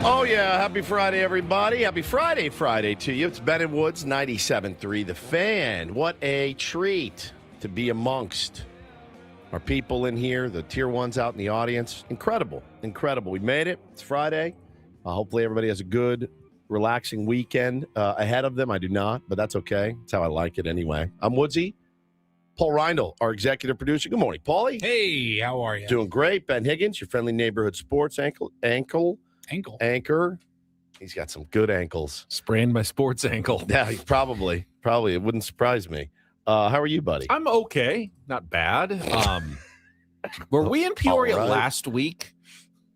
Oh, yeah. Happy Friday, everybody. Happy Friday to you. It's Ben and Woods, 97.3 The Fan. What a treat to be amongst our people in here, the tier ones out in the audience. Incredible. We made it. It's Friday. Hopefully everybody has a good, relaxing weekend ahead of them. I do not, but that's okay. That's how I like it anyway. I'm Woodsy. Paul Reindl, our executive producer. Good morning, Paulie. Hey, how are you? Doing great. Ben Higgins, your friendly neighborhood sports anchor. He's got some good ankles. Sprained my sports ankle. Yeah, he probably. It wouldn't surprise me. How are you, buddy? I'm okay. Not bad. Were we in Peoria last week?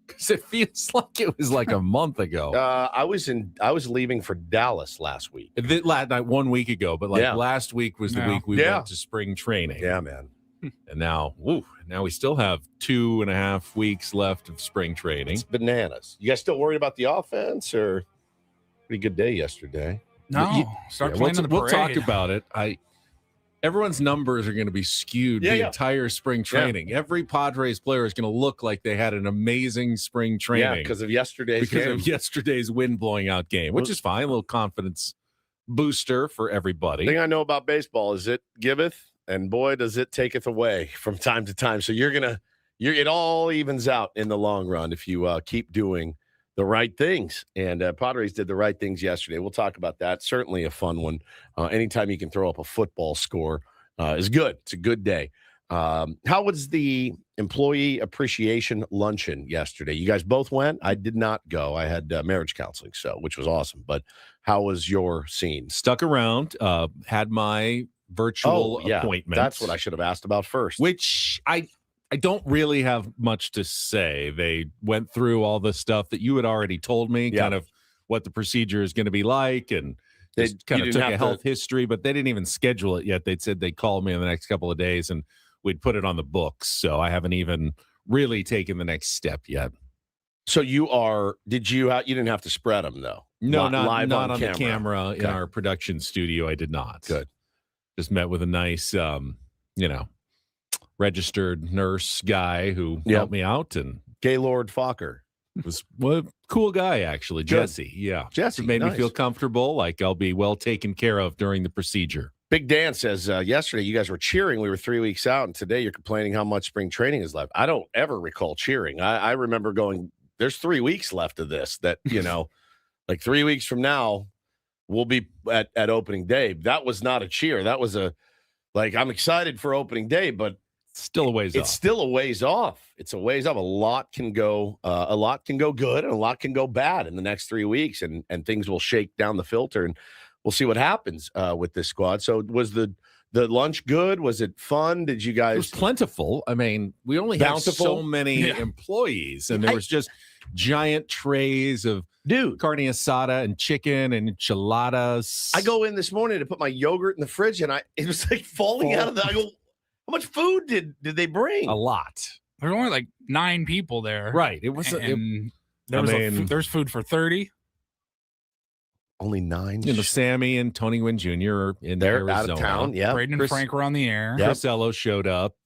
Because it feels like it was like a month ago. I was leaving for Dallas last week. Not 1 week ago, but last week was the week we went to spring training. Yeah, man. And now we still have 2.5 weeks left of spring training. It's bananas. You guys still worried about the offense, or pretty good day yesterday? No, start playing in the parade. We'll talk about it. Everyone's numbers are going to be skewed the entire spring training. Every Padres player is going to look like they had an amazing spring training. Because of yesterday's wind blowing out game, which is fine. A little confidence booster for everybody. The thing I know about baseball is it giveth, and boy, does it taketh away from time to time. So it all evens out in the long run if you keep doing the right things. And Padres did the right things yesterday. We'll talk about that. Certainly a fun one. Anytime you can throw up a football score is good. It's a good day. How was the employee appreciation luncheon yesterday? You guys both went? I did not go. I had marriage counseling, which was awesome. But how was your scene? Stuck around, had my virtual appointment. That's what I should have asked about first. Which I don't really have much to say. They went through all the stuff that you had already told me, kind of what the procedure is going to be like, and they kind of took a health history, but they didn't even schedule it yet. They'd said they'd call me in the next couple of days, and we'd put it on the books. So I haven't even really taken the next step yet. So you didn't have to spread them, though? No, not on the camera in our production studio. I did not. Good. Just met with a nice, registered nurse guy who helped me out, and Gaylord Fokker was a cool guy, actually. Good. Jesse. Yeah. Jesse made me feel comfortable, like I'll be well taken care of during the procedure. Big Dan says yesterday you guys were cheering. We were 3 weeks out, and today you're complaining how much spring training is left. I don't ever recall cheering. I remember going, there's 3 weeks left of this that, like 3 weeks from now, we'll be at opening day. That was not a cheer. That was I'm excited for opening day, but still a ways off. It's still a ways off. It's a ways off. A lot can go good, and a lot can go bad in the next 3 weeks, and things will shake down the filter, and we'll see what happens with this squad. So was the lunch good? Was it fun? Did you guys? It was plentiful. I mean, we only have so many employees, and there was just giant trays of carne asada and chicken and enchiladas. I go in this morning to put my yogurt in the fridge, and it was like falling out of the. I go, how much food did they bring? A lot. There were only like 9 people there. Right. It was. There's food for 30. Only 9. Sammy and Tony Gwynn Jr. are in They're Arizona. out of town. Yeah. Braden and Frank were on the air. Chris Ello showed up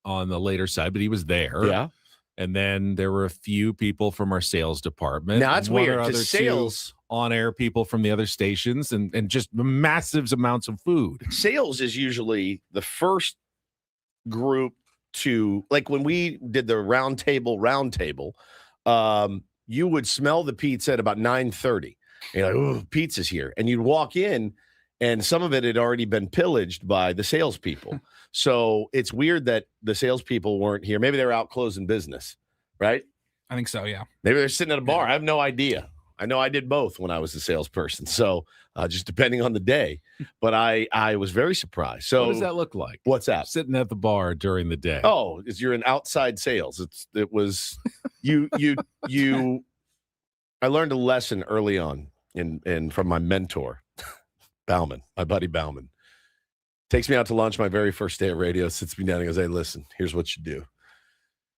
on the later side, but he was there. Yeah. And then there were a few people from our sales department. Now, that's weird, because sales on-air people from the other stations, and just massive amounts of food. Sales is usually the first group to, like when we did the round table, you would smell the pizza at about 9:30. You're like, oh, pizza's here. And you'd walk in, and some of it had already been pillaged by the salespeople. So it's weird that the salespeople weren't here. Maybe they were out closing business, right? I think so, yeah. Maybe they're sitting at a bar. I have no idea. I know I did both when I was a salesperson. So just depending on the day. But I was very surprised. So what does that look like? What's that? Sitting at the bar during the day. Oh, you're in outside sales. It was you. I learned a lesson early on from my mentor, Bauman, my buddy Bauman. Takes me out to lunch my very first day at radio, sits me down and goes, hey, listen, here's what you do.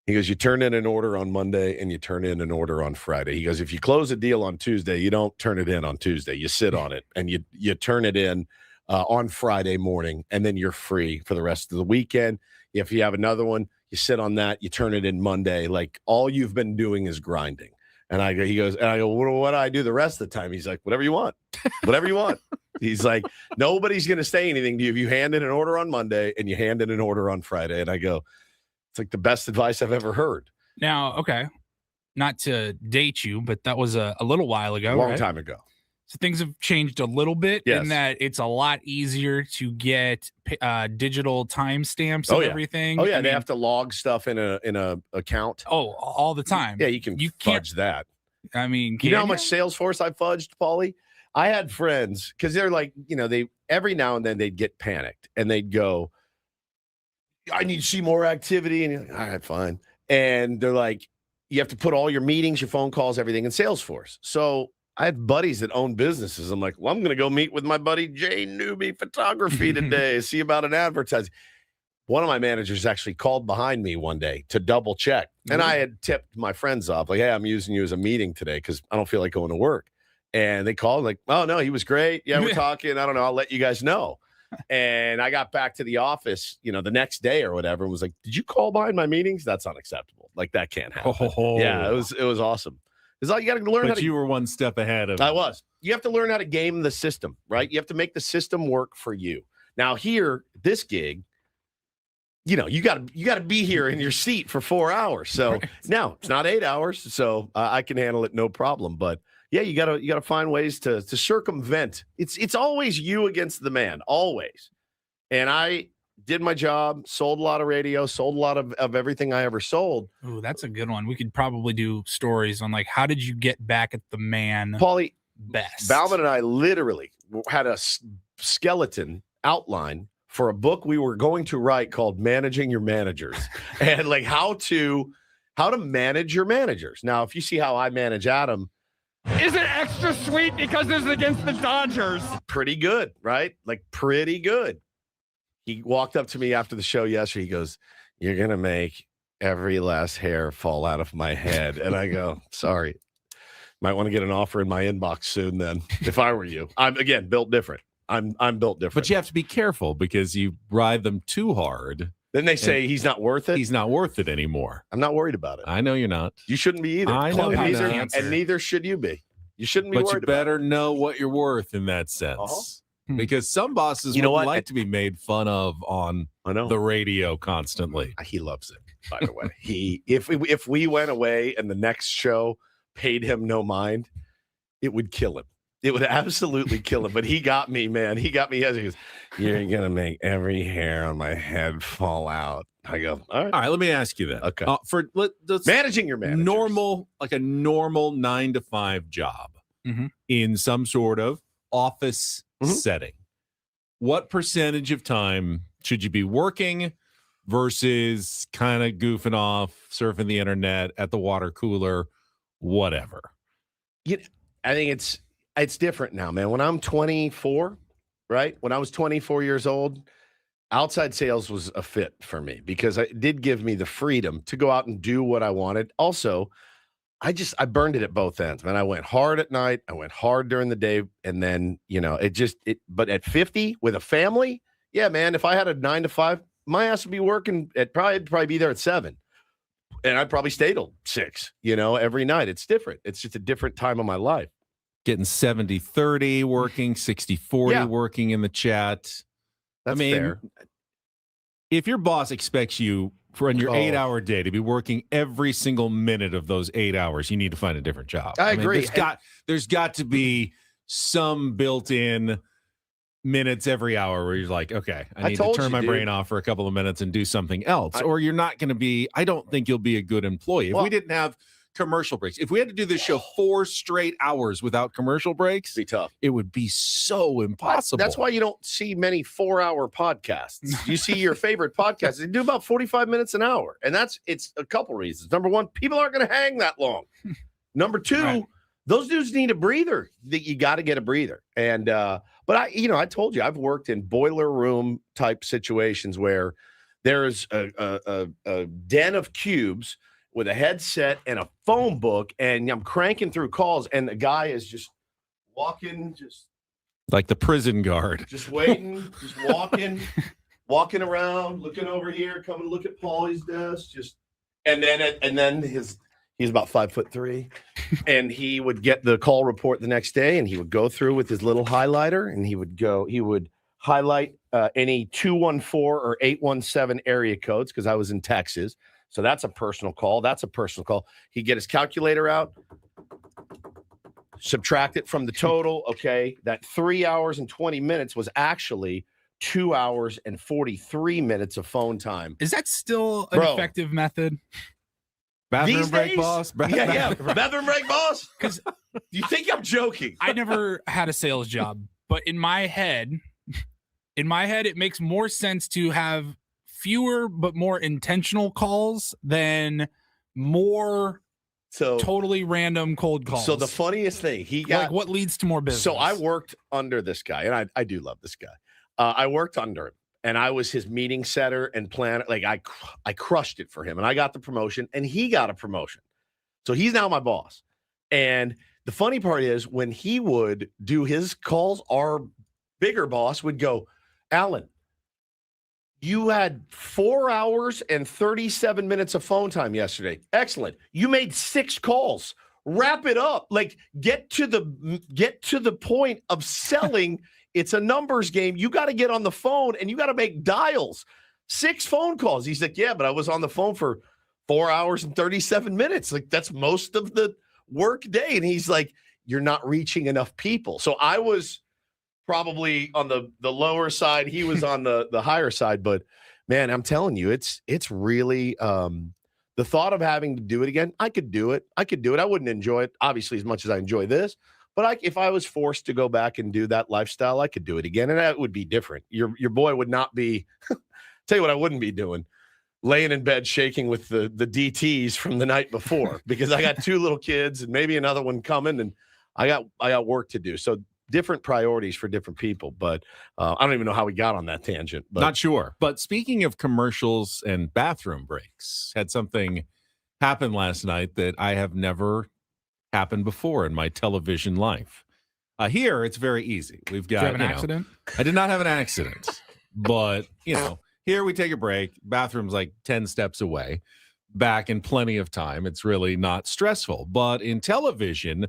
He goes, you turn in an order on Monday and you turn in an order on Friday. He goes, if you close a deal on Tuesday, you don't turn it in on Tuesday. You sit on it and you turn it in on Friday morning, and then you're free for the rest of the weekend. If you have another one, you sit on that, you turn it in Monday. Like, all you've been doing is grinding. And he goes, what do I do the rest of the time? He's like, whatever you want, whatever you want. He's like, nobody's going to say anything to you if you hand in an order on Monday and you hand in an order on Friday. And I go, it's like the best advice I've ever heard. Now, okay, not to date you, but that was a little while ago, Long time ago. So things have changed a little bit in that it's a lot easier to get digital timestamps of everything. Oh yeah, they have to log stuff in a account. Oh, all the time. Yeah, you fudge that. I mean, you know how much Salesforce I fudged, Paulie? I had friends because they're like, they every now and then they'd get panicked and they'd go, "I need to see more activity," and you're like, all right, fine. And they're like, you have to put all your meetings, your phone calls, everything in Salesforce. So I have buddies that own businesses. I'm like, well, I'm going to go meet with my buddy Jay Newby Photography today, see about an advertising. One of my managers actually called behind me one day to double check. And I had tipped my friends off, like, hey, I'm using you as a meeting today because I don't feel like going to work. And they called like, oh, no, he was great. Yeah, we're talking. I don't know. I'll let you guys know. And I got back to the office, the next day or whatever, and was like, did you call behind my meetings? That's unacceptable. Like, that can't happen. Yeah, it was awesome. It's like you got to learn how to. You were one step ahead of. I was. You have to learn how to game the system, right? You have to make the system work for you. Now, here, this gig, you got to be here in your seat for 4 hours. So now it's not 8 hours, so I can handle it no problem. But yeah, you got to find ways to circumvent. It's always you against the man, always. And I did my job, sold a lot of radio, sold a lot of everything I ever sold. Ooh, that's a good one. We could probably do stories on like, how did you get back at the man? Paulie, best. Bauman and I literally had a skeleton outline for a book we were going to write called Managing Your Managers and like how to manage your managers. Now, if you see how I manage Adam, is it extra sweet because it's against the Dodgers? Pretty good, right? Like pretty good. He walked up to me after the show yesterday. He goes, you're going to make every last hair fall out of my head. And I go, sorry. Might want to get an offer in my inbox soon then, if I were you. I'm, again, built different. I'm built different. But you have to be careful because you ride them too hard. Then they say he's not worth it. He's not worth it anymore. I'm not worried about it. I know you're not. You shouldn't be either. I know and neither should you be. You shouldn't be worried about it. But you better know what you're worth in that sense. Because some bosses would like to be made fun of on the radio constantly. He loves it, by the way. If we went away and the next show paid him no mind, it would kill him. It would absolutely kill him. But he got me, man. He got me as he goes, you're going to make every hair on my head fall out. I go, all right. All right, let me ask you that. Okay. Let's managing your managers. Like a normal 9-to-5 job in some sort of office setting. What percentage of time should you be working versus kind of goofing off, surfing the internet, at the water cooler, whatever? I think it's different now, man. When I'm 24, right? When I was 24 years old, outside sales was a fit for me because it did give me the freedom to go out and do what I wanted. Also, I burned it at both ends, man. I went hard at night. I went hard during the day. And then, but at 50 with a family, yeah, man, if I had a 9-to-5, my ass would be working at probably be there at 7. And I'd probably stay till 6, every night. It's different. It's just a different time of my life. Getting 70-30 working, 60-40 working in the chat. That's fair. If your boss expects you on your 8-hour day to be working every single minute of those 8 hours, you need to find a different job. I agree. There's got to be some built-in minutes every hour where you're like, okay, I need to turn my brain off for a couple of minutes and do something else. Or you're not going to be, I don't think you'll be a good employee. If we didn't have commercial breaks, if we had to do this show 4 straight hours without commercial breaks, it'd be tough. It would be so impossible. That's why you don't see many 4-hour podcasts. You see your favorite podcasts, they do about 45 minutes an hour. And it's a couple reasons. Number one, people aren't going to hang that long. Number two, those dudes need a breather. You got to get a breather. And but I told you I've worked in boiler room type situations where there's a den of cubes with a headset and a phone book, and I'm cranking through calls, and the guy is just walking, just like the prison guard, just waiting, just walking around, looking over here, coming to look at Paulie's desk, and then He's about 5'3", and he would get the call report the next day, and he would go through with his little highlighter, and he would highlight any 214 or 817 area codes because I was in Texas. So that's a personal call. He'd get his calculator out, subtract it from the total. Okay, that 3 hours and 20 minutes was actually 2 hours and 43 minutes of phone time. Is that still an effective method? Bathroom break, boss. Yeah. Bathroom break, boss. Because you think I'm joking? I never had a sales job, but in my head, it makes more sense to have fewer but more intentional calls than more totally random cold calls. So the funniest thing, he got what leads to more business. So I worked under this guy, and I do love this guy. I worked under him. And I was his meeting setter and planner. Like I crushed it for him, and I got the promotion, and he got a promotion. So he's now my boss. And the funny part is when he would do his calls, our bigger boss would go, Alan, you had 4 hours and 37 minutes of phone time yesterday. Excellent. You made 6 calls. Wrap it up. Like get to the point of selling. It's a numbers game. You got to get on the phone and you got to make dials. 6 phone calls. He's like, yeah, but I was on the phone for 4 hours and 37 minutes. Like that's most of the work day. And he's like, you're not reaching enough people. So I was probably on the lower side. He was on the higher side. But man, I'm telling you, it's really the thought of having to do it again. I could do it. I wouldn't enjoy it, obviously, as much as I enjoy this. But if I was forced to go back and do that lifestyle, I could do it again, and that would be different. Your boy would not be. Tell you what, I wouldn't be doing: laying in bed shaking with the DTs from the night before, because I got 2 little kids and maybe another one coming, and I got work to do. So different priorities for different people. But I don't even know how we got on that tangent. But. Not sure. But speaking of commercials and bathroom breaks, had something happen last night that I have never happened before in my television life. Here, it's very easy. We've got. Did you have an accident? I did not have an accident, but here we take a break. Bathroom's like 10 steps away. Back in plenty of time. It's really not stressful. But in television,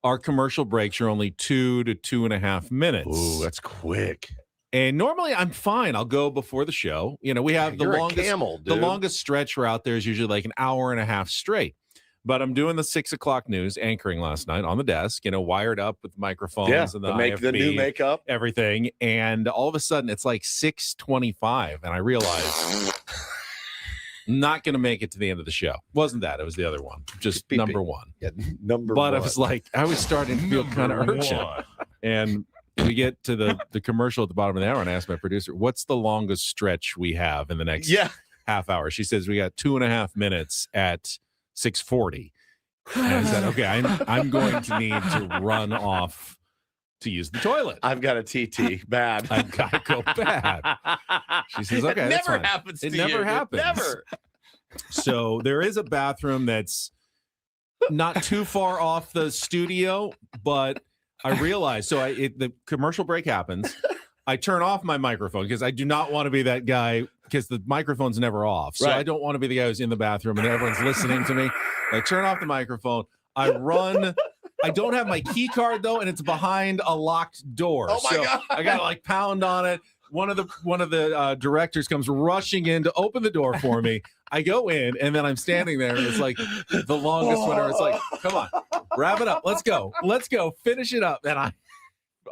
our commercial breaks are only 2 to 2.5 minutes. Ooh, that's quick. And normally I'm fine. I'll go before the show. We have the longest stretch we're out there is usually like an hour and a half straight. But I'm doing the 6 o'clock news, anchoring last night on the desk, wired up with microphones and the IFB, the new makeup, everything. And all of a sudden, it's like 6:25, and I realize I'm not going to make it to the end of the show. Wasn't that? It was the other one, just number one. Yeah, number but one. I was like, I was starting to feel kind of urgent. And we get to the commercial at the bottom of the hour, and I asked my producer, what's the longest stretch we have in the next half hour? She says, we got 2.5 minutes at 6:40. And I said, okay, I'm going to need to run off to use the toilet. I've got a TT. Bad. I've got to go bad. She says, okay, it that's never fine. happens to It never you. happens. Never. So there is a bathroom that's not too far off the studio, but I realized, the commercial break happens. I turn off my microphone because I do not want to be that guy because the microphone's never off. So I don't want to be the guy who's in the bathroom and everyone's listening to me. I turn off the microphone. I run. I don't have my key card though, and it's behind a locked door. Oh my God. I got to pound on it. One of the directors comes rushing in to open the door for me. I go in, and then I'm standing there, and it's like the longest one. It's like, come on, wrap it up. Let's go. Finish it up. And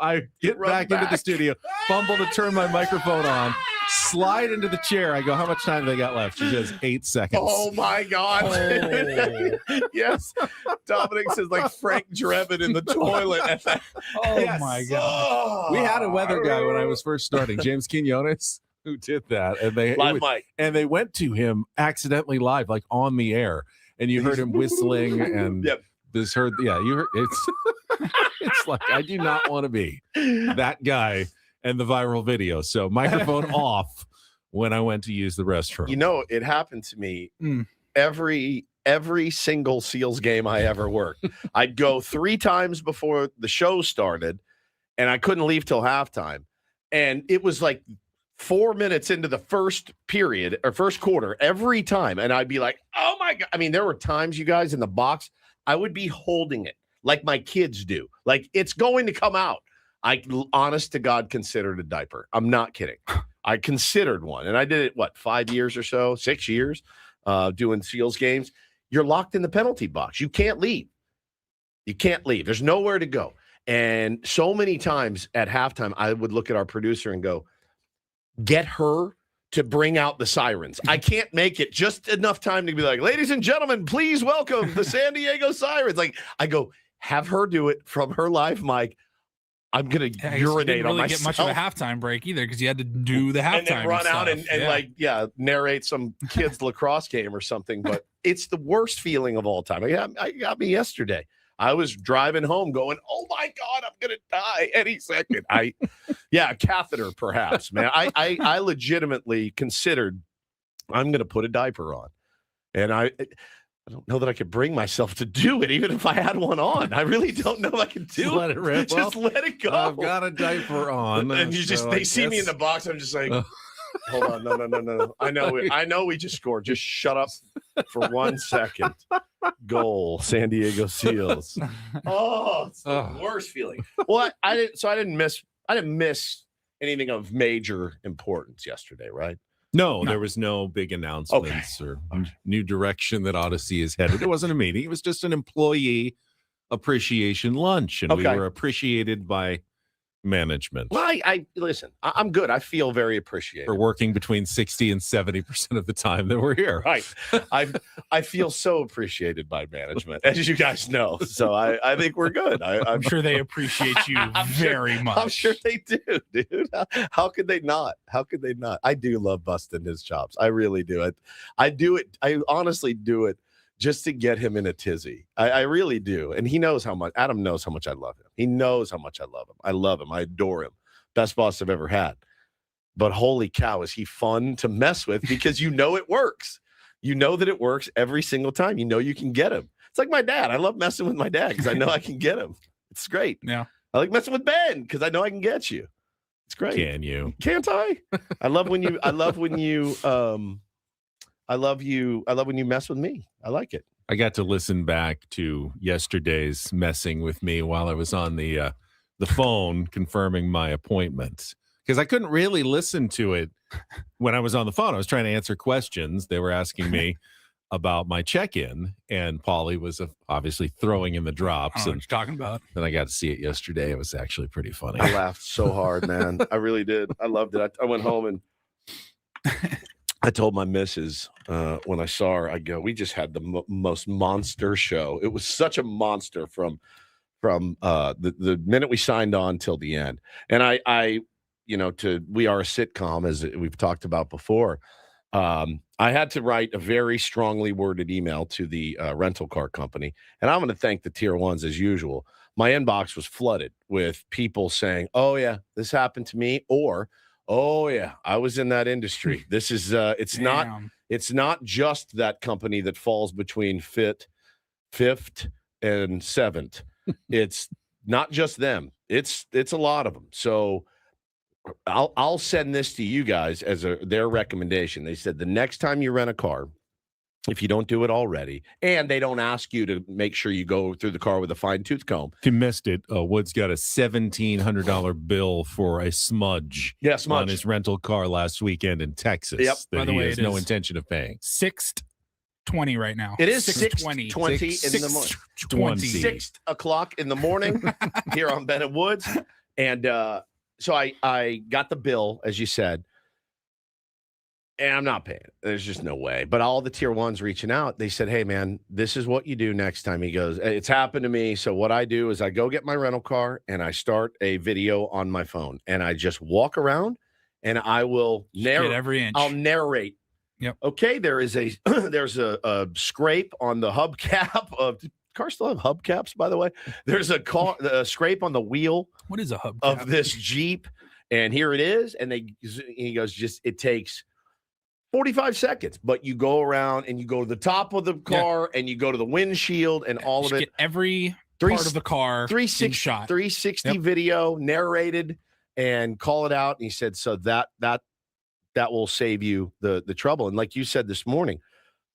I get back into the studio, fumble to turn my microphone on, slide into the chair. I go, how much time do they got left? She says 8 seconds. Oh my God. Oh. Yes. Dominic says like Frank Drebin in the toilet. My God. We had a weather guy when I was first starting, James Quinones, who did that. And they went to him accidentally live, like on the air. And you heard him whistling and you heard it's it's like, I do not want to be that guy and the viral video. So microphone off when I went to use the restroom. It happened to me every single Seals game I ever worked. I'd go 3 times before the show started, and I couldn't leave till halftime. And it was like 4 minutes into the first period or first quarter every time. And I'd be like, oh my God. I mean, there were times, you guys, in the box, I would be holding it like my kids do. Like, it's going to come out. I, honest to God, considered a diaper. I'm not kidding. I considered one. And I did it, 5 years or so, 6 years, doing Seals games. You're locked in the penalty box. You can't leave. You can't leave. There's nowhere to go. And so many times at halftime, I would look at our producer and go, get her to bring out the sirens. I can't make it just enough time to be like, ladies and gentlemen, please welcome the San Diego Sirens. Like, I go, have her do it from her live mic. I'm going to urinate on myself. Get much of a halftime break either because you had to do the halftime and then run out and narrate some kids' lacrosse game or something. But it's the worst feeling of all time. I got me yesterday. I was driving home going, oh my God, I'm going to die any second. Catheter perhaps, man. I legitimately considered I'm going to put a diaper on. And I don't know that I could bring myself to do it, even if I had one on. I really don't know if I could do it. Let it rip. Just let it go. I've got a diaper on. And they see me in the box. I'm just like, hold on. No. I know we just scored. Just shut up for 1 second. Goal, San Diego Seals. Oh, it's the worst feeling. Well, I didn't miss anything of major importance yesterday, right? No, there was no big announcements or new direction that Odyssey is headed. It wasn't a meeting. It was just an employee appreciation lunch, and we were appreciated by management. Well, I listen, I'm good. I feel very appreciated. For working between 60 and 70% of the time that we're here. Right. I feel so appreciated by management, as you guys know. So I think we're good. I'm sure they appreciate you very much. I'm sure they do, dude. How could they not? I do love busting his chops. I really do. I do it. I honestly do it just to get him in a tizzy. I really do. And he knows how much, Adam knows how much I love him. He knows how much I love him. I love him. I adore him. Best boss I've ever had. But holy cow, is he fun to mess with because you know it works. You know that it works every single time. You know you can get him. It's like my dad. I love messing with my dad because I know I can get him. It's great. Yeah. I like messing with Ben because I know I can get you. It's great. Can you? Can't I? I love when you mess with me. I like it. I got to listen back to yesterday's messing with me while I was on the phone confirming my appointment because I couldn't really listen to it when I was on the phone. I was trying to answer questions. They were asking me about my check-in, and Paulie was obviously throwing in the drops. I don't know what you're talking about. Then I got to see it yesterday. It was actually pretty funny. I laughed so hard, man. I really did. I loved it. I went home and I told my missus when I saw her, I go, we just had the most monster show. It was such a monster from the minute we signed on till the end. And we are a sitcom, as we've talked about before. I had to write a very strongly worded email to the rental car company. And I'm going to thank the tier ones as usual. My inbox was flooded with people saying, oh yeah, this happened to me, or oh yeah, I was in that industry. This is it's not just that company that falls between fifth and seventh. It's not just them. It's a lot of them. So I'll send this to you guys as their recommendation. They said the next time you rent a car, if you don't do it already, and they don't ask you to make sure you go through the car with a fine-tooth comb. If you missed it, Wood's got a $1,700 bill for a smudge, on his rental car last weekend in Texas. Yep. That he has no intention of paying. 6:20 right now. It is 6:20 in the morning. 6 o'clock in the morning here on Ben and Woods. And so I got the bill, as you said. And I'm not paying it. There's just no way. But all the tier ones reaching out, they said, hey, man, this is what you do next time. He goes, it's happened to me. So what I do is I go get my rental car and I start a video on my phone. And I just walk around and I will narrate every inch. I'll narrate. Yep. Okay, there's a scrape on the hubcap of cars still have hubcaps, by the way. There's a scrape on the wheel. What is a hubcap of this Jeep? And here it is. And he goes, it takes 45 seconds, but you go around and you go to the top of the car and you go to the windshield and all of it. Get every part of the car 360 video narrated and call it out. And he said, so that that will save you the trouble. And like you said this morning,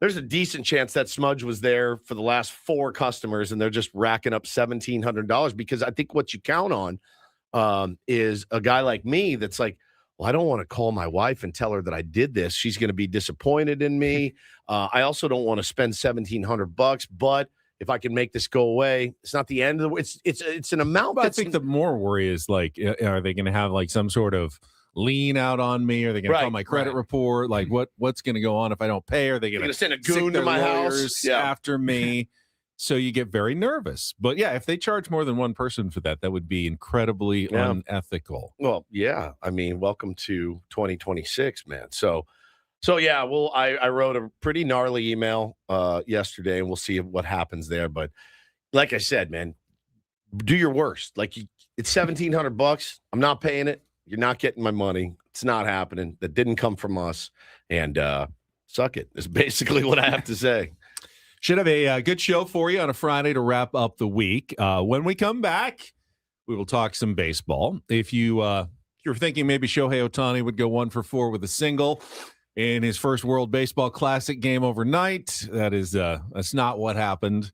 there's a decent chance that smudge was there for the last 4 customers, and they're just racking up $1,700 because I think what you count on is a guy like me that's like, well, I don't want to call my wife and tell her that I did this. She's going to be disappointed in me. I also don't want to spend $1,700, but if I can make this go away, it's not the end of the. It's an amount. But I think the more worry is like, are they going to have like some sort of lien out on me? Are they going to call my credit report? Like what's going to go on if I don't pay? Are they going to send a goon to my house after me? So you get very nervous. But yeah, if they charge more than one person for that, that would be incredibly unethical. Well, yeah. I mean, welcome to 2026, man. So yeah, well, I wrote a pretty gnarly email yesterday, and we'll see what happens there. But like I said, man, do your worst. Like it's $1,700. I'm not paying it. You're not getting my money. It's not happening. That didn't come from us. And suck it. Is basically what I have to say. Should have a good show for you on a Friday to wrap up the week. When we come back, we will talk some baseball. If you're thinking maybe Shohei Ohtani would go 1 for 4 with a single in his first World Baseball Classic game overnight, that's not what happened.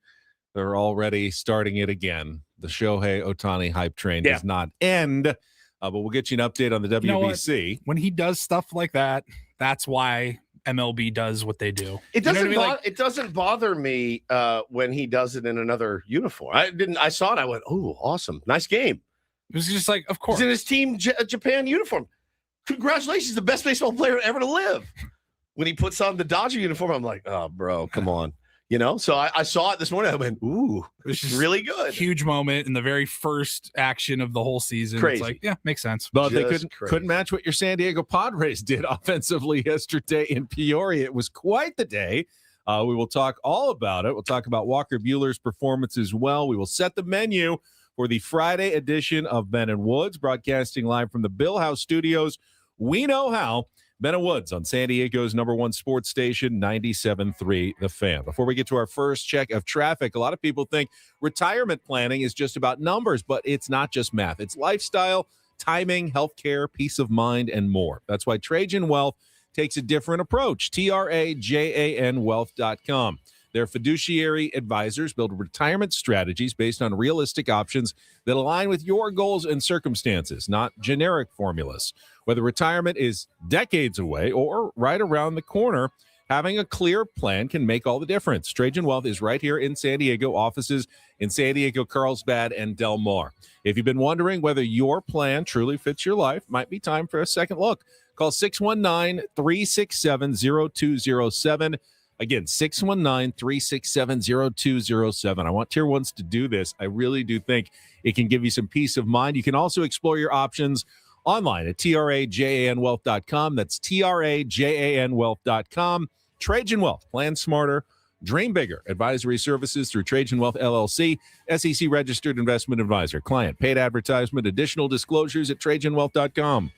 They're already starting it again. The Shohei Ohtani hype train does not end. But we'll get you an update on the WBC. When he does stuff like that, that's why MLB does what they do. It doesn't bother me when he does it in another uniform. I saw it. I went, oh, awesome. Nice game. It was just like, of course. He's in his team Japan uniform. Congratulations, the best baseball player ever to live. When he puts on the Dodger uniform, I'm like, oh, bro, come on. So I saw it this morning. I went, ooh, this is really good. Huge moment in the very first action of the whole season. Crazy. It's like, yeah, makes sense. But they couldn't match what your San Diego Padres did offensively yesterday in Peoria. It was quite the day. We will talk all about it. We'll talk about Walker Buehler's performance as well. We will set the menu for the Friday edition of Ben and Woods, broadcasting live from the Bill House Studios. We know how. Ben and Woods on San Diego's #1 sports station, 97.3 The Fan. Before we get to our first check of traffic, a lot of people think retirement planning is just about numbers, but it's not just math. It's lifestyle, timing, healthcare, peace of mind, and more. That's why Trajan Wealth takes a different approach. TRAJANwealth.com. Their fiduciary advisors build retirement strategies based on realistic options that align with your goals and circumstances, not generic formulas. Whether retirement is decades away or right around the corner, having a clear plan can make all the difference. Trajan Wealth is right here in San Diego, offices in San Diego, Carlsbad, and Del Mar. If you've been wondering whether your plan truly fits your life, might be time for a second look. Call 619-367-0207. Again, 619-367-0207. I want Tier 1s to do this. I really do think it can give you some peace of mind. You can also explore your options online at TRAJANwealth.com. That's TRAJANwealth.com. Trajan Wealth. Plan smarter. Dream bigger. Advisory services through Trajan Wealth, LLC. SEC registered investment advisor. Client paid advertisement. Additional disclosures at TrajanWealth.com.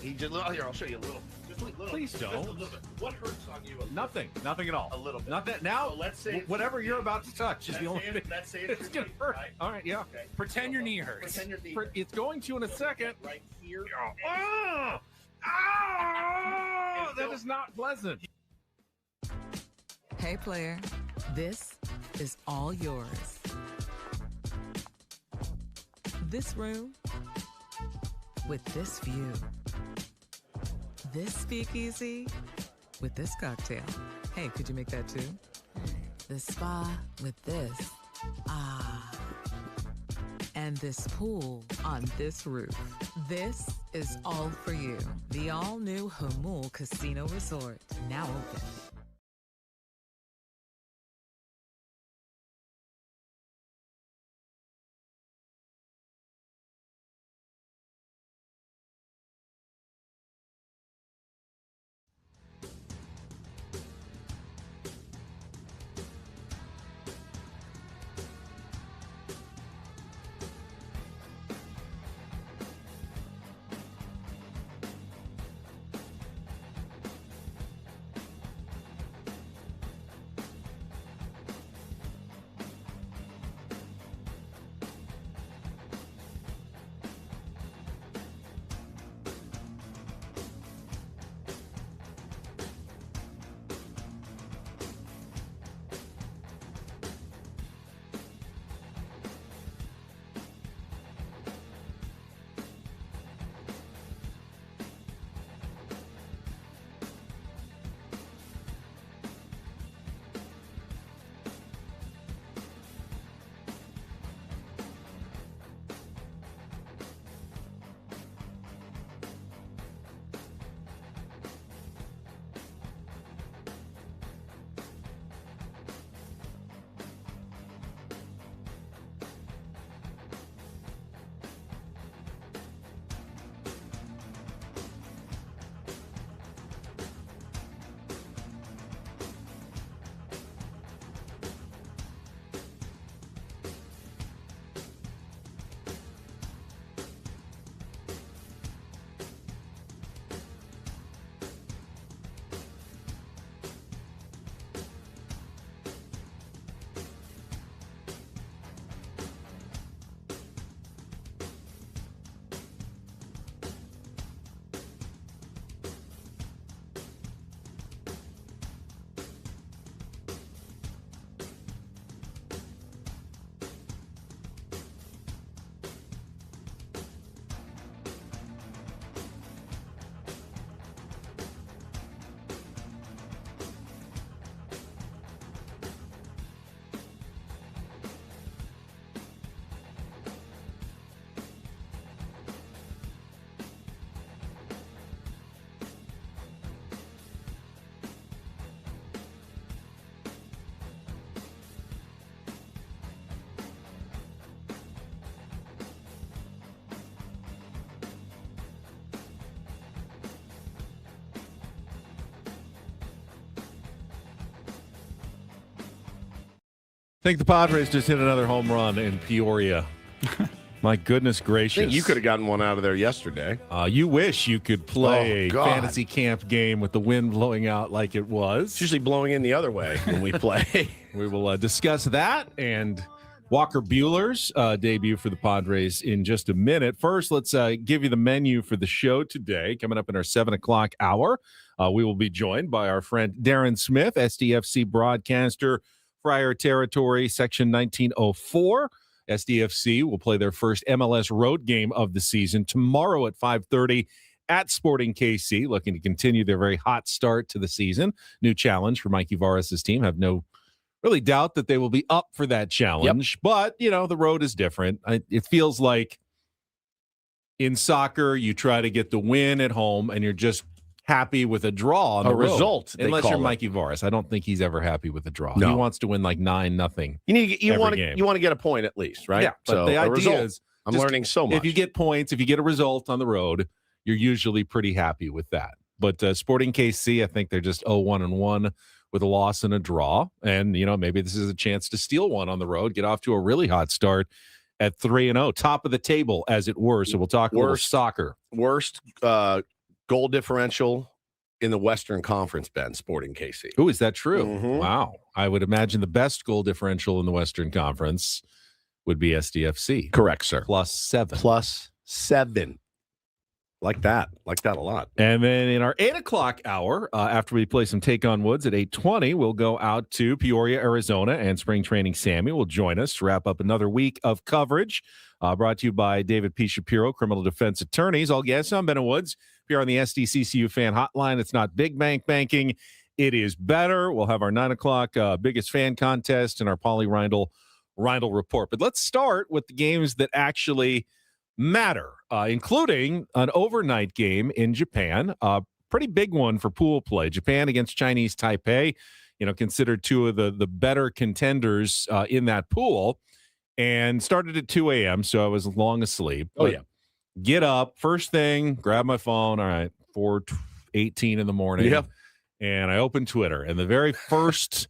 He just here. I'll show you a little. Just a little. Please don't. Just a little bit. What hurts on you? Nothing at all. A little bit. Nothing. Now, So let's say whatever you're about to touch is the only thing. Let's say It's gonna hurt. Right? All right, yeah. Okay. Pretend your knee hurts. Pretend your knee. It's going to in a second. Right here. That is not pleasant. Hey, player, this is all yours. This room with this view. This speakeasy with this cocktail. Hey, could you make that too? This spa with this. Ah. And this pool on this roof. This is all for you. The all-new Humul Casino Resort, now open. I think the Padres just hit another home run in Peoria. My goodness gracious. I think you could have gotten one out of there yesterday. You wish you could play a fantasy camp game with the wind blowing out like it was. It's usually blowing in the other way when we play. We will discuss that and Walker Buehler's debut for the Padres in just a minute. First, let's give you the menu for the show today. Coming up in our 7 o'clock hour, we will be joined by our friend Darren Smith, SDFC broadcaster, Friar Territory, Section 1904. SDFC will play their first MLS road game of the season tomorrow at 5:30 at Sporting KC, looking to continue their very hot start to the season. New challenge for Mikey Varas' team. Have no really doubt that they will be up for that challenge. Yep. But, you know, the road is different. It feels like in soccer, you try to get the win at home and you're just happy with a draw on the road. Result, unless you're Mikey Varas. I don't think he's ever happy with a draw. No. He wants to win like 9-0. You want to get a point at least, right? Yeah. But the idea is, I'm learning so much. If you get points, if you get a result on the road, you're usually pretty happy with that. But Sporting KC, I think they're just 0-1-1 with a loss and a draw. And, you know, maybe this is a chance to steal one on the road, get off to a really hot start at 3-0, top of the table, as it were. So we'll talk a little soccer. Worst goal differential in the Western Conference, Ben, Sporting KC. Oh, is that true? Mhm. Wow. I would imagine the best goal differential in the Western Conference would be SDFC. Correct, sir. +7. +7. Like that a lot. And then in our 8 o'clock hour, after we play some Take on Woods at 8:20, we'll go out to Peoria, Arizona, and Spring Training Sammy will join us to wrap up another week of coverage. Brought to you by David P. Shapiro, Criminal Defense Attorneys. All guests, I'm Ben Woods. Here on the SDCCU fan hotline. It's not big bank banking. It is better. We'll have our 9 o'clock biggest fan contest and our Reindl Report. But let's start with the games that actually matter, including an overnight game in Japan. Pretty big one for pool play. Japan against Chinese Taipei, considered two of the better contenders in that pool, and started at 2 a.m., so I was long asleep. Oh, yeah. Get up, first thing, grab my phone. All right, 4:18 in the morning. Yep. And I open Twitter, and the very first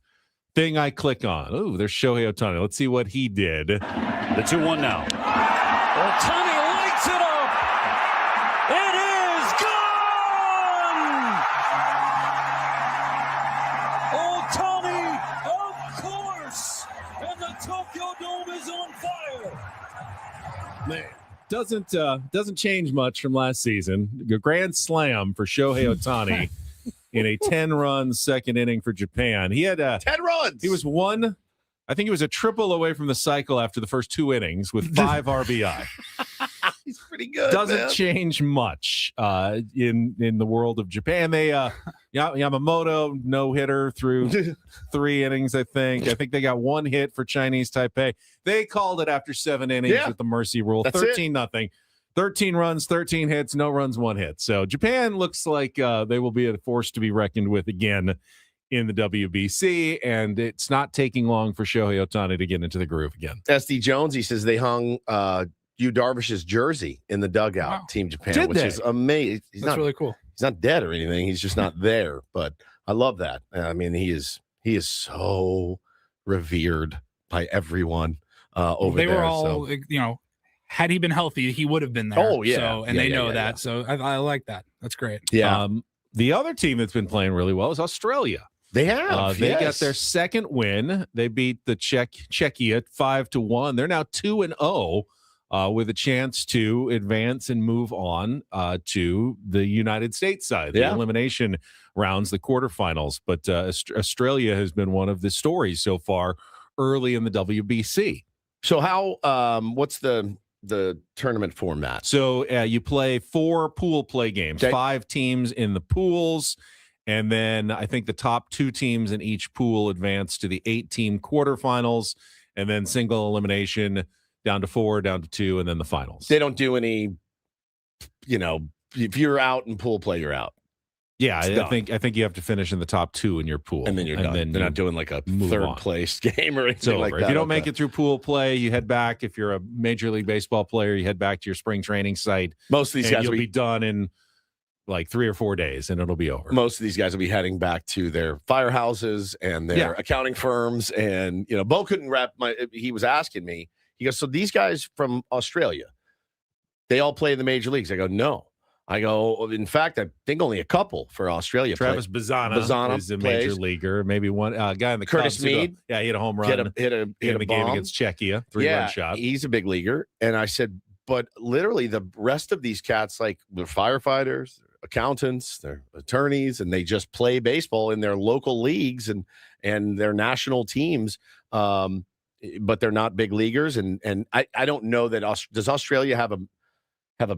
thing I click on, there's Shohei Ohtani. Let's see what he did. The 2-1 now. Ohtani lights it up. It is gone. Ohtani, of course. And the Tokyo Dome is on fire. Man, doesn't change much from last season. A grand slam for Shohei Ohtani in a 10-run second inning for Japan. He had 10 runs. He was I think he was a triple away from the cycle after the first 2 innings with 5 RBI. He's pretty good. Doesn't change much in the world of Japan. They Yamamoto no hitter through 3 innings. I think they got 1 hit for Chinese Taipei. They called it after 7 innings with the mercy rule. 13-0. 13 runs, 13 hits, no runs, 1 hit. So Japan looks like they will be a force to be reckoned with again in the WBC, and it's not taking long for Shohei Ohtani to get into the groove again. SD Jones, he says they hung Yu Darvish's jersey in the dugout, Wow. Team Japan, is amazing. That's really cool. He's not dead or anything. He's just not there. But I love that. I mean, he is so revered by everyone over there. They were all, had he been healthy, he would have been there. Oh, yeah. So, and they know that. So I like that. That's great. Yeah. The other team that's been playing really well is Australia. They have. They got their second win. They beat the Czechia 5-1. They're now 2-0 with a chance to advance and move on to the United States side, the elimination rounds, the quarterfinals. But Australia has been one of the stories so far early in the WBC. So how? What's the tournament format? So you play 4 pool play games, 5 teams in the pools. And then I think the top 2 teams in each pool advance to the 8-team quarterfinals, and then single elimination down to 4, down to 2, and then the finals. They don't do any, if you're out in pool play, you're out. Yeah, I think you have to finish in the top 2 in your pool, and then you're done. They're not doing like a third place game or anything like that. If you don't make it through pool play, you head back. If you're a Major League Baseball player, you head back to your spring training site. Most of these guys will be done in like 3 or 4 days, and it'll be over. Most of these guys will be heading back to their firehouses and their accounting firms. And Bo couldn't wrap he was asking me. He goes, so these guys from Australia, they all play in the major leagues. I go, no. I go, in fact, I think only a couple for Australia. Travis Bazzana is a major leaguer. Maybe one guy in the Curtis Cubs Mead. He hit a home run. Hit a game bomb against Czechia, 3-run shot. He's a big leaguer. And I said, but literally the rest of these cats, like they're firefighters, they're accountants, they're attorneys, and they just play baseball in their local leagues and their national teams. But they're not big leaguers. And I don't know that does Australia have a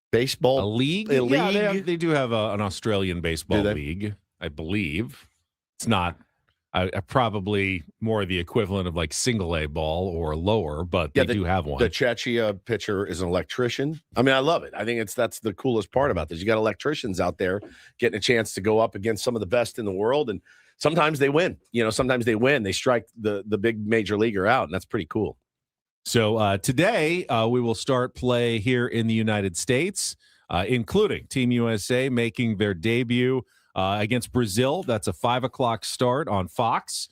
baseball league? Yeah, they do have an Australian baseball league, I believe. It's not probably more the equivalent of like single A ball or lower, but they do have one. The Czechia pitcher is an electrician. I mean, I love it. I think that's the coolest part about this. You got electricians out there getting a chance to go up against some of the best in the world, and sometimes they win. Sometimes they win. They strike the big major leaguer out, and that's pretty cool. So today we will start play here in the United States, including Team USA making their debut against Brazil. That's a 5:00 start on Fox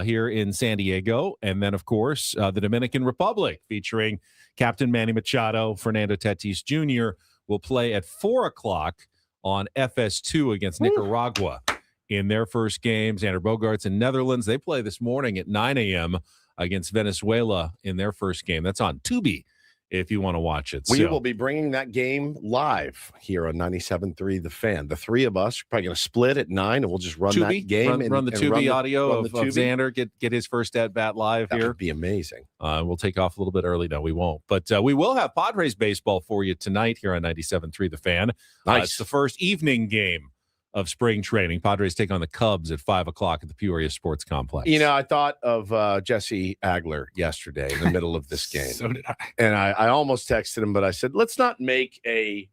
here in San Diego. And then, of course, the Dominican Republic featuring Captain Manny Machado, Fernando Tatis Jr. will play at 4 o'clock on FS2 against Nicaragua in their first game. Xander Bogaerts in Netherlands. They play this morning at 9 a.m. against Venezuela in their first game. That's on Tubi if you want to watch it. We will be bringing that game live here on 97.3 The Fan. The three of us are probably going to split at 9, and we'll just run Tubi, that game. Run the Tubi audio of Xander, get his first at-bat live that here. That would be amazing. We'll take off a little bit early. No, we won't. But we will have Padres baseball for you tonight here on 97.3 The Fan. Nice. It's the first evening game of spring training. Padres take on the Cubs at 5 o'clock at the Peoria Sports Complex. You know, I thought of Jesse Agler yesterday in the middle of this game. So did I. And I almost texted him, but I said, let's not make a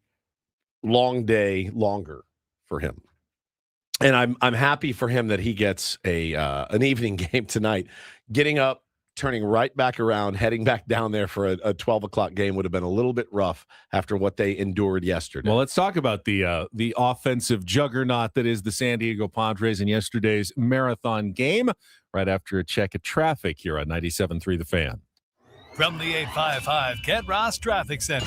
long day longer for him. And I'm happy for him that he gets an evening game tonight. Getting up, turning right back around, heading back down there for a 12 o'clock game would have been a little bit rough after what they endured yesterday. Well, let's talk about the offensive juggernaut that is the San Diego Padres in yesterday's marathon game right after a check of traffic here on 97.3 The Fan. From the 855 Get Ross Traffic Center.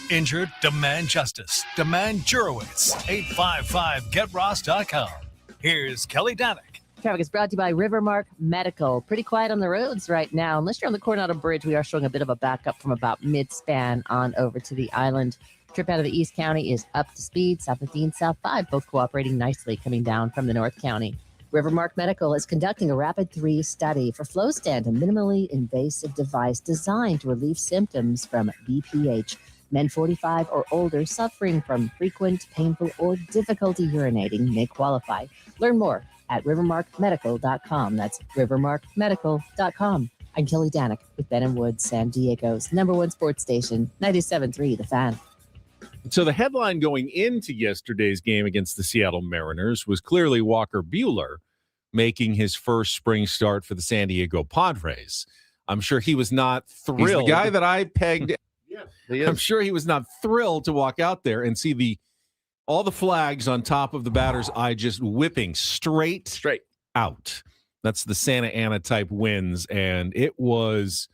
Injured? Demand justice. Demand Jurowitz. 855GetRoss.com. Here's Kelly Danick. Traffic is brought to you by Rivermark Medical. Pretty quiet on the roads right now. Unless you're on the Coronado Bridge, we are showing a bit of a backup from about mid-span on over to the island. Trip out of the East County is up to speed. South 15, South 5, both cooperating nicely coming down from the North County. Rivermark Medical is conducting a Rapid 3 study for FlowStant, a minimally invasive device designed to relieve symptoms from BPH. Men 45 or older suffering from frequent, painful, or difficulty urinating may qualify. Learn more at rivermarkmedical.com. That's rivermarkmedical.com. I'm Kelly Danick with Ben and Woods, San Diego's #1 sports station, 97.3 The Fan. So the headline going into yesterday's game against the Seattle Mariners was clearly Walker Buehler making his first spring start for the San Diego Padres. I'm sure he was not thrilled. He's the guy that I pegged. Yeah, I'm sure he was not thrilled to walk out there and see all the flags on top of the batter's eye just whipping straight out. That's the Santa Ana type winds, and it was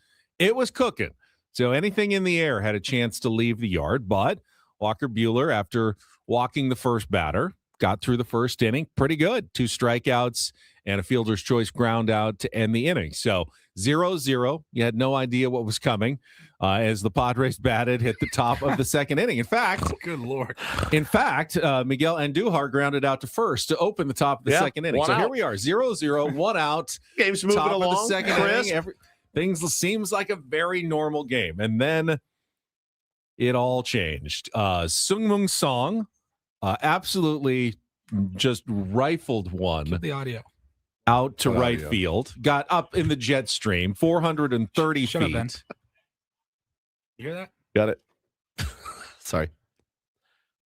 cooking. So anything in the air had a chance to leave the yard, but Walker Buehler, after walking the first batter, got through the first inning pretty good. 2 strikeouts and a fielder's choice ground out to end the inning. So 0-0. You had no idea what was coming as the Padres batted at the top of the second inning. In fact, good Lord. In fact, Miguel Andujar grounded out to first to open the top of the second inning. So here we are, 0-0, 1 out. Game's moving top along. Of the second inning. Things seems like a very normal game. And then it all changed. Sung-Moong Song absolutely just rifled one. Get the audio. Out to right field. Got up in the jet stream, 430 Shut feet. Up, Ben. You hear that? Got it. Sorry.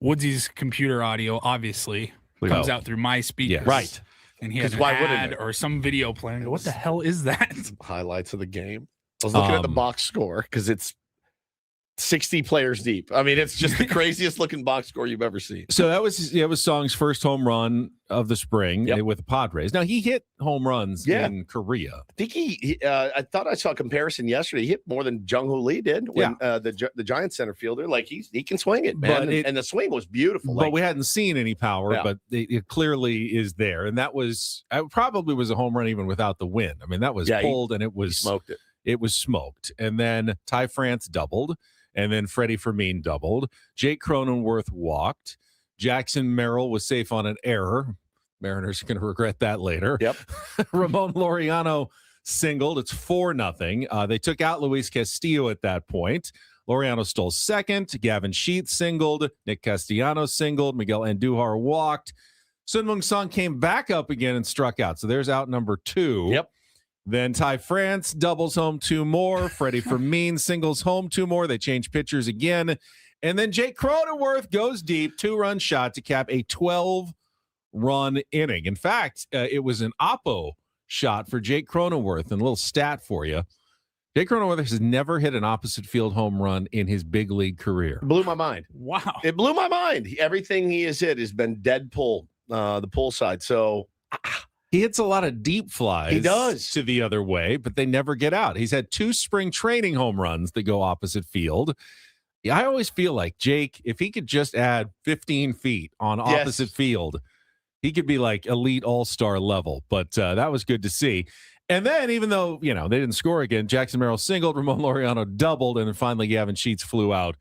Woodsy's computer audio obviously comes out through my speakers. Yes. Right. And he has an why ad wouldn't it? or some video playing. What the hell is that? Highlights of the game. I was looking at the box score because it's 60 players deep. I mean, it's just the craziest looking box score you've ever seen. So that was Song's first home run of the spring with the Padres. Now he hit home runs in Korea. I think I thought I saw a comparison yesterday. He hit more than Jung-Hoo Lee did when the Giants center fielder. Like he can swing it, man. And the swing was beautiful. But we hadn't seen any power, but it clearly is there. And that probably was a home run even without the wind. I mean, that was pulled and it was smoked it. It was smoked. And then Ty France doubled. And then Freddie Fermin doubled. Jake Cronenworth walked. Jackson Merrill was safe on an error. Mariners are going to regret that later. Yep. Ramon Laureano singled. It's 4-0. They took out Luis Castillo at that point. Laureano stole second. Gavin Sheets singled. Nick Castellanos singled. Miguel Andujar walked. Sung-Moong Song came back up again and struck out. So there's out number 2. Yep. Then Ty France doubles home 2 more. Freddie Fermin singles home 2 more. They change pitchers again. And then Jake Cronenworth goes deep, 2-run shot to cap a 12-run inning. In fact, it was an oppo shot for Jake Cronenworth. And a little stat for you. Jake Cronenworth has never hit an opposite field home run in his big league career. It blew my mind. Wow. It blew my mind. Everything he has hit has been dead pull, the pull side. So he hits a lot of deep flies. He does. To the other way, but they never get out. He's had 2 spring training home runs that go opposite field. Yeah, I always feel like Jake, if he could just add 15 feet on opposite field, he could be like elite all-star level. But that was good to see. And then even though, they didn't score again, Jackson Merrill singled, Ramon Laureano doubled, and then finally Gavin Sheets flew out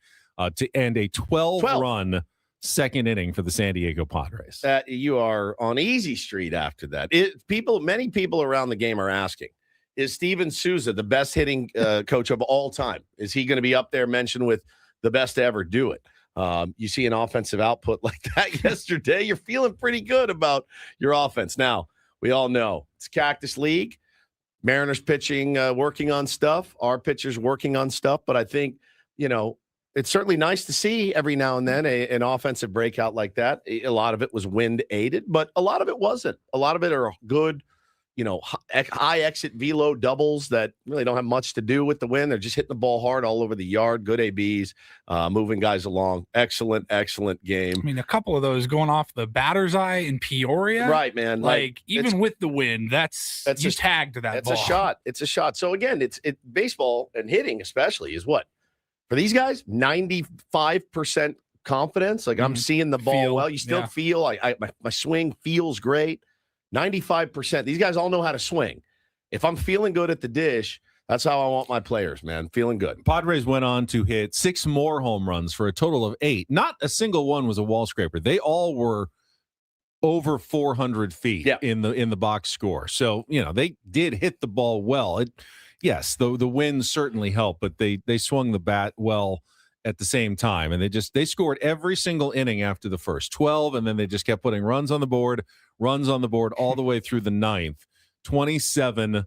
to end a 12-run second inning for the San Diego Padres. You are on easy street after that. Many people around the game are asking, is Steven Souza the best hitting coach of all time? Is he going to be up there mentioned with the best to ever do it? You see an offensive output like that yesterday, you're feeling pretty good about your offense. Now, we all know it's Cactus League. Mariners pitching, working on stuff. Our pitchers working on stuff. But I think, it's certainly nice to see every now and then an offensive breakout like that. A lot of it was wind aided, but a lot of it wasn't. A lot of it are good, high exit velo doubles that really don't have much to do with the wind. They're just hitting the ball hard all over the yard. Good ABs, moving guys along. Excellent game. I mean, a couple of those going off the batter's eye in Peoria. Right, man. Like even with the wind, that's you tagged that it's ball. a shot. It's a shot. So again, it's baseball and hitting especially is what? For these guys, 95% confidence. Like I'm seeing the ball well. You still feel my swing feels great. 95%. These guys all know how to swing. If I'm feeling good at the dish, that's how I want my players, man. Feeling good. Padres went on to hit 6 more home runs for a total of 8. Not a single one was a wall scraper. They all were over 400 feet in the box score. So, they did hit the ball well. Yes, the wind certainly helped, but they swung the bat well at the same time. And they scored every single inning after the first 12, and then they just kept putting runs on the board all the way through the 9th. 27-6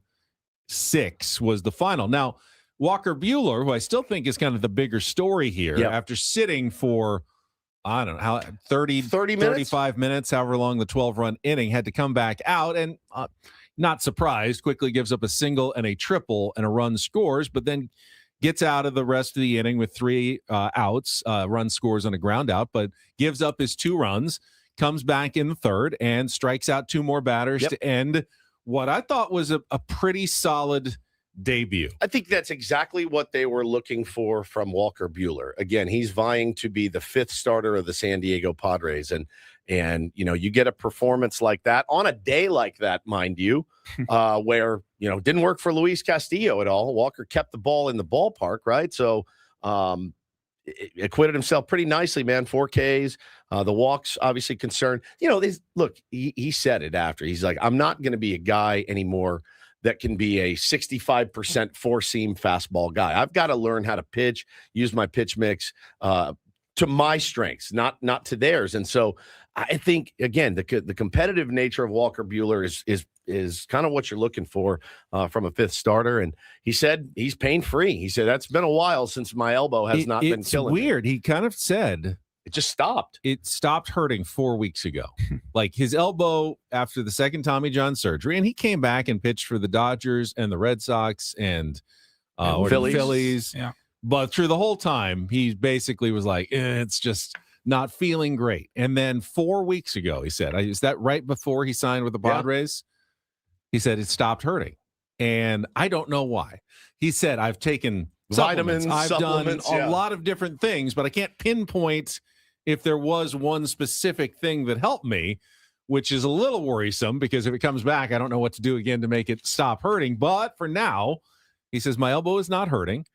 was the final. Now, Walker Buehler, who I still think is kind of the bigger story here, after sitting for, I don't know, how 30 minutes? 35 minutes, however long the 12-run inning, had to come back out and not surprised, quickly gives up a single and a triple and a run scores, but then gets out of the rest of the inning with 3 outs, run scores on a ground out, but gives up his 2 runs, comes back in the third and strikes out 2 more batters to end what I thought was a pretty solid debut. I think that's exactly what they were looking for from Walker Buehler. Again, he's vying to be the 5th starter of the San Diego Padres. And you get a performance like that on a day like that, mind you, where, didn't work for Luis Castillo at all. Walker kept the ball in the ballpark, right? So acquitted himself pretty nicely, man. 4 Ks. The walks, obviously concerned. He said it after. He's like, I'm not going to be a guy anymore that can be a 65% 4-seam fastball guy. I've got to learn how to pitch, use my pitch mix to my strengths, not to theirs. And so I think, again, the competitive nature of Walker Buehler is kind of what you're looking for from a 5th starter. And he said he's pain-free. He said, that's been a while since my elbow has not been killing me. It's weird. He kind of said it just stopped. It stopped hurting 4 weeks ago. Like his elbow after the second Tommy John surgery, and he came back and pitched for the Dodgers and the Red Sox and Phillies. Yeah. But through the whole time, he basically was like, it's just not feeling great. And then 4 weeks ago, he said, is that right before he signed with the Padres? He said it stopped hurting. And I don't know why. He said, I've taken vitamins, I've done a lot of different things, but I can't pinpoint if there was one specific thing that helped me, which is a little worrisome because if it comes back, I don't know what to do again to make it stop hurting. But for now, he says, my elbow is not hurting.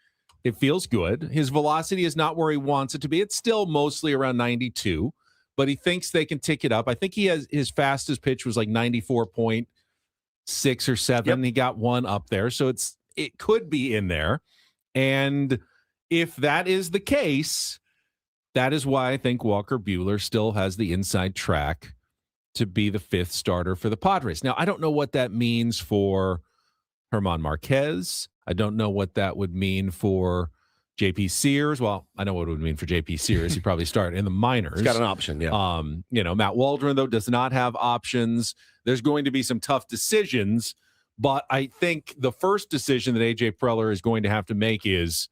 It feels good. His velocity is not where he wants it to be. It's still mostly around 92, but he thinks they can tick it up. I think he has his fastest pitch was like 94.6 or 7. Yep. He got one up there. So it could be in there. And if that is the case, that is why I think Walker Buehler still has the inside track to be the 5th starter for the Padres. Now, I don't know what that means for Herman Marquez. I don't know what that would mean for JP Sears. Well, I know what it would mean for JP Sears. He'd probably start in the minors. He's got an option, yeah. Matt Waldron, though, does not have options. There's going to be some tough decisions, but I think the first decision that AJ Preller is going to have to make is,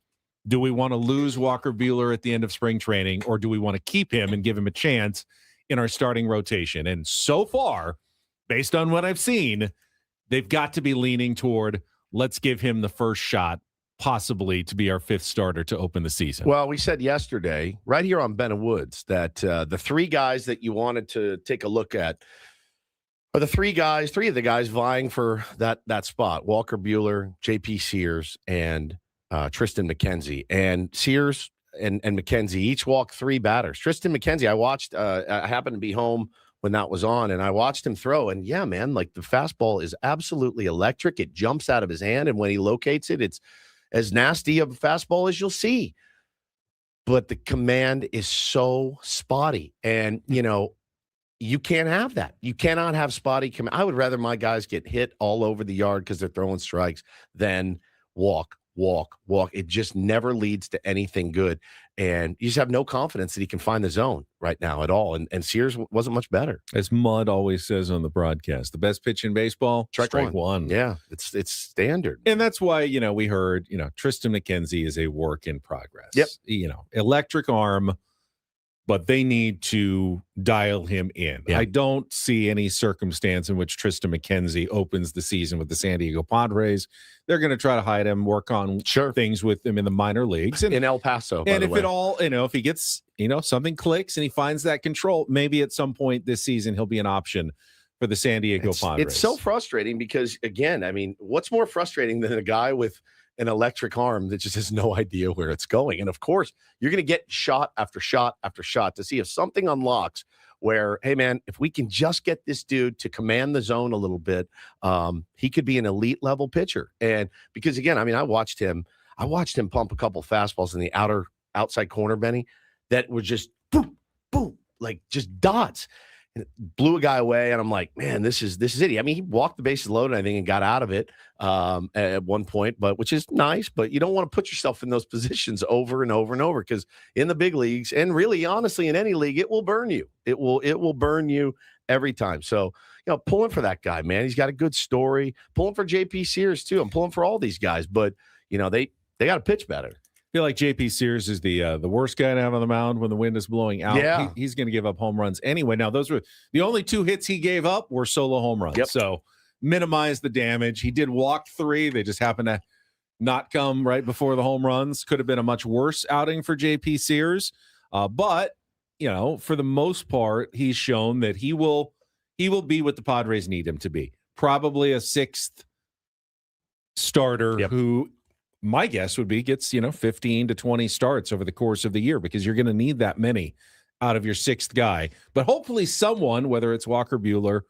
do we want to lose Walker Buehler at the end of spring training, or do we want to keep him and give him a chance in our starting rotation? And so far, based on what I've seen, they've got to be leaning toward, let's give him the first shot possibly to be our 5th starter to open the season. Well, we said yesterday, right here on Ben and Woods, that the 3 guys that you wanted to take a look at are the 3 of the guys vying for that spot: Walker Buehler, JP Sears, and Tristan McKenzie. And Sears and McKenzie each walked 3 batters. Tristan McKenzie, I watched. I happened to be home when that was on, and I watched him throw. And yeah, man, like the fastball is absolutely electric. It jumps out of his hand, and when he locates it, it's as nasty of a fastball as you'll see. But the command is so spotty, and you can't have that. You cannot have spotty command. I would rather my guys get hit all over the yard because they're throwing strikes than walk. It just never leads to anything good. And you just have no confidence that he can find the zone right now at all. And Sears wasn't much better. As Mudd always says on the broadcast, the best pitch in baseball, strike one. Yeah, it's standard. And that's why, we heard, Tristan McKenzie is a work in progress. Yep. Electric arm, but they need to dial him in. Yeah. I don't see any circumstance in which Tristan McKenzie opens the season with the San Diego Padres. They're going to try to hide him, work on things with him in the minor leagues. And in El Paso, and if it all, if he gets, something clicks and he finds that control, maybe at some point this season he'll be an option for the San Diego Padres. It's so frustrating because, again, I mean, what's more frustrating than a guy with an electric arm that just has no idea where it's going? And of course, you're going to get shot after shot after shot to see if something unlocks where, hey man, if we can just get this dude to command the zone a little bit, he could be an elite level pitcher. And because again, I mean, I watched him pump a couple fastballs in the outside corner, Benny, that were just boom, boom, like just dots. And it blew a guy away, and I'm like, man, this is it. I mean, he walked the bases loaded, I think, and got out of it at one point, which is nice. But you don't want to put yourself in those positions over and over and over, because in the big leagues, and really, honestly, in any league, it will burn you. It will burn you every time. So, pulling for that guy, man. He's got a good story. Pulling for JP Sears too. I'm pulling for all these guys, but they got to pitch better. I feel like JP Sears is the worst guy to have on the mound when the wind is blowing out. Yeah. He's going to give up home runs anyway. Now, those were the only 2 hits he gave up were solo home runs. Yep. So minimize the damage. He did walk 3. They just happened to not come right before the home runs. Could have been a much worse outing for JP Sears. But, for the most part, he's shown that he will be what the Padres need him to be. Probably a 6th starter who, my guess would be, gets 15 to 20 starts over the course of the year, because you're going to need that many out of your 6th guy. But hopefully someone, whether it's Walker Buehler,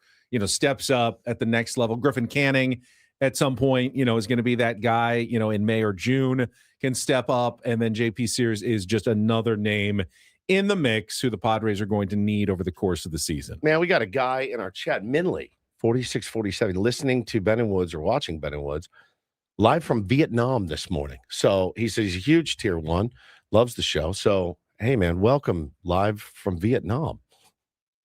steps up at the next level. Griffin Canning at some point, is going to be that guy, in May or June, can step up. And then JP Sears is just another name in the mix who the Padres are going to need over the course of the season. Man, we got a guy in our chat, Minley, 4647, listening to Ben and Woods or watching Ben and Woods live from Vietnam this morning. So he says he's a huge tier 1, loves the show. So, hey, man, welcome live from Vietnam.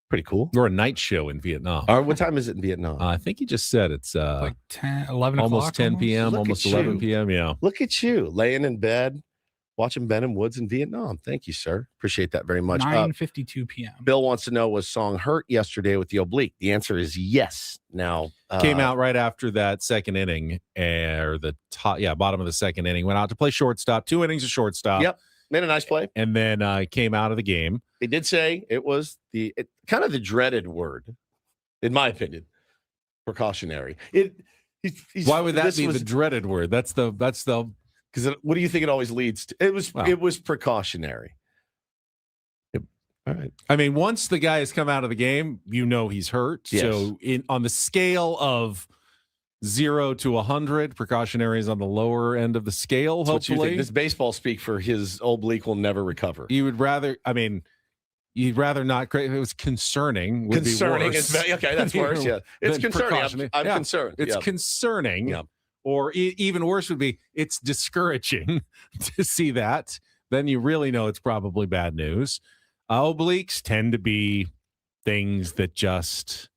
Pretty cool. We're a night show in Vietnam. What time is it in Vietnam? I think he just said it's like 10, 11 o'clock. Almost 10 p.m., Look almost at 11 you. p.m., yeah. Look at you, laying in bed, watching Ben and Woods in Vietnam. Thank you, sir. Appreciate that very much. 9:52 p.m. Bill wants to know, was Song hurt yesterday with the oblique? The answer is yes. Now, came out right after that second inning, or the bottom of the second inning. Went out to play shortstop, 2 innings of shortstop. Yep, made a nice play. And then came out of the game. They did say it was kind of the dreaded word, in my opinion, precautionary. Why would that be the dreaded word? That's the because what do you think it always leads to? It was precautionary. All right. I mean, once the guy has come out of the game, he's hurt. Yes. So on the scale of 0 to 100, precautionary is on the lower end of the scale. That's what you hopefully, think. This baseball speak for his oblique will never recover. You'd rather not. If it was concerning. Would Concerning be worse. is okay. That's worse. Yeah, it's concerning. I'm concerned. It's concerning. Yeah. Or even worse would be it's discouraging to see that. Then you really know it's probably bad news. Obliques tend to be things that just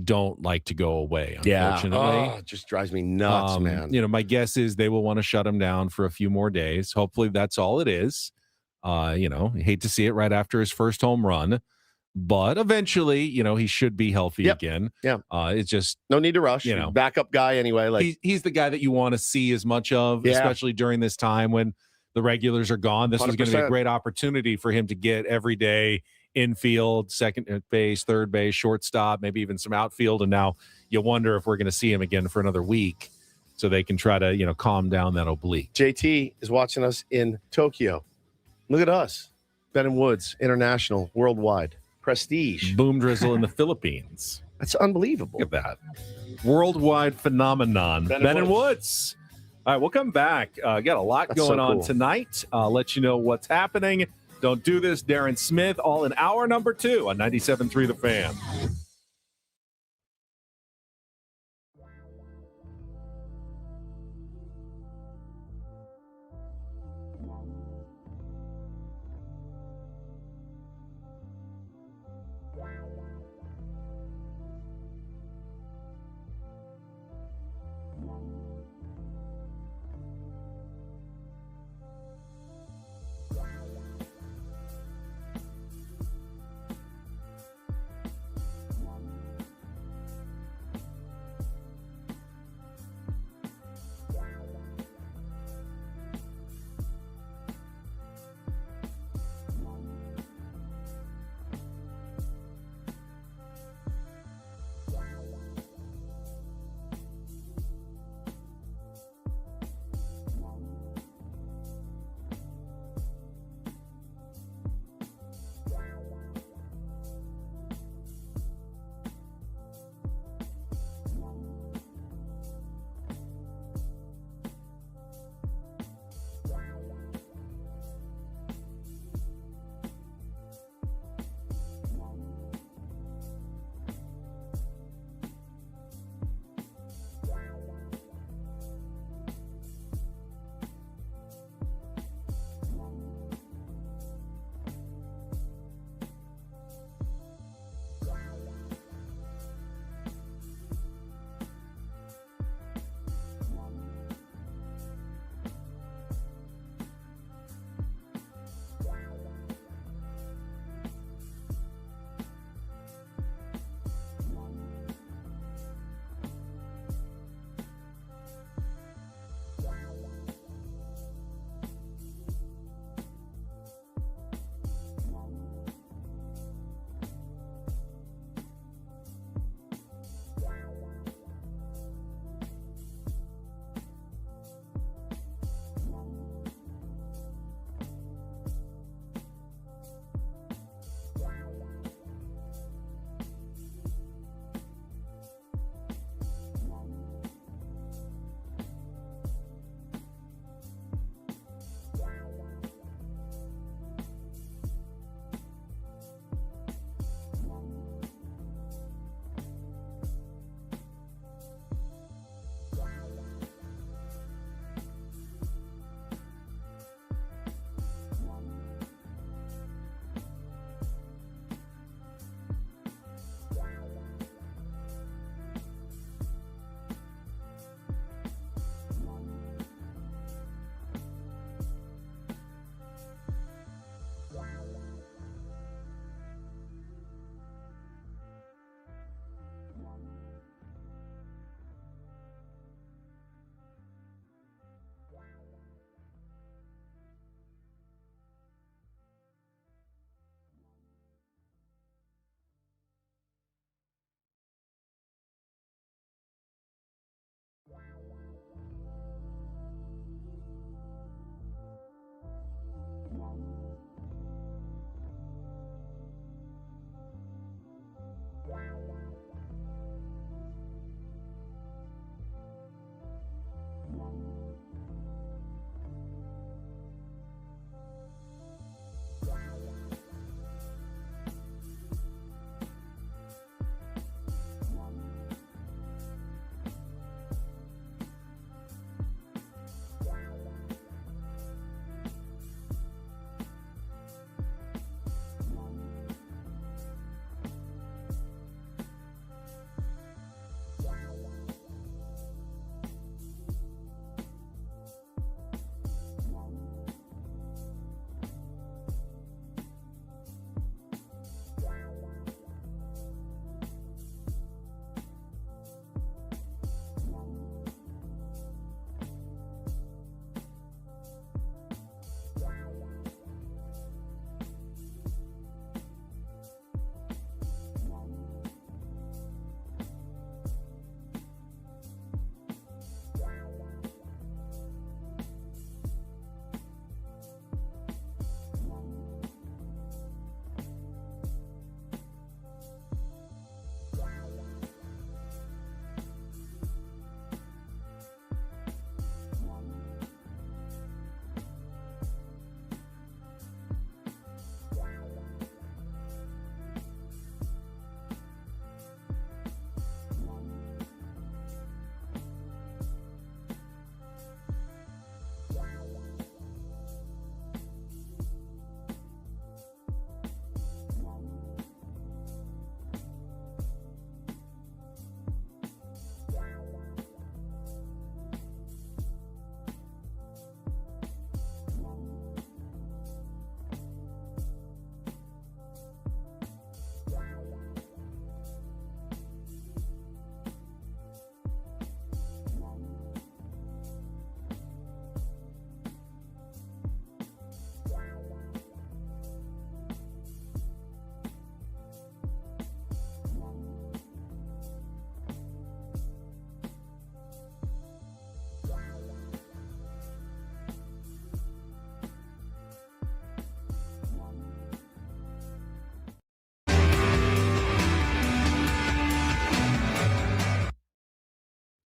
don't like to go away, unfortunately. It just drives me nuts, man. My guess is they will want to shut him down for a few more days. Hopefully that's all it is. Hate to see it right after his first home run. But eventually, he should be healthy again. Yeah. It's just no need to rush. Backup guy anyway. Like he's the guy that you want to see as much of, especially during this time when the regulars are gone. This is going to be a great opportunity for him to get every day infield, second base, third base, shortstop, maybe even some outfield. And now you wonder if we're going to see him again for another week so they can try to, calm down that oblique. JT is watching us in Tokyo. Look at us. Ben & Woods, international, worldwide. Prestige. Boom drizzle in the Philippines. That's unbelievable. Look at that. Worldwide phenomenon. Ben & Woods. All right, we'll come back. Got a lot going on tonight. Let you know what's happening. Don't do this. Darren Smith, all in hour number 2 on 97.3 The Fan.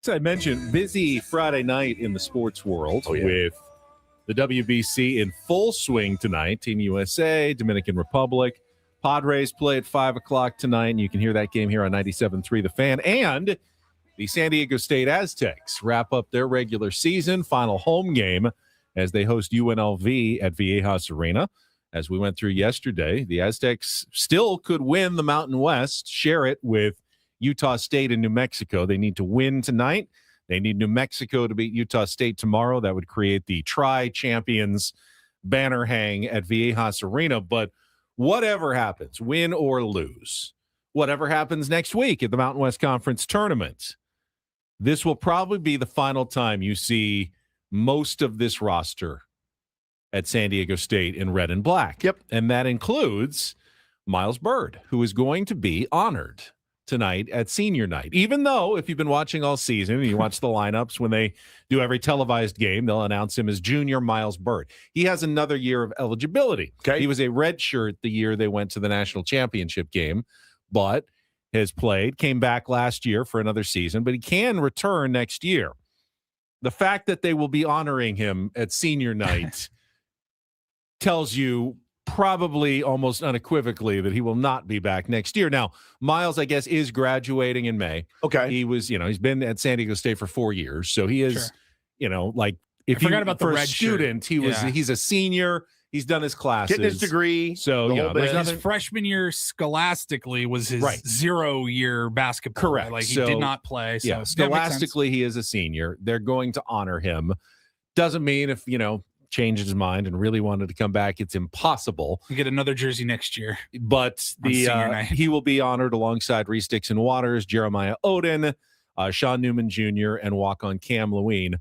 As I mentioned, busy Friday night in the sports world with the WBC in full swing tonight. Team USA, Dominican Republic. Padres play at 5 o'clock tonight, and you can hear that game here on 97.3 The Fan. And the San Diego State Aztecs wrap up their regular season, final home game as they host UNLV at Viejas Arena. As we went through yesterday, the Aztecs still could win the Mountain West, share it with Utah State and New Mexico. They need to win tonight. They need New Mexico to beat Utah State tomorrow. That would create the Tri-Champions banner hang at Viejas Arena. But whatever happens, win or lose, whatever happens next week at the Mountain West Conference Tournament, this will probably be the final time you see most of this roster at San Diego State in red and black. Yep. And that includes Miles Byrd, who is going to be honored tonight at senior night. Even though, if you've been watching all season and you watch the lineups, when they do every televised game, they'll announce him as junior Miles Byrd. He has another year of eligibility. Okay. He was a redshirt the year they went to the national championship game, but has played, came back last year for another season, but he can return next year. The fact that they will be honoring him at senior night tells you probably almost unequivocally that he will not be back next year. Now, Miles, I guess, is graduating in May. Okay. He was, he's been at San Diego State for 4 years. So he is, like, if you forgot about the for a red student, shirt. he's a senior. He's done his classes. Getting his degree. So, the yeah, whole there's bit. His nothing. freshman year scholastically was his Right. 0-year basketball. Correct. Like he So, did not play. So Yeah, that makes sense. scholastically, he is a senior. They're going to honor him. Doesn't mean if, changed his mind and really wanted to come back, it's impossible. You get another jersey next year. But On senior night. he will be honored alongside Reese Dixon Waters, Jeremiah Odin, Sean Newman Jr., and walk-on Cam Lewine.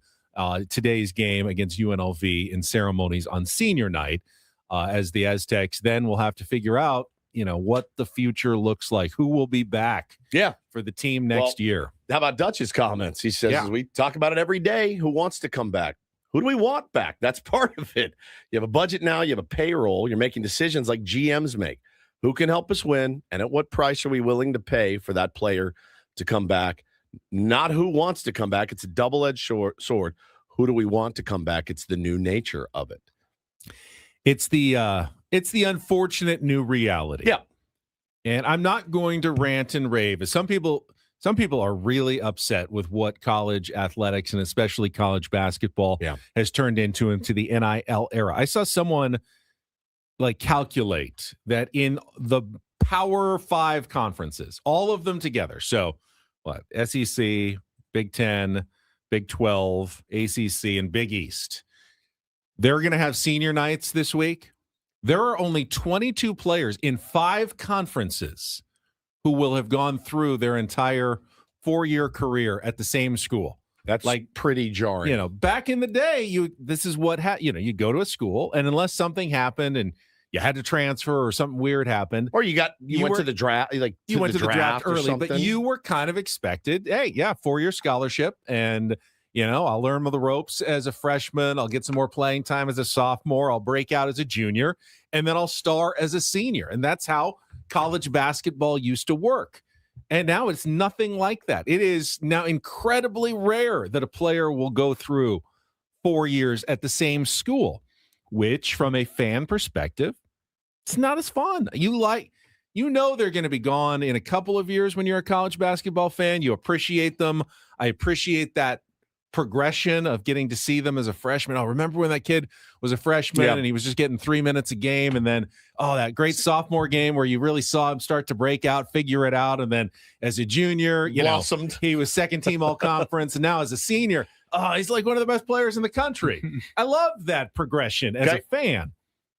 Today's game against UNLV in ceremonies on senior night, as the Aztecs then will have to figure out, what the future looks like. Who will be back for the team next year? How about Dutch's comments? He says, as we talk about it every day, who wants to come back? Who do we want back? That's part of it. You have a budget now. You have a payroll. You're making decisions like GMs make. Who can help us win? And at what price are we willing to pay for that player to come back? Not who wants to come back. It's a double-edged sword. Who do we want to come back? It's the new nature of it. It's the unfortunate new reality. Yeah. And I'm not going to rant and rave. Some people are really upset with what college athletics and especially college basketball has turned into the NIL era. I saw someone calculate that in the Power 5 conferences, all of them together. So what? SEC, Big 10, Big 12, ACC, and Big East. They're going to have senior nights this week. There are only 22 players in 5 conferences who will have gone through their entire 4-year career at the same school. That's pretty jarring. Back in the day, this is what you go to a school, and unless something happened and you had to transfer or something weird happened, or you went to the draft, you went to the draft early, but something. you were kind of expected. Hey, 4-year scholarship, and I'll learn the ropes as a freshman. I'll get some more playing time as a sophomore. I'll break out as a junior, and then I'll star as a senior. And that's how college basketball used to work. And now it's nothing like that. It is now incredibly rare that a player will go through 4 years at the same school, which from a fan perspective, it's not as fun. They're going to be gone in a couple of years when you're a college basketball fan. You appreciate them. I appreciate that progression of getting to see them as a freshman. I remember when that kid was a freshman and he was just getting 3 minutes a game, and then that great sophomore game where you really saw him start to break out, figure it out, and then as a junior, blossomed. He was second team all conference, and now as a senior, he's like one of the best players in the country. I love that progression as a fan.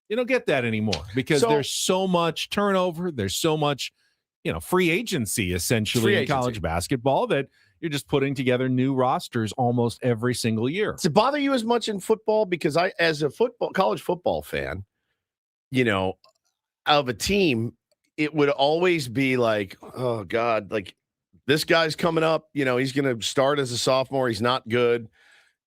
You don't get that anymore because there's so much turnover. There's so much, free agency essentially in college basketball that you're just putting together new rosters almost every single year. Does it bother you as much in football? Because I, as a college football fan, of a team, it would always be like, oh God, like this guy's coming up, he's going to start as a sophomore. He's not good.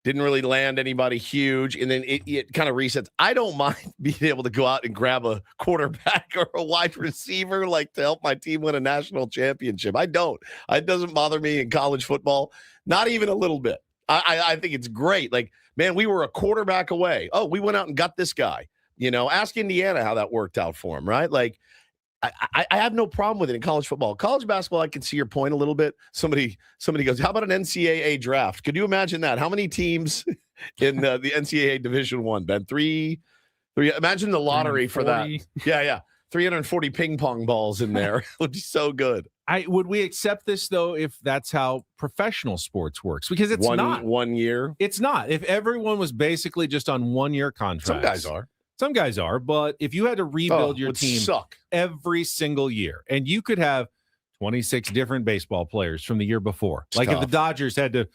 Didn't really land anybody huge, and then it kind of resets. I don't mind being able to go out and grab a quarterback or a wide receiver, like to help my team win a national championship. I don't. It doesn't bother me in college football, not even a little bit. I think it's great. Like, man, we were a quarterback away. Oh, we went out and got this guy. Ask Indiana how that worked out for him, right? Like, I have no problem with it in college football. College basketball, I can see your point a little bit. Somebody goes, how about an NCAA draft? Could you imagine that? How many teams in the NCAA Division I, Ben? Three. Imagine the lottery for that. Yeah. 340 ping pong balls in there. It would be so good. Would we accept this, though, if that's how professional sports works? Because it's not. 1 year. It's not. If everyone was basically just on 1-year contracts. Some guys are. But if you had to rebuild your team every single year, and you could have 26 different baseball players from the year before, it's like tough. if the Dodgers had to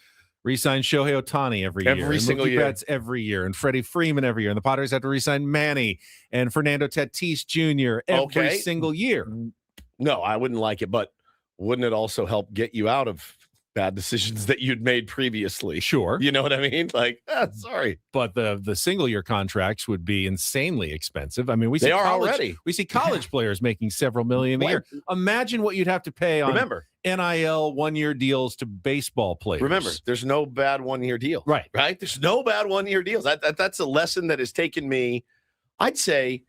re-sign Shohei Ohtani every year, and single Mookie year, Betts every year, and Freddie Freeman every year, and the Padres had to re-sign Manny and Fernando Tatis Jr. every single year. No, I wouldn't like it, but wouldn't it also help get you out of bad decisions that you'd made previously? Sure. You know what I mean? Like, sorry. But the single year contracts would be insanely expensive. I mean, we are already. We see college players making several million a year. Imagine what you'd have to pay on NIL 1-year deals to baseball players. Remember, there's no bad 1-year deal. Right. There's no bad 1-year deals. That's a lesson that has taken me, I'd say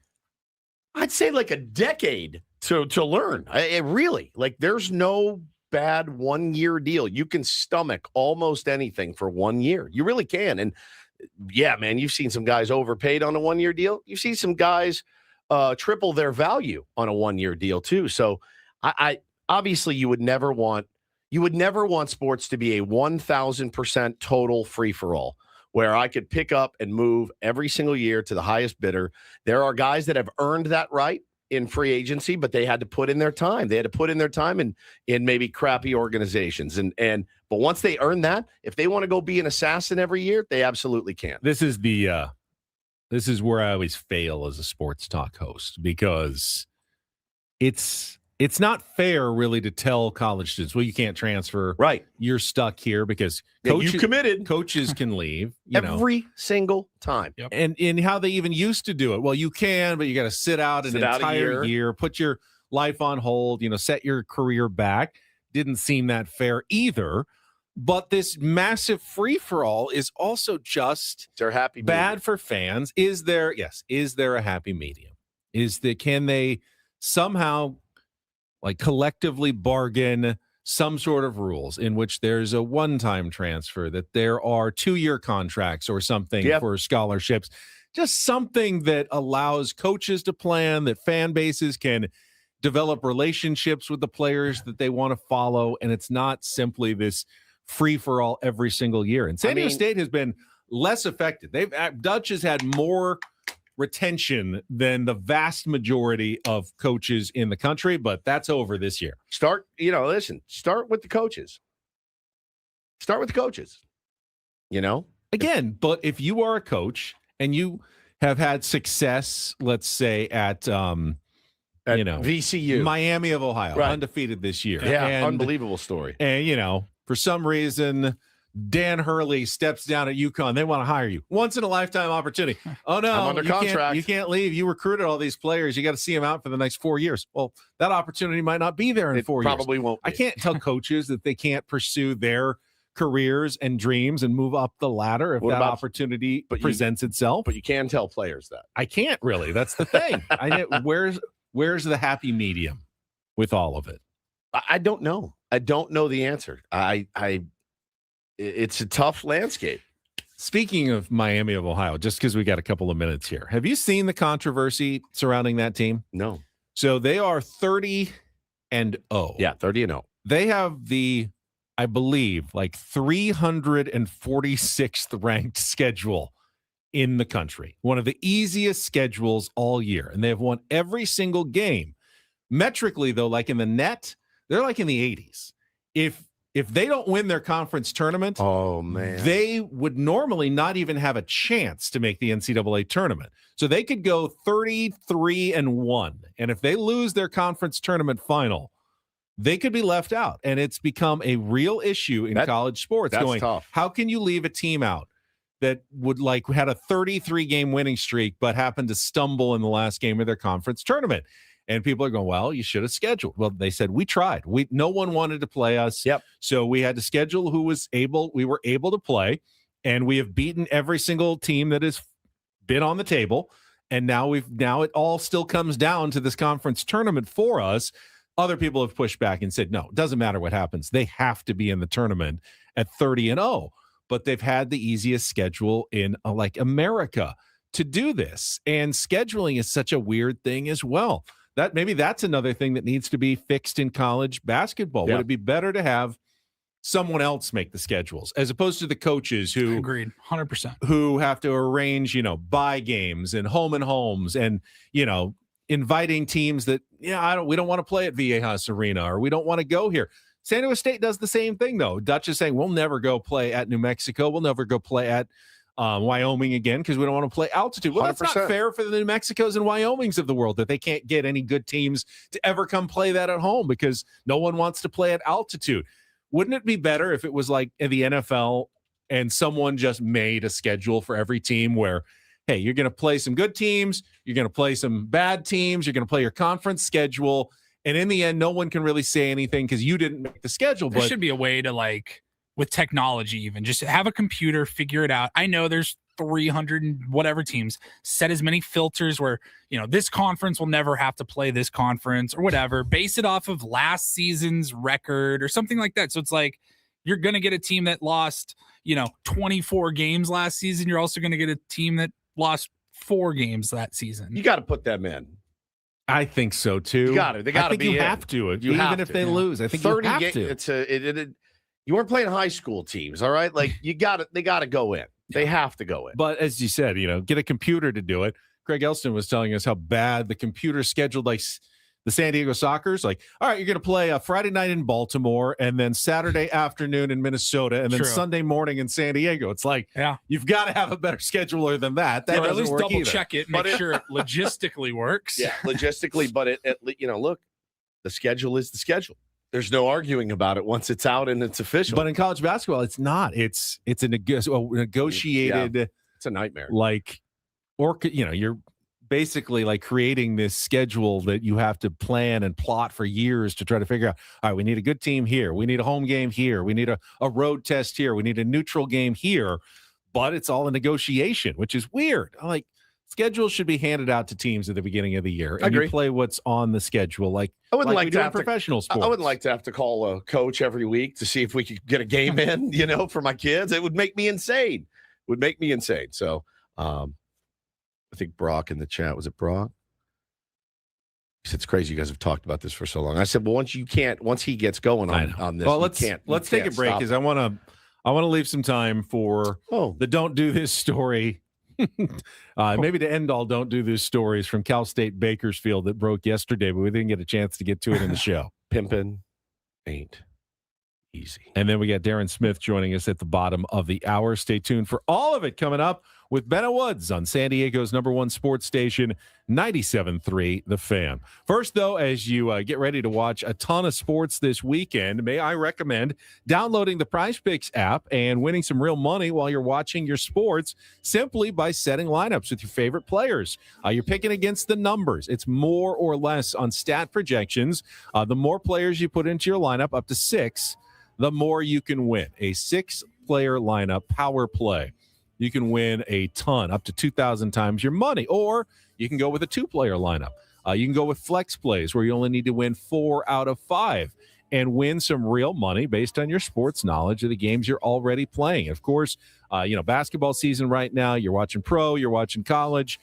like a decade to learn. Really, like, there's no bad 1-year deal. You can stomach almost anything for 1 year. You really can. And yeah, man, you've seen some guys overpaid on a 1-year deal. You've seen some guys triple their value on a 1-year deal too. So I obviously you would never want sports to be a 1,000% total free-for-all where I could pick up and move every single year to the highest bidder. There are guys that have earned that right in free agency, but they had to put in their time. They had to put in their time in maybe crappy organizations. But once they earn that, if they want to go be an assassin every year, they absolutely can. This is where I always fail as a sports talk host, because it's not fair really to tell college students, well, you can't transfer. Right. You're stuck here because you committed. Coaches can leave every single time. Yep. And how they even used to do it. Well, you can, but you got to sit out an entire year, put your life on hold, set your career back. Didn't seem that fair either. But this massive free-for-all is also just bad for fans. Is there a happy medium? Can they somehow collectively bargain some sort of rules in which there's a one-time transfer, that there are 2-year contracts or something for scholarships, just something that allows coaches to plan, that fan bases can develop relationships with the players that they want to follow, and it's not simply this free-for-all every single year. And San Diego State has been less affected. Dutch has had more retention than the vast majority of coaches in the country, but that's over this year. Start with the coaches. Again, but if you are a coach and you have had success, let's say at VCU, Miami of Ohio, undefeated this year. Yeah, unbelievable story. And, for some reason, Dan Hurley steps down at UConn. They want to hire you. Once in a lifetime opportunity. Oh, no. I'm under contract. You can't leave. You recruited all these players. You got to see them out for the next 4 years. Well, that opportunity might not be there in 4 years. Probably won't be. I can't tell coaches that they can't pursue their careers and dreams and move up the ladder if opportunity presents itself. But you can tell players that. I can't really. That's the thing. Where's the happy medium with all of it? I don't know. I don't know the answer. It's a tough landscape. Speaking of Miami of Ohio, just because we got a couple of minutes here, have you seen the controversy surrounding that team? No. So they are 30-0. Yeah, 30-0. They have I believe, 346th ranked schedule in the country. One of the easiest schedules all year. And they have won every single game. Metrically, though, in the net, they're in the 80s. If they don't win their conference tournament, oh man, they would normally not even have a chance to make the NCAA tournament. So they could go 33-1. And if they lose their conference tournament final, they could be left out. And it's become a real issue in college sports. That's tough. How can you leave a team out that would had a 33-game winning streak, but happened to stumble in the last game of their conference tournament. And people are going, well, you should have scheduled. Well, they said, we tried. No one wanted to play us. Yep. So we had to schedule who was able. We were able to play, and we have beaten every single team that has been on the table. And now it all still comes down to this conference tournament for us. Other people have pushed back and said, no, it doesn't matter what happens. They have to be in the tournament at 30-0. But they've had the easiest schedule in America to do this. And scheduling is such a weird thing as well. Maybe that's another thing that needs to be fixed in college basketball. Yeah. Would it be better to have someone else make the schedules as opposed to the coaches who agreed 100% who have to arrange, bye games and home and homes and, inviting teams that, we don't want to play at Viejas Arena or we don't want to go here. San Diego State does the same thing, though. Dutch is saying we'll never go play at New Mexico. We'll never go play at Wyoming again because we don't want to play altitude. Well, that's 100%. not fair for the New Mexicos and Wyomings of the world that they can't get any good teams to ever come play that at home because no one wants to play at altitude. Wouldn't it be better if it was like in the NFL and someone just made a schedule for every team where, hey, you're going to play some good teams, you're going to play some bad teams, you're going to play your conference schedule, and in the end, no one can really say anything because you didn't make the schedule. There But should be a way to with technology, even just have a computer, figure it out. I know there's 300 and whatever teams, set as many filters where, this conference will never have to play this conference or whatever, base it off of last season's record or something like that. So it's you're going to get a team that lost, 24 games last season. You're also going to get a team that lost 4 games that season. You got to put them in. I think so too. You got to. They got to be. You have to. Even if they lose, I think 30 you have to. You weren't playing high school teams, all right? You got it. They got to go in. They have to go in. But as you said, get a computer to do it. Craig Elston was telling us how bad the computer scheduled the San Diego Sockers. All right, you're going to play a Friday night in Baltimore and then Saturday afternoon in Minnesota and then True. Sunday morning in San Diego. It's you've got to have a better scheduler than that. That or at doesn't least work double either. check it, make sure it logistically works. Yeah, logistically, but look, the schedule is the schedule. There's no arguing about it once it's out and it's official. But in college basketball, it's not. It's a negotiated. Yeah, it's a nightmare. You're basically creating this schedule that you have to plan and plot for years to try to figure out, all right, we need a good team here. We need a home game here. We need a road test here. We need a neutral game here. But it's all a negotiation, which is weird. Schedules should be handed out to teams at the beginning of the year, and you play what's on the schedule. I wouldn't like to have professional sports. I wouldn't like to have to call a coach every week to see if we could get a game in, for my kids. It would make me insane. So, I think Brock in the chat, was it Brock? He said, it's crazy you guys have talked about this for so long. I said, well, once he gets going on this, well, let's take a break because I want to leave some time for the Don't Do This story. Maybe to end all Don't Do This stories from Cal State Bakersfield that broke yesterday, but we didn't get a chance to get to it in the show. Pimpin' ain't easy. And then we got Darren Smith joining us at the bottom of the hour. Stay tuned for all of it coming up with Benna Woods on San Diego's #1 sports station, 97.3 The Fan. First, though, as you get ready to watch a ton of sports this weekend, may I recommend downloading the Prize Picks app and winning some real money while you're watching your sports simply by setting lineups with your favorite players. You're picking against the numbers. It's more or less on stat projections. The more players you put into your lineup, up to 6, the more you can win. A 6-player lineup power play. You can win a ton, up to 2,000 times your money. Or you can go with a 2-player lineup. You can go with flex plays where you only need to win 4 out of 5 and win some real money based on your sports knowledge of the games you're already playing. Of course, basketball season right now, you're watching pro, you're watching college,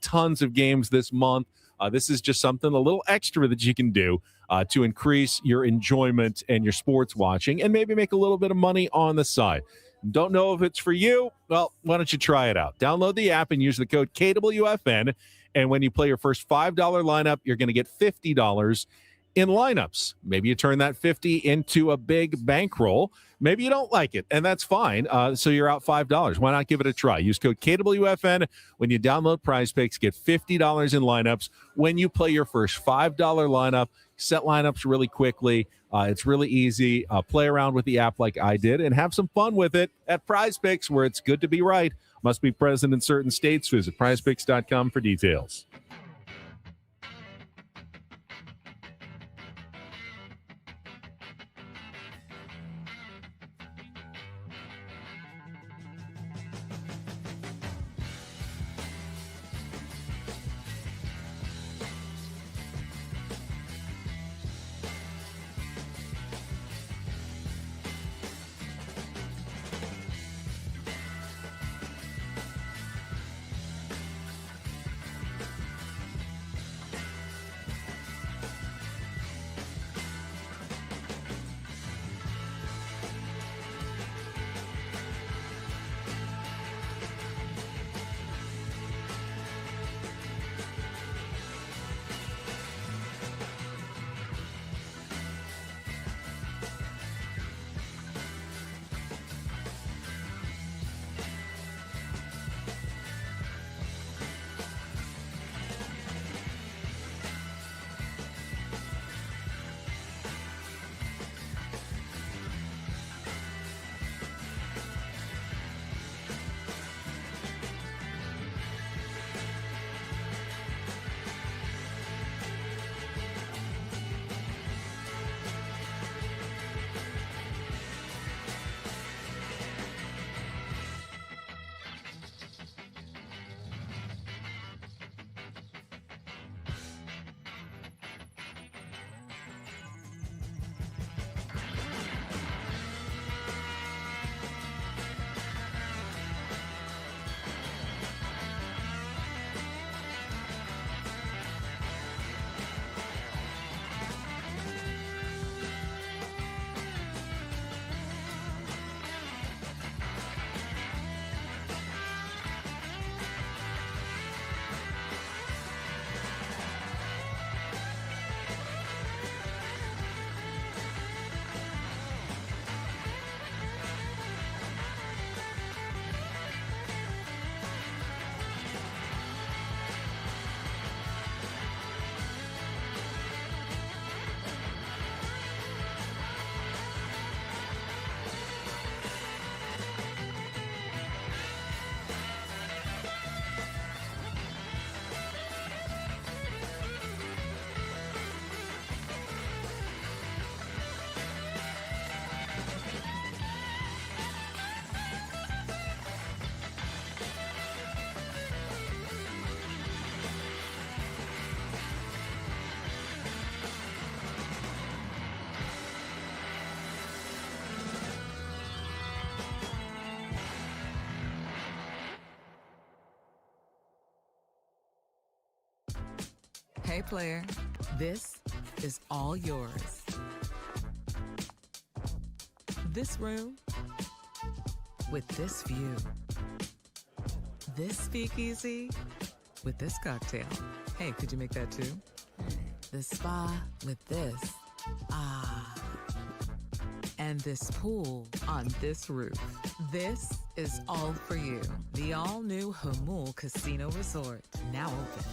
tons of games this month. This is just something a little extra that you can do to increase your enjoyment and your sports watching and maybe make a little bit of money on the side. Don't know if it's for you? Well, why don't you try it out? Download the app and use the code KWFN. And when you play your first $5 lineup, you're going to get $50 in lineups. Maybe you turn that 50 into a big bankroll. Maybe you don't like it, and that's fine. So you're out $5. Why not give it a try? Use code KWFN when you download Prize Picks. Get $50 in lineups when you play your first $5 lineup. Set lineups really quickly. It's really easy. Play around with the app like I did and have some fun with it at Prize Picks, where it's good to be right. Must be present in certain states. Visit prizepicks.com for details. Hey player, this is all yours. This room with this view. This speakeasy with this cocktail. Hey, could you make that too? The spa with this. Ah. And this pool on this roof. This is all for you. The all-new Hamul Casino Resort, now open.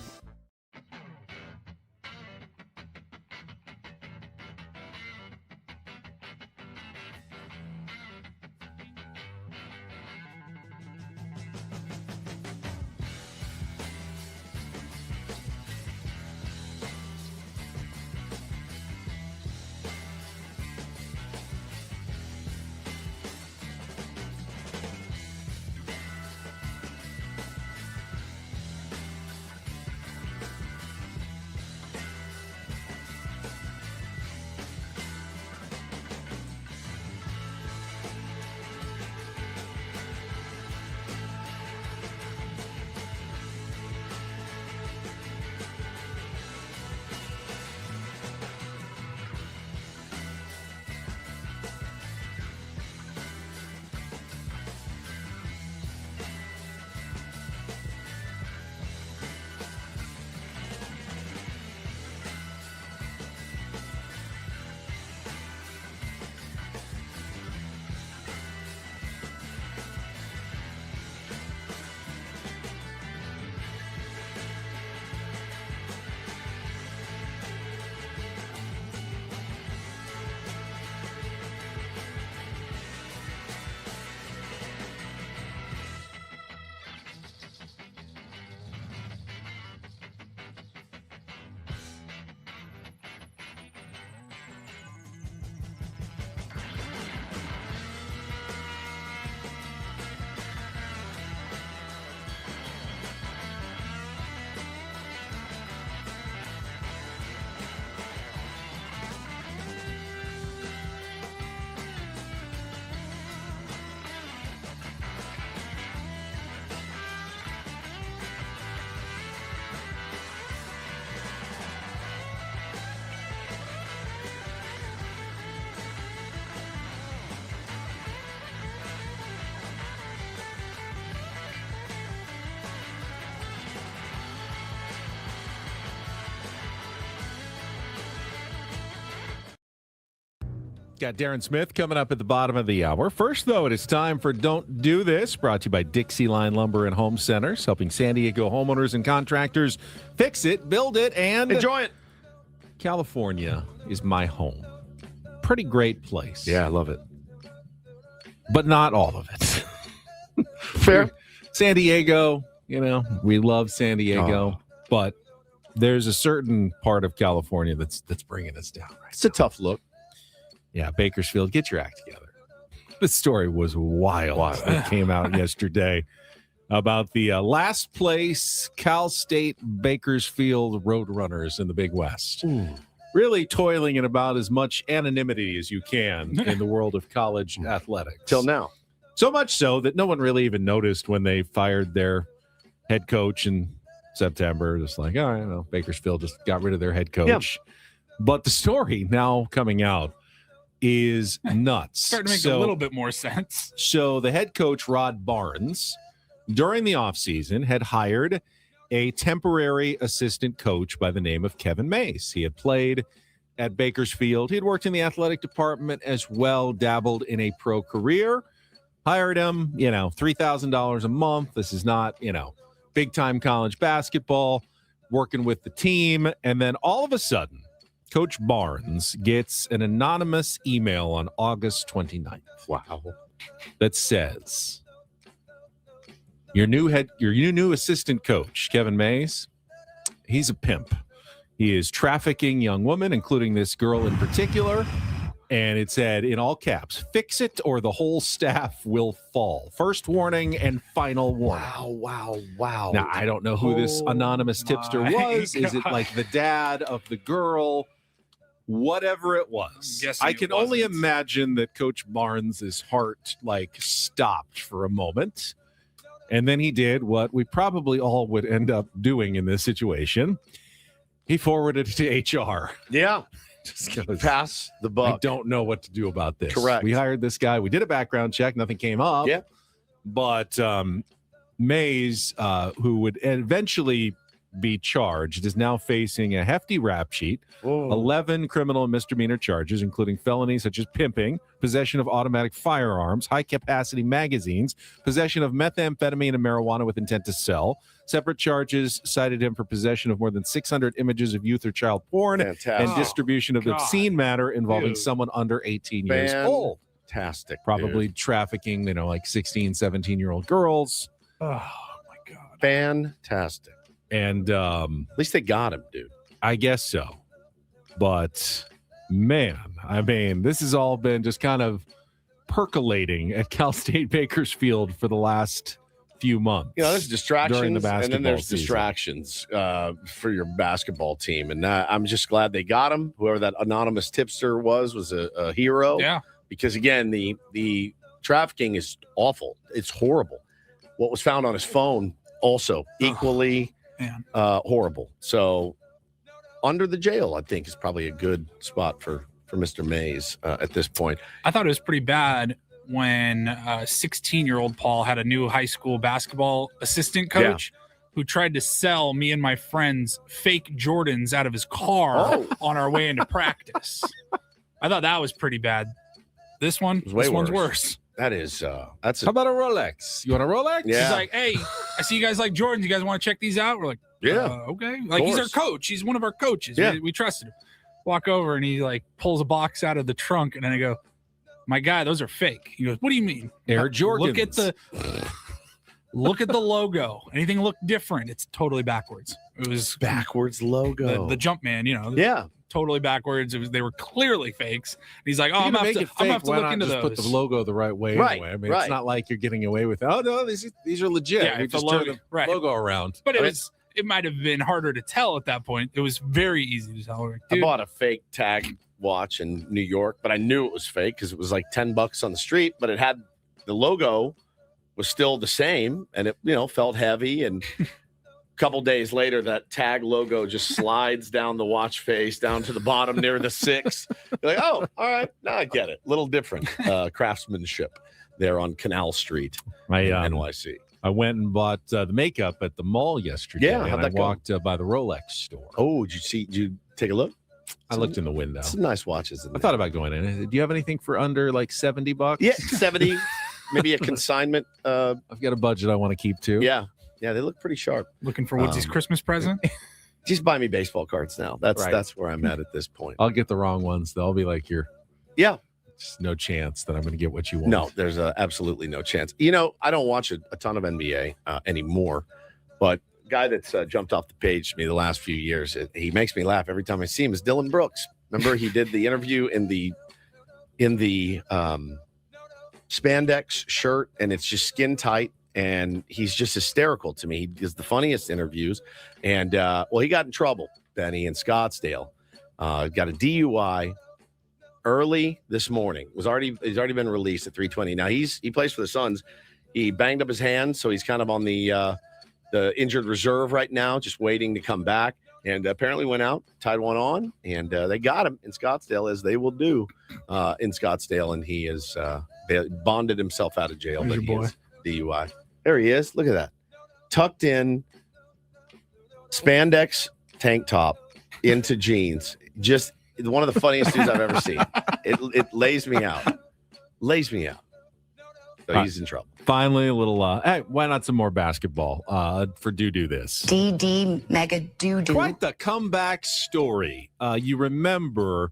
Got Darren Smith coming up at the bottom of the hour. First, though, it is time for Don't Do This, brought to you by Dixie Line Lumber and Home Centers, helping San Diego homeowners and contractors fix it, build it, and enjoy it. California is my home. Pretty great place. Yeah, I love it. But not all of it. Fair. San Diego, we love San Diego, but there's a certain part of California that's bringing us down. Right It's a tough look. Yeah, Bakersfield, get your act together. This story was wild. That came out yesterday about the last place Cal State Bakersfield Roadrunners in the Big West. Really toiling in about as much anonymity as you can in the world of college athletics. Till now. So much so that no one really even noticed when they fired their head coach in September. Just like, all right, Bakersfield just got rid of their head coach. Yeah. But the story now coming out is nuts. Starting to make a little bit more sense. So the head coach, Rod Barnes, during the offseason had hired a temporary assistant coach by the name of Kevin Mays. He had played at Bakersfield. He had worked in the athletic department as well, dabbled in a pro career. Hired him, $3,000 a month. This is not, big-time college basketball, working with the team. And then all of a sudden, Coach Barnes gets an anonymous email on August 29th. Wow. That says, your new assistant coach, Kevin Mays, he's a pimp. He is trafficking young women, including this girl in particular. And it said in all caps, fix it or the whole staff will fall. First warning and final warning. Wow. Now, I don't know who this anonymous tipster was. Is it like the dad of the girl? Whatever it was. I can only imagine that Coach Barnes' heart stopped for a moment. And then he did what we probably all would end up doing in this situation. He forwarded it to HR. Yeah. Just goes, pass the buck. I don't know what to do about this. Correct. We hired this guy. We did a background check. Nothing came up. Yeah. But Mays, who would eventually be charged, is now facing a hefty rap sheet. Whoa. 11 criminal and misdemeanor charges, including felonies such as pimping, possession of automatic firearms, high-capacity magazines, possession of methamphetamine and marijuana with intent to sell. Separate charges cited him for possession of more than 600 images of youth or child porn. Fantastic. And distribution of obscene matter involving someone under 18 years old. Fantastic. Probably trafficking, 16, 17-year-old girls. Oh, my God. Fantastic. And at least they got him, dude. I guess so. But, man, this has all been just kind of percolating at Cal State Bakersfield for the last few months. There's distractions, during the basketball and then there's season. distractions for your basketball team. And I'm just glad they got him. Whoever that anonymous tipster was a hero. Yeah. Because, again, the trafficking is awful. It's horrible. What was found on his phone also equally horrible. So under the jail, I think, is probably a good spot for Mr. Mays at this point. I thought it was pretty bad when 16-year-old Paul had a new high school basketball assistant coach who tried to sell me and my friends fake Jordans out of his car on our way into practice. I thought that was pretty bad. This one's worse. That is How about a Rolex? You want a Rolex? Yeah. He's like, hey, I see you guys like Jordans. You guys want to check these out? We're like, okay. Like, he's our coach. He's one of our coaches. Yeah. We trusted him. Walk over and he pulls a box out of the trunk, and then I go, my guy, those are fake. He goes, what do you mean? Air Jordans. Look at the logo. Anything look different? It's totally backwards. It was backwards logo. The jump man, totally backwards. They were clearly fakes. And he's like, I'm gonna have to look into those. Put the logo the right way. Right, anyway. It's not like you're getting away with it. Oh no, these are legit. Yeah, we just turn the logo around. But it might have been harder to tell at that point. It was very easy to tell. I bought a fake tag watch in New York, but I knew it was fake because it was like $10 on the street, but it had the logo was still the same, and it felt heavy. And a couple days later, that tag logo just slides down the watch face down to the bottom near the 6. You're like, oh, all right, now I get it. Little different craftsmanship there on Canal Street in NYC. I went and bought the makeup at the mall yesterday. Yeah, how'd that I walked by the Rolex store. Oh, did you take a look? I looked in the window. Some nice watches. I thought about going in. Do you have anything for under like $70? Yeah, 70. Maybe a consignment. I've got a budget I want to keep too. Yeah, they look pretty sharp. Looking for Woodsy's Christmas present? Just buy me baseball cards now. That's where I'm at this point. I'll get the wrong ones. They'll be like, yeah. Just no chance that I'm going to get what you want. No, there's absolutely no chance. I don't watch a ton of NBA anymore, but guy that's jumped off the page to me the last few years, he makes me laugh every time I see him, is Dylan Brooks. Remember, he did the interview in the spandex shirt, and it's just skin tight, and he's just hysterical to me. He does the funniest interviews, and he got in trouble, Benny, in Scottsdale. Got a DUI early this morning. He's already been released at 3:20. Now he plays for the Suns. He banged up his hand, so he's kind of on the injured reserve right now, just waiting to come back. And apparently went out, tied one on, and they got him in Scottsdale, as they will do in Scottsdale. And he is bonded himself out of jail, but he is DUI. There he is. Look at that, tucked in spandex tank top into jeans. Just one of the funniest dudes I've ever seen. It lays me out. So he's in trouble. Finally, a little, hey, why not some more basketball for Do This? DD Mega Doo-Doo. Quite the comeback story. You remember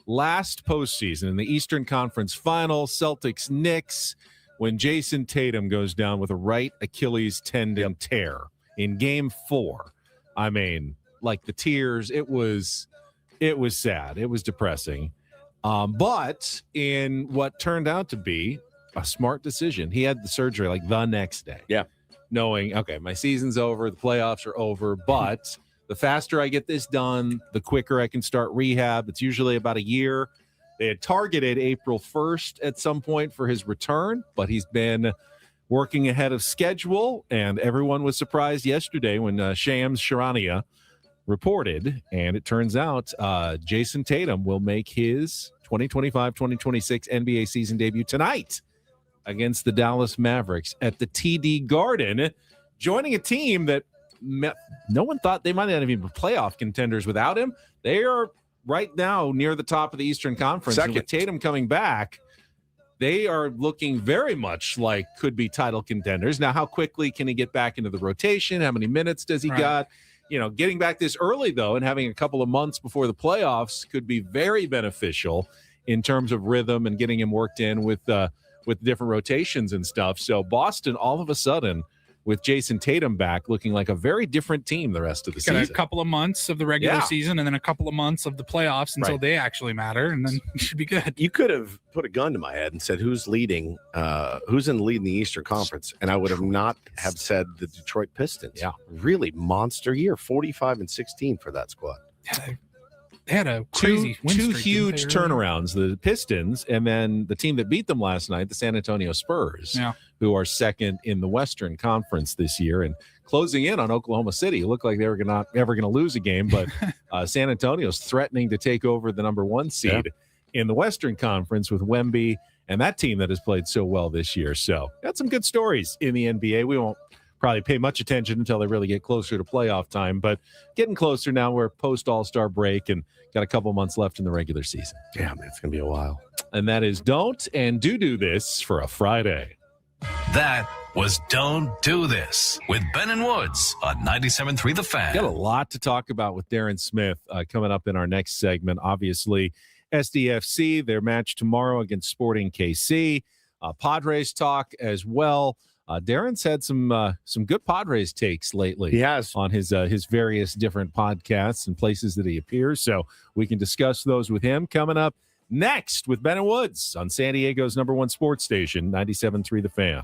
last postseason in the Eastern Conference Final, Celtics-Knicks, when Jason Tatum goes down with a right Achilles tendon tear in Game 4. I mean, like the tears, it was sad. It was depressing. But in what turned out to be a smart decision, he had the surgery like the next day. Yeah. Knowing, okay, my season's over, the playoffs are over, but the faster I get this done, the quicker I can start rehab. It's usually about a year. They had targeted April 1st at some point for his return, but he's been working ahead of schedule, and everyone was surprised yesterday when Shams Charania reported, and it turns out Jason Tatum will make his 2025-2026 NBA season debut tonight against the Dallas Mavericks at the TD Garden, joining a team that no one thought they might not even be playoff contenders without him. They are right now near the top of the Eastern Conference. And with Tatum coming back, they are looking very much like could be title contenders. Now, how quickly can he get back into the rotation? How many minutes does he got? Getting back this early, though, and having a couple of months before the playoffs could be very beneficial in terms of rhythm and getting him worked in with different rotations and stuff. So Boston, all of a sudden, with Jason Tatum back, looking like a very different team the rest of the season. A couple of months of the regular season and then a couple of months of the playoffs until they actually matter, and then you should be good. You could have put a gun to my head and said, who's in the lead in the Eastern Conference? And I would have not have said the Detroit Pistons. Yeah. Really monster year, 45-16 for that squad. Yeah, they had a crazy two huge turnarounds, the Pistons, and then the team that beat them last night, the San Antonio Spurs, who are second in the Western Conference this year and closing in on Oklahoma City. It looked like they were not ever going to lose a game, but San Antonio's threatening to take over the number 1 seed in the Western Conference with Wemby and that team that has played so well this year. So got some good stories in the NBA. We won't probably pay much attention until they really get closer to playoff time, but getting closer now. We're post All-Star break and got a couple months left in the regular season. Yeah, man, it's going to be a while. And that is Don't and Do This for a Friday. That was Don't Do This with Ben and Woods on 97.3 The Fan. Got a lot to talk about with Darren Smith coming up in our next segment. Obviously, SDFC, their match tomorrow against Sporting KC. Padres talk as well. Darren's had some good Padres takes lately. He has on his various different podcasts and places that he appears. So we can discuss those with him coming up next with Ben and Woods on San Diego's #1 sports station, 97.3 The Fan.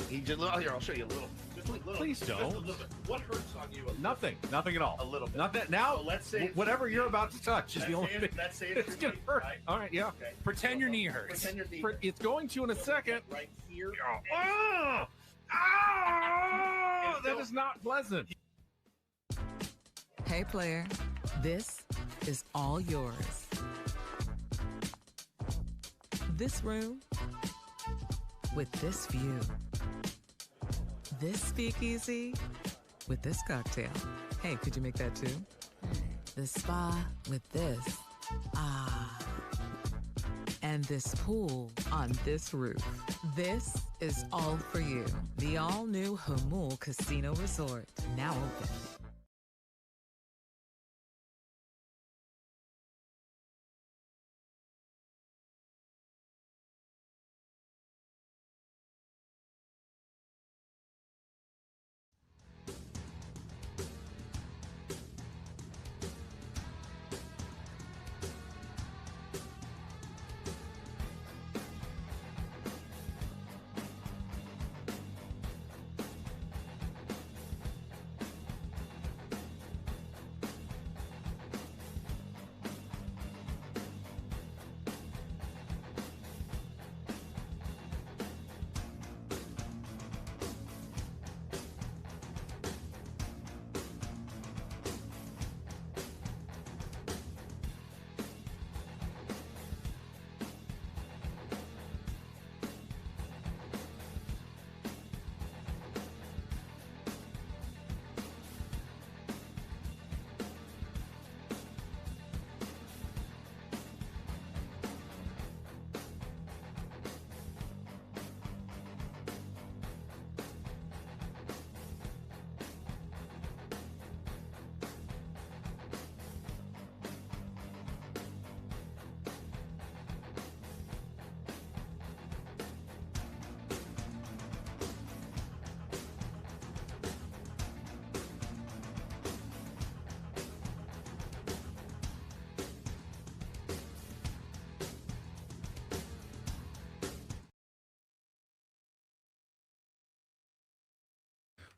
He just, here, I'll show you a little. Just a little. Please don't. Just a little bit. What hurts on you? Nothing at all. A little bit. Not that now. So let's say whatever you're about to touch is the only thing. Let's say It's gonna hurt. Right? All right, yeah. Okay. Pretend your knee hurts. Pretend your knee. It's going to in a second. Right here. That is not pleasant. Hey, player, this is all yours. This room with this view. This speakeasy with this cocktail. Hey, could you make that too? The spa with this. And this pool on this roof. This is all for you. The all-new Humul Casino Resort, now open.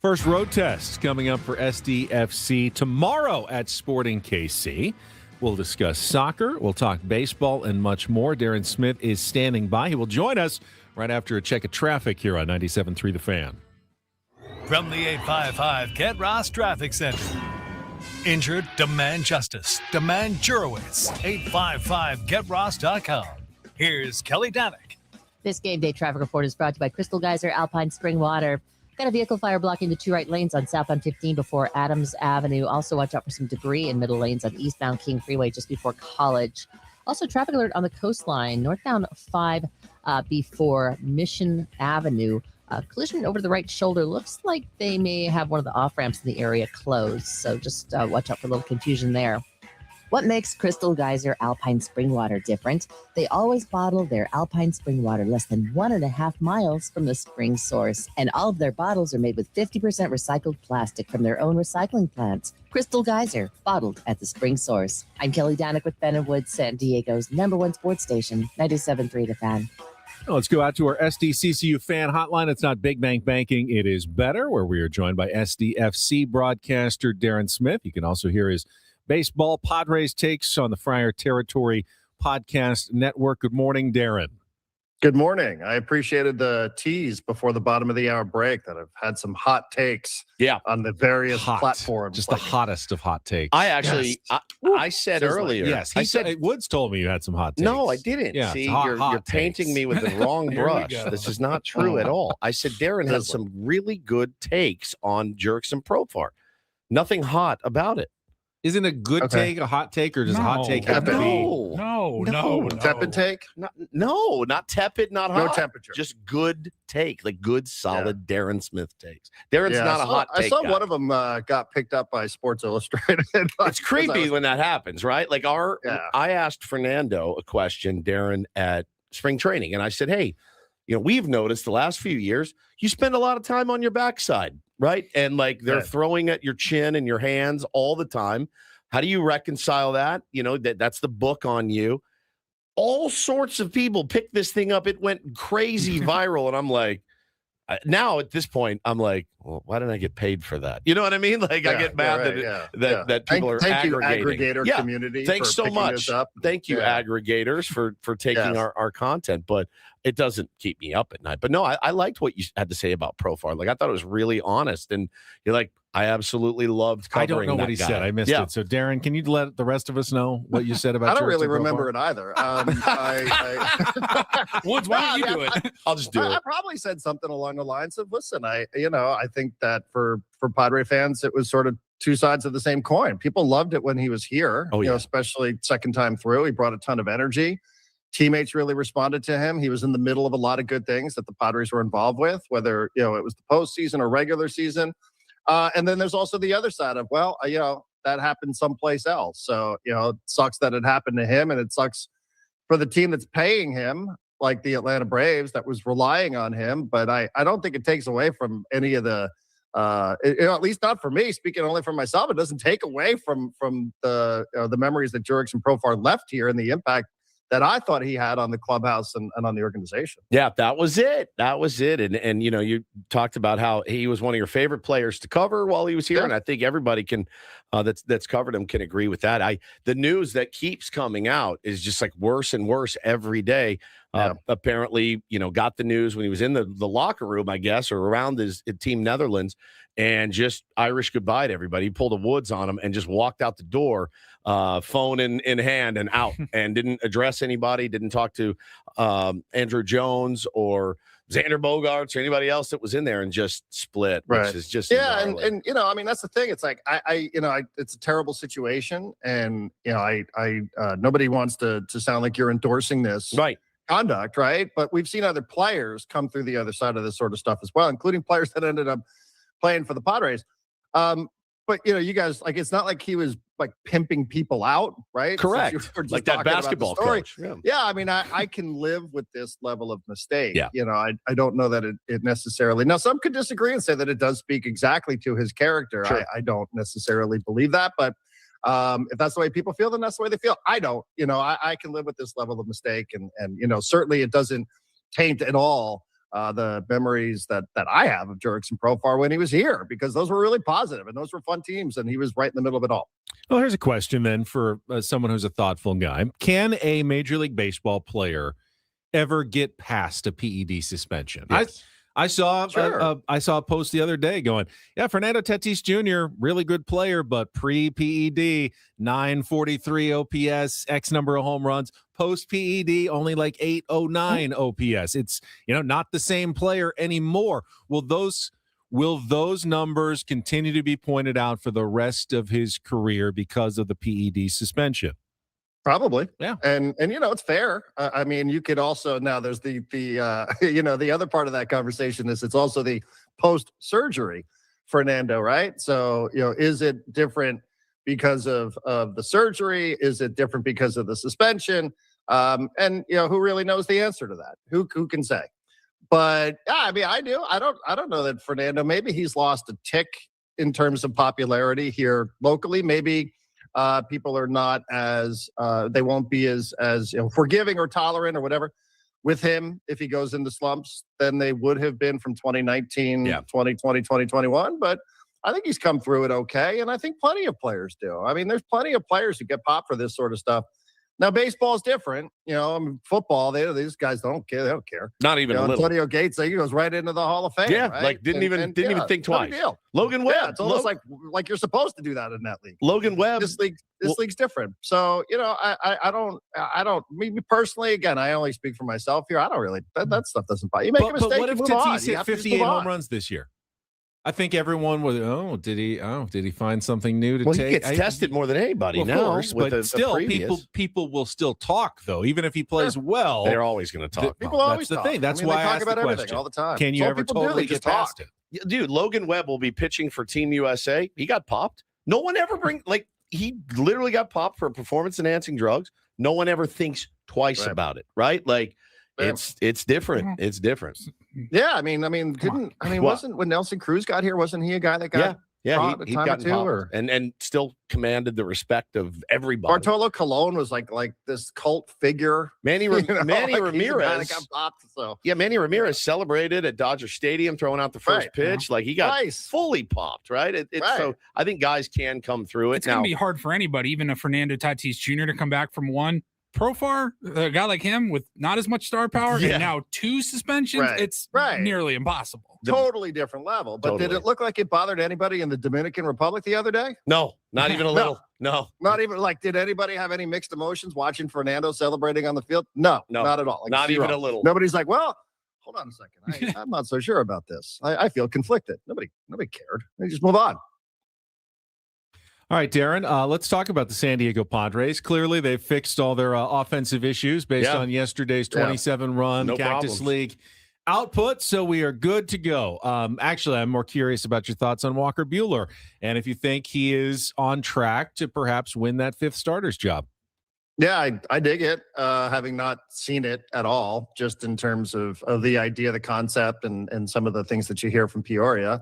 First road test coming up for SDFC tomorrow at Sporting KC. We'll discuss soccer, we'll talk baseball, and much more. Darren Smith is standing by. He will join us right after a check of traffic here on 97.3 The Fan. From the 855 Get Ross Traffic Center. Injured? Demand justice. Demand Jurowitz. 855GetRoss.com. Here's Kelly Danick. This game day traffic report is brought to you by Crystal Geyser Alpine Spring Water. Got a vehicle fire blocking the two right lanes on southbound 15 before Adams Avenue. Also watch out for some debris in middle lanes on eastbound King Freeway just before College. Also traffic alert on the coastline, northbound 5 before Mission Avenue. Collision over the right shoulder. Looks like they may have one of the off-ramps in the area closed. So just watch out for a little confusion there. What makes Crystal Geyser Alpine Spring Water different? They always bottle their Alpine Spring Water less than 1.5 miles from the spring source. And all of their bottles are made with 50% recycled plastic from their own recycling plants. Crystal Geyser, bottled at the spring source. I'm Kelly Danick with Ben and Wood, San Diego's #1 sports station, 97.3 The Fan. Let's go out to our SDCCU fan hotline. It's not Big Bank Banking, it is better, where we are joined by SDFC broadcaster Darren Smith. You can also hear his baseball Padres takes on the Friar Territory Podcast Network. Good morning, Darren. Good morning. I appreciated the tease before the bottom of the hour break that I've had some hot takes on the various platforms. Just the hottest of hot takes. I actually, I said earlier. Yes, he said Woods told me you had some hot takes. No, I didn't. Yeah, see, hot, you're painting me with the wrong brush. This is not true at all. I said Darren has some really good takes on Jerks and Profar. Nothing hot about it. Isn't a good take a hot take, or does a hot take have to be? No. Tepid take? No, not tepid, not hot. No temperature. Just good take, like good, solid Darren Smith takes. Darren's not a hot take. I saw guy. one of them got picked up by Sports Illustrated. It's creepy when that happens, right? Like I asked Fernando a question, Darren, at spring training, and I said, hey, we've noticed the last few years, you spend a lot of time on your backside, right? And like they're throwing at your chin and your hands all the time. How do you reconcile that? That's the book on you. All sorts of people picked this thing up. It went crazy viral. And I'm like, now at this point, I'm like, well, why didn't I get paid for that? You know what I mean? Like I get mad that people are thank aggregating. you, aggregator community. Thanks so much. Thank you, aggregators, for taking our content, but it doesn't keep me up at night. But no, I liked what you had to say about Profar. Like I thought it was really honest, and you're like, I absolutely loved covering that. I don't know what he said. I missed it. So Darren, can you let the rest of us know what you said about? I don't really remember it either. Woods, why don't you do it? I'll just do it. I probably said something along the lines of, listen, I think that for Padre fans, it was sort of two sides of the same coin. People loved it when he was here, especially second time through. He brought a ton of energy. Teammates really responded to him. He was in the middle of a lot of good things that the Padres were involved with, whether, it was the postseason or regular season. And then there's also the other side of, that happened someplace else. So, it sucks that it happened to him, and it sucks for the team that's paying him, like the Atlanta Braves, that was relying on him. But I don't think it takes away from any of the, at least not for me, speaking only for myself, it doesn't take away from the memories that Jurickson Profar left here and the impact that I thought he had on the clubhouse and on the organization. Yeah, that was it. And you talked about how he was one of your favorite players to cover while he was here. Yeah. And I think everybody can that's covered him can agree with that. The news that keeps coming out is just like worse and worse every day. Apparently, got the news when he was in the locker room, I guess, or around his team Netherlands, and just Irish goodbye to everybody. He pulled a Woods on him and just walked out the door, phone in hand and out, and didn't address anybody, didn't talk to Andrew Jones or Xander Bogaerts or anybody else that was in there, and just split, which is just and that's the thing. It's like it's a terrible situation, and nobody wants to sound like you're endorsing this conduct, right? But we've seen other players come through the other side of this sort of stuff as well, including players that ended up playing for the Padres. But you guys, like, it's not like he was like pimping people out, right? Correct. Like that basketball coach. Yeah. I mean, I can live with this level of mistake. Yeah. I don't know that it necessarily. Now, some could disagree and say that it does speak exactly to his character. Sure. I don't necessarily believe that, but if that's the way people feel, then that's the way they feel. I don't. I can live with this level of mistake, and certainly it doesn't taint at all the memories that I have of Jurickson Profar when he was here, because those were really positive and those were fun teams, and he was right in the middle of it all. Well, here's a question then for someone who's a thoughtful guy. Can a Major League Baseball player ever get past a PED suspension? Yes. I saw a post the other day going, Fernando Tatis Jr., really good player, but pre-PED, 943 OPS, X number of home runs. Post-PED, only like 809 OPS. It's, not the same player anymore. Will those numbers continue to be pointed out for the rest of his career because of the PED suspension? Probably. Yeah. And it's fair. I mean, you could also, now there's the other part of that conversation is it's also the post-surgery Fernando, right? So, is it different because of the surgery? Is it different because of the suspension? And who really knows the answer to that? Who can say? But I mean, I do. I don't know that Fernando, maybe he's lost a tick in terms of popularity here locally. Maybe people are not as they won't be as forgiving or tolerant or whatever with him if he goes into slumps than they would have been from 2019, 2020, 2021. But I think he's come through it okay, and I think plenty of players do. I mean, there's plenty of players who get popped for this sort of stuff. Now, baseball is different. Football, these guys don't care. They don't care. Not even a little. Antonio Gates, he goes right into the Hall of Fame. Yeah, right? Like didn't even think twice. Logan Webb. Yeah, it's almost like you're supposed to do that in that league. Logan Webb. This league's different. So, I don't. Me personally, again, I only speak for myself here. I don't really. That stuff doesn't bother you. Make a mistake. But what if Tatis hit 58 home runs this year? I think everyone was. Did he find something new to take? He gets tested more than anybody now. Course, but still, people will still talk though, even if he plays well. They're always going to talk. People always talk. That's the thing. That's why I talk about everything all the time. Can you ever totally get past it? Dude, Logan Webb will be pitching for Team USA. He got popped. No one ever he literally got popped for performance-enhancing drugs. No one ever thinks twice about it, right? Like. It's different. It's different. Yeah, wasn't when Nelson Cruz got here? Wasn't he a guy that got Yeah, he'd gotten popped and still commanded the respect of everybody. Bartolo Colon was like this cult figure. Manny Ramirez got popped. So yeah, Manny Ramirez celebrated at Dodger Stadium, throwing out the first pitch. Like he got fully popped, right? So I think guys can come through it. It's going to be hard for anybody, even a Fernando Tatis Jr. to come back from one. Profar, a guy like him with not as much star power and now 2 suspensions, it's nearly impossible. Totally different level. But did it look like it bothered anybody in the Dominican Republic the other day? No, not even a little. No. Not even did anybody have any mixed emotions watching Fernando celebrating on the field? No, not at all. Not even a little. Nobody's like, well, hold on a second. I'm not so sure about this. I feel conflicted. Nobody cared. They just move on. All right, Darren, let's talk about the San Diego Padres. Clearly, they've fixed all their offensive issues based on yesterday's 27-run Cactus problems. League output, so we are good to go. Actually, I'm more curious about your thoughts on Walker Buehler and if you think he is on track to perhaps win that 5th starter's job. Yeah, I dig it, having not seen it at all, just in terms of the idea, the concept, and some of the things that you hear from Peoria.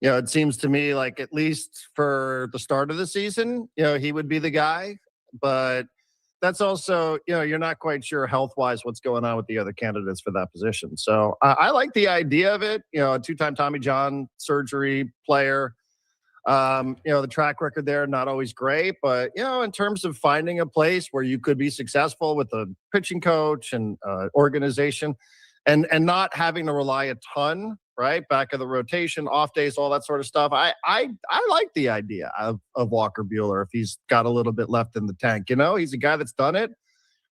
It seems to me like at least for the start of the season, he would be the guy. But that's also, you're not quite sure health-wise what's going on with the other candidates for that position. So I like the idea of it. A 2-time Tommy John surgery player. The track record there, not always great. But, in terms of finding a place where you could be successful with a pitching coach and organization and not having to rely a ton, right, back of the rotation, off days, all that sort of stuff. I like the idea of Walker Buehler if he's got a little bit left in the tank. He's a guy that's done it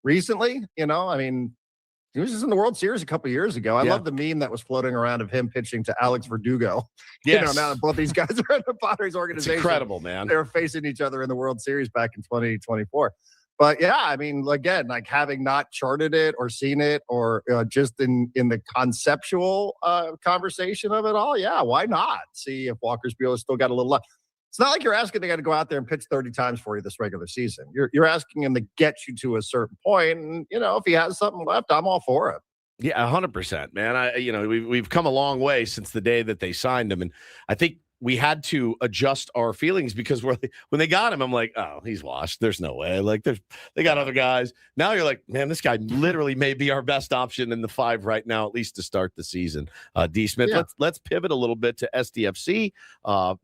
recently. He was just in the World Series a couple of years ago. I love the meme that was floating around of him pitching to Alex Verdugo. Yes. Now that both these guys are in the Padres organization. It's incredible, man. They were facing each other in the World Series back in 2024. But yeah, again, like having not charted it or seen it or just in the conceptual conversation of it all, yeah, why not see if Walker Buehler's still got a little left? It's not like you're asking the guy to go out there and pitch 30 times for you this regular season. You're asking him to get you to a certain point, and if he has something left, I'm all for it. Yeah, 100%, man. We've come a long way since the day that they signed him, and I think we had to adjust our feelings because when they got him, I'm like, oh, he's washed. There's no way. Like they got other guys. Now you're like, man, this guy literally may be our best option in the 5 right now, at least to start the season. D. Smith, let's pivot a little bit to SDFC.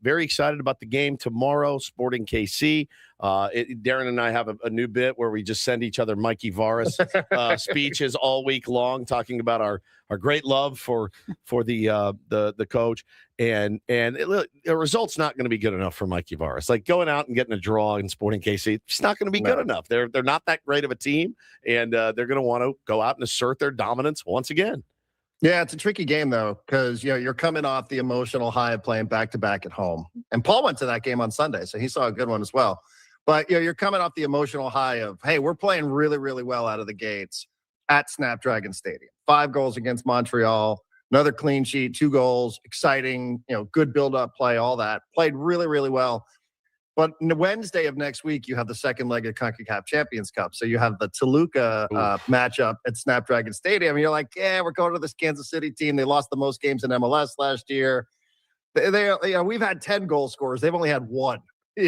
Very excited about the game tomorrow, Sporting KC. Darren and I have a new bit where we just send each other Mikey Varas speeches all week long, talking about our great love for the coach, and the result's not going to be good enough for Mikey Varas. Like going out and getting a draw in Sporting KC, it's not going to be good enough. They're not that great of a team, and they're going to want to go out and assert their dominance once again. Yeah, it's a tricky game, though, because you're coming off the emotional high of playing back-to-back at home. And Paul went to that game on Sunday, so he saw a good one as well. But you're coming off the emotional high of, hey, we're playing really, really well out of the gates at Snapdragon Stadium. 5 goals against Montreal, another clean sheet, 2 goals, exciting, good build-up play, all that. Played really, really well. But on the Wednesday of next week, you have the second leg of CONCACAF Champions Cup. So you have the Toluca matchup at Snapdragon Stadium. And you're like, yeah, we're going to this Kansas City team. They lost the most games in MLS last year. We've had 10 goal scorers. They've only had 1.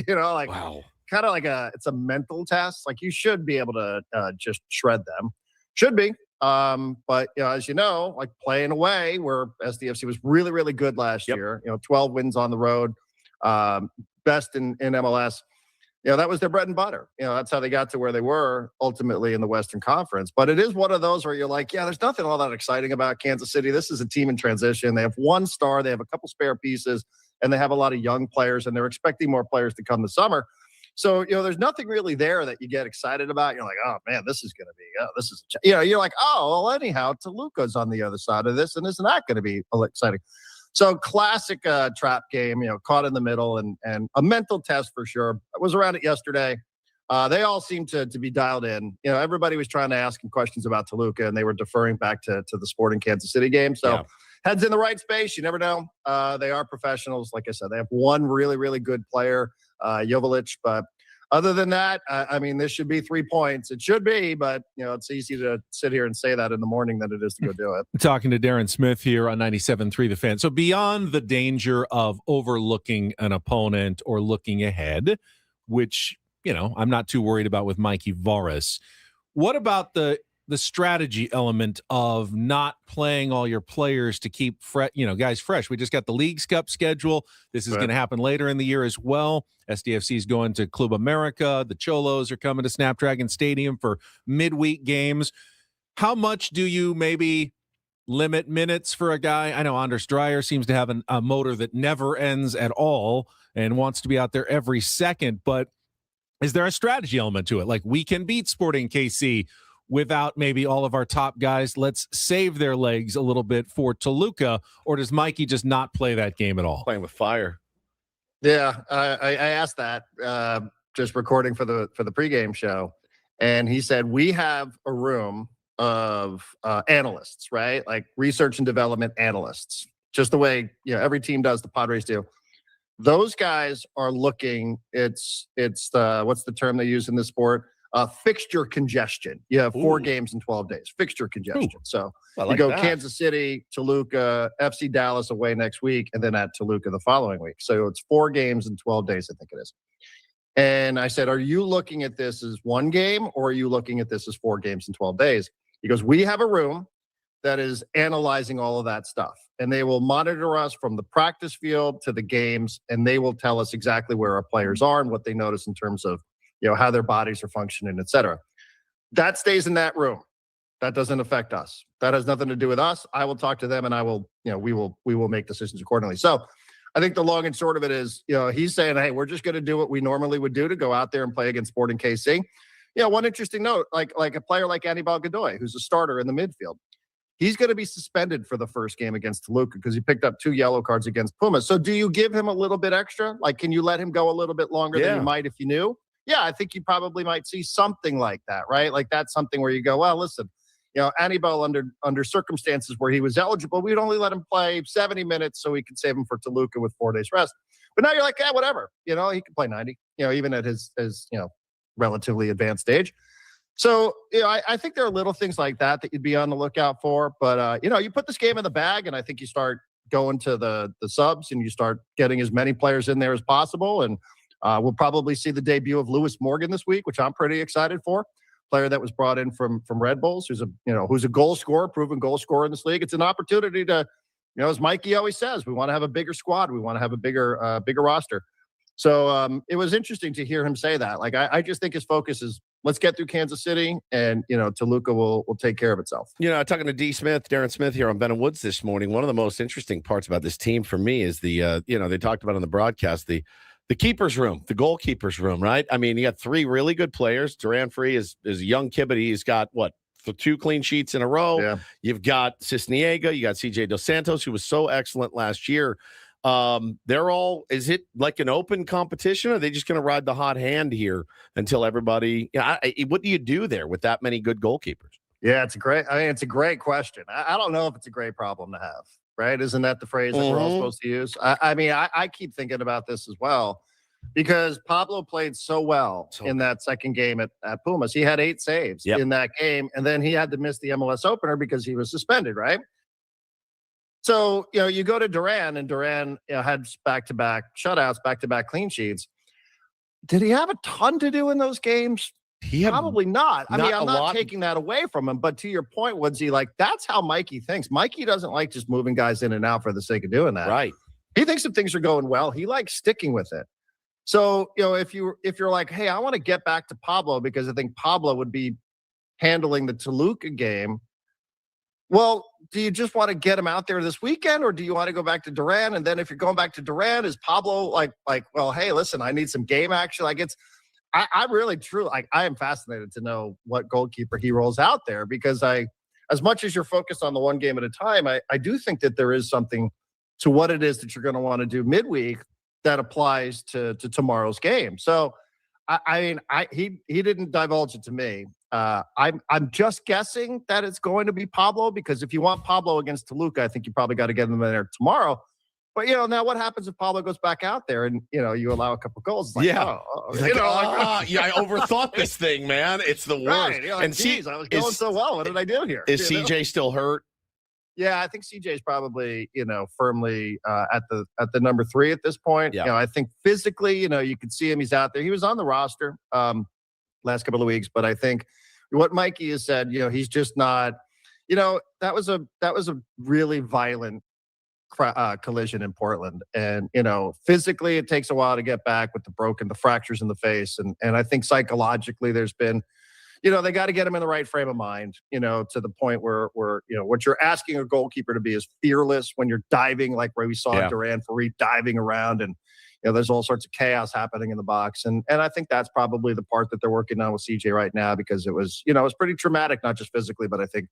Wow. Kind of like it's a mental test. Like you should be able to just shred them. Should be. But as you know, like playing away where SDFC was really, really good last year, 12 wins on the road, best in MLS. That was their bread and butter. That's how they got to where they were ultimately in the Western Conference. But it is one of those where you're like, yeah, there's nothing all that exciting about Kansas City. This is a team in transition. They have 1 star. They have a couple spare pieces, and they have a lot of young players, and they're expecting more players to come this summer. So, there's nothing really there that you get excited about. You're like, oh, man, this is going to be, you're like, oh, well, anyhow, Toluca's on the other side of this, and isn't that going to be exciting? So classic trap game, caught in the middle and a mental test for sure. I was around it yesterday. They all seemed to be dialed in. Everybody was trying to ask him questions about Toluca, and they were deferring back to the Sporting Kansas City game. So heads in the right space. You never know. They are professionals. Like I said, they have 1 really, really good player, Joveljic, but other than that, I mean, this should be 3 points. It should be, but it's easy to sit here and say that in the morning than it is to go do it. Talking to Darren Smith here on 97.3 The Fan. So beyond the danger of overlooking an opponent or looking ahead, which, I'm not too worried about with Mikey Varas, what about the strategy element of not playing all your players to keep guys fresh? We just got the Leagues Cup schedule. This is going to happen later in the year as well. SDFC is going to Club America. The Cholos are coming to Snapdragon Stadium for midweek games. How much do you maybe limit minutes for a guy? I know Anders Dreyer seems to have a motor that never ends at all and wants to be out there every second, but is there a strategy element to it? Like, we can beat Sporting KC without maybe all of our top guys. Let's save their legs a little bit for Toluca, or does Mikey just not play that game at all? Playing with fire. Yeah, I asked that just recording for the pregame show, and he said we have a room of analysts, right? Like research and development analysts, just the way every team does. The Padres do. Those guys are looking. It's what's the term they use in this sport? Fixture congestion. You have 4 games in 12 days. Fixture congestion. So you go Kansas City, Toluca, FC Dallas away next week, and then at Toluca the following week. So it's 4 games in 12 days, I think it is. And I said, are you looking at this as 1 game, or are you looking at this as 4 games in 12 days? He goes, we have a room that is analyzing all of that stuff, and they will monitor us from the practice field to the games, and they will tell us exactly where our players are and what they notice in terms of how their bodies are functioning, et cetera. That stays in that room. That doesn't affect us. That has nothing to do with us. I will talk to them, and I will, we will make decisions accordingly. So I think the long and short of it is, he's saying, hey, we're just going to do what we normally would do to go out there and play against Sporting KC. One interesting note, like a player like Anibal Godoy, who's a starter in the midfield, he's going to be suspended for the first game against Toluca because he picked up 2 yellow cards against Pumas. So do you give him a little bit extra? Like, can you let him go a little bit longer than you might if you knew? Yeah, I think you probably might see something like that, right? Like that's something where you go, well, listen, Anibal under circumstances where he was eligible, we'd only let him play 70 minutes so we could save him for Toluca with 4 days rest. But now you're like, yeah, whatever. He can play 90, even at his relatively advanced age. So, I think there are little things like that you'd be on the lookout for. But, you put this game in the bag, and I think you start going to the subs and you start getting as many players in there as possible. And we'll probably see the debut of Lewis Morgan this week, which I'm pretty excited for. Player that was brought in from Red Bulls, who's a goal scorer, proven goal scorer in this league. It's an opportunity to, as Mikey always says, we want to have a bigger squad. We want to have a bigger roster. So it was interesting to hear him say that. Like, I just think his focus is let's get through Kansas City, and Toluca will take care of itself. Talking to Darren Smith here on Ben and Woods this morning. One of the most interesting parts about this team for me is the they talked about on the broadcast the keeper's room, the goalkeeper's room, right? I mean, you got 3 really good players. Duran Free is a young kid, but he's got what? 2 clean sheets in a row. Yeah. You've got Cisniega, you got CJ Dos Santos, who was so excellent last year. Is it like an open competition, or are they just going to ride the hot hand here until everybody, what do you do there with that many good goalkeepers? Yeah, it's a great question. I don't know if it's a great problem to have, right? Isn't that the phrase that we're all supposed to use? I keep thinking about this as well, because Pablo played so well in that second game at Pumas. He had 8 saves in that game, and then he had to miss the MLS opener because he was suspended, right? So, you go to Duran, and Duran had back-to-back shutouts, back-to-back clean sheets. Did he have a ton to do in those games? Probably not. I'm not taking that away from him. But to your point, Woodsy, like, that's how Mikey thinks. Mikey doesn't like just moving guys in and out for the sake of doing that. Right. He thinks if things are going well, he likes sticking with it. So, if you're like, hey, I want to get back to Pablo because I think Pablo would be handling the Toluca game. Well, do you just want to get him out there this weekend, or do you want to go back to Duran? And then if you're going back to Duran, is Pablo like, well, hey, listen, I need some game action. Like, I really, truly, like, I am fascinated to know what goalkeeper he rolls out there, because as much as you're focused on the one game at a time, I do think that there is something to what it is that you're going to want to do midweek that applies to tomorrow's game. So, he didn't divulge it to me. I'm just guessing that it's going to be Pablo, because if you want Pablo against Toluca, I think you probably got to get him in there tomorrow. But, now what happens if Pablo goes back out there and, you allow a couple goals? It's like, yeah. I overthought this thing, man. It's the worst. Right. And geez, I was going so well. What did I do here? Is CJ still hurt? Yeah, I think CJ is probably, firmly at the number 3 at this point. Yeah. I think physically, you can see him. He's out there. He was on the roster last couple of weeks, but I think what Mikey has said, he's just not. That was a really violent collision in Portland, and physically it takes a while to get back with the fractures in the face, and I think psychologically there's been. They got to get him in the right frame of mind, to the point where what you're asking a goalkeeper to be is fearless when you're diving, like where we saw Duran Farid diving around, and there's all sorts of chaos happening in the box. And I think that's probably the part that they're working on with CJ right now, because it was, it was pretty traumatic, not just physically, but I think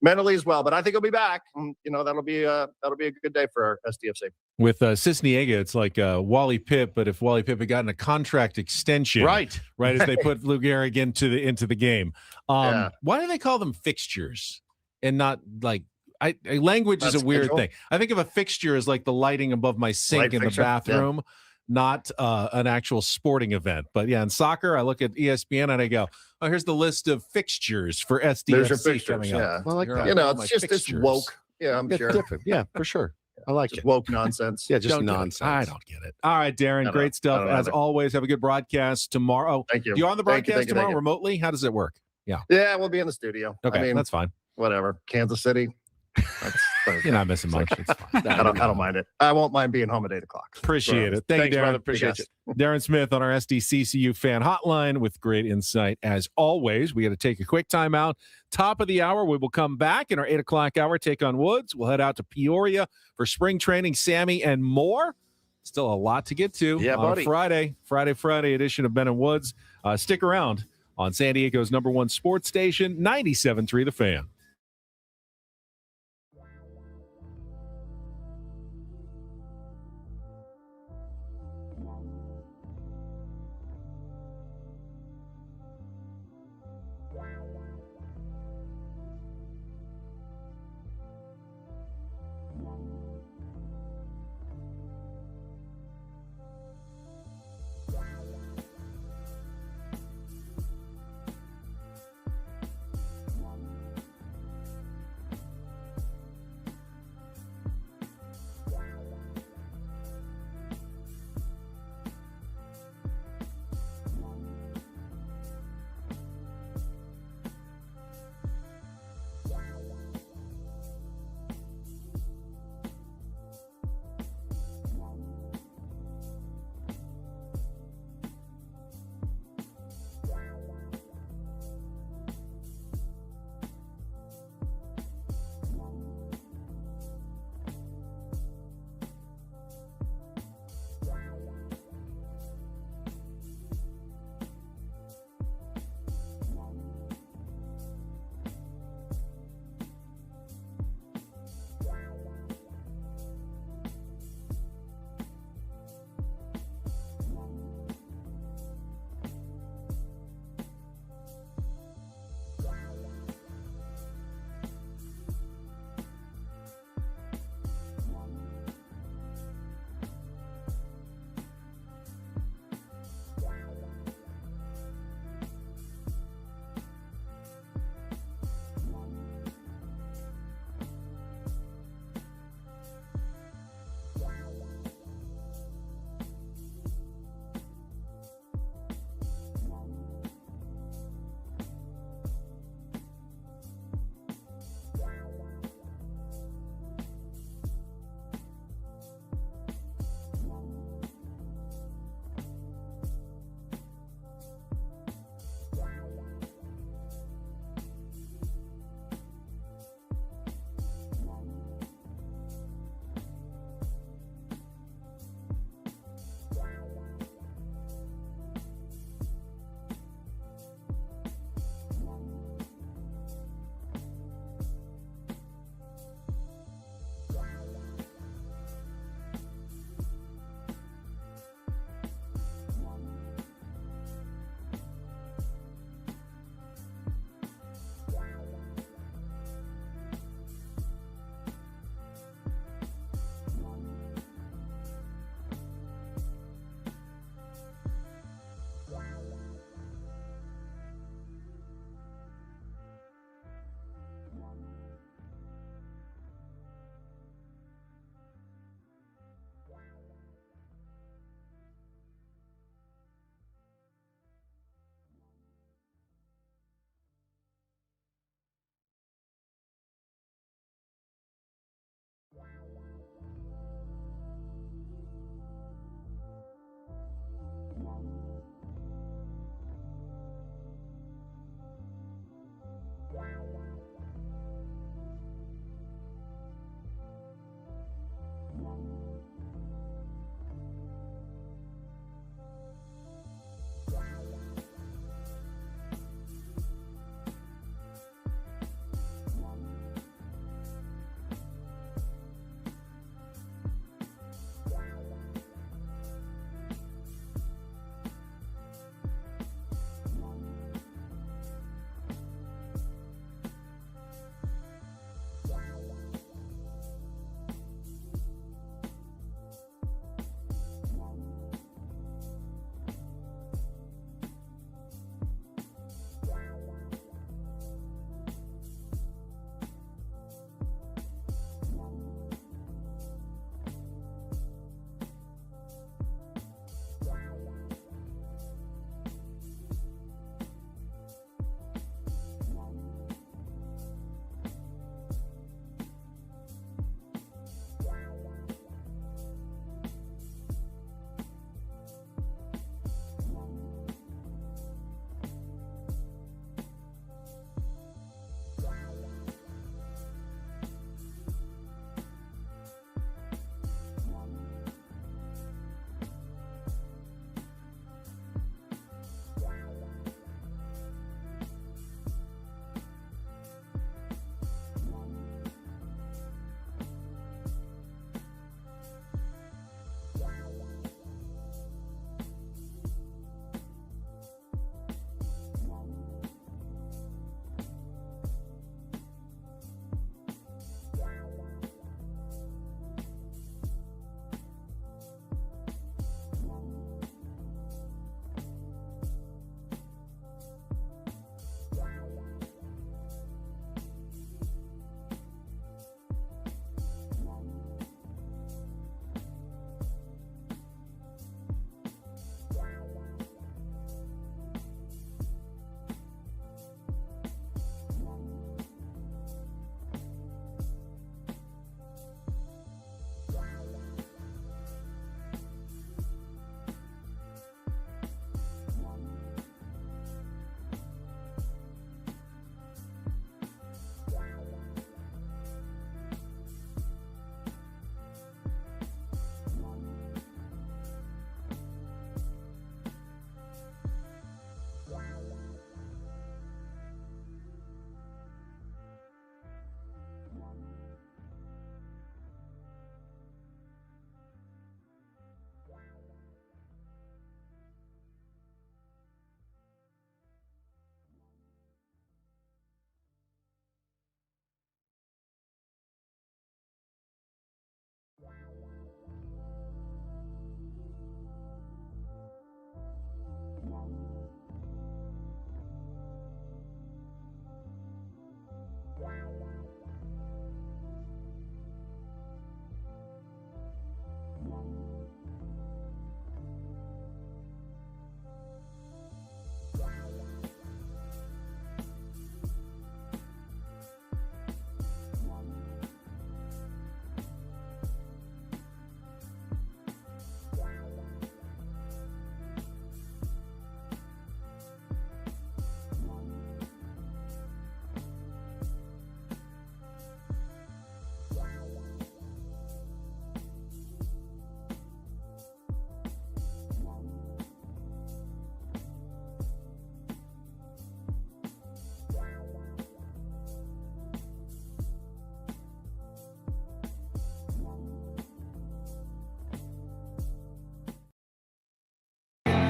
mentally as well. But I think he'll be back. That'll be a good day for SDFC. With Cisniega, it's like Wally Pipp, but if Wally Pipp had gotten a contract extension, right as they put Lou Gehrig into the game. Why do they call them fixtures and not like language is a weird thing. I think of a fixture as like the lighting above my sink in the bathroom, not an actual sporting event. But yeah, in soccer, I look at ESPN and I go, oh, here's the list of fixtures for SDSC coming up. Yeah. Well, it's just fixtures. It's woke. Yeah, I'm sure. Different. Yeah, for sure. I like just it. Woke nonsense. Yeah, just nonsense. I don't get it. All right, Darren, great stuff. As always, have a good broadcast tomorrow. Thank you. You're on the broadcast tomorrow remotely? How does it work? Yeah. Yeah, we'll be in the studio. Okay, that's fine. Whatever. Kansas City. You're not missing much. It's fine. I don't mind it. I won't mind being home at 8 o'clock. Appreciate it. Thanks, Darren. Brother. Appreciate it. Darren Smith on our SDCCU fan hotline with great insight. As always, we got to take a quick timeout. Top of the hour, we will come back in our 8 o'clock hour, take on Woods. We'll head out to Peoria for spring training, Sammy, and more. Still a lot to get to on Friday edition of Ben and Woods. Stick around on San Diego's #1 sports station, 97.3 The Fan.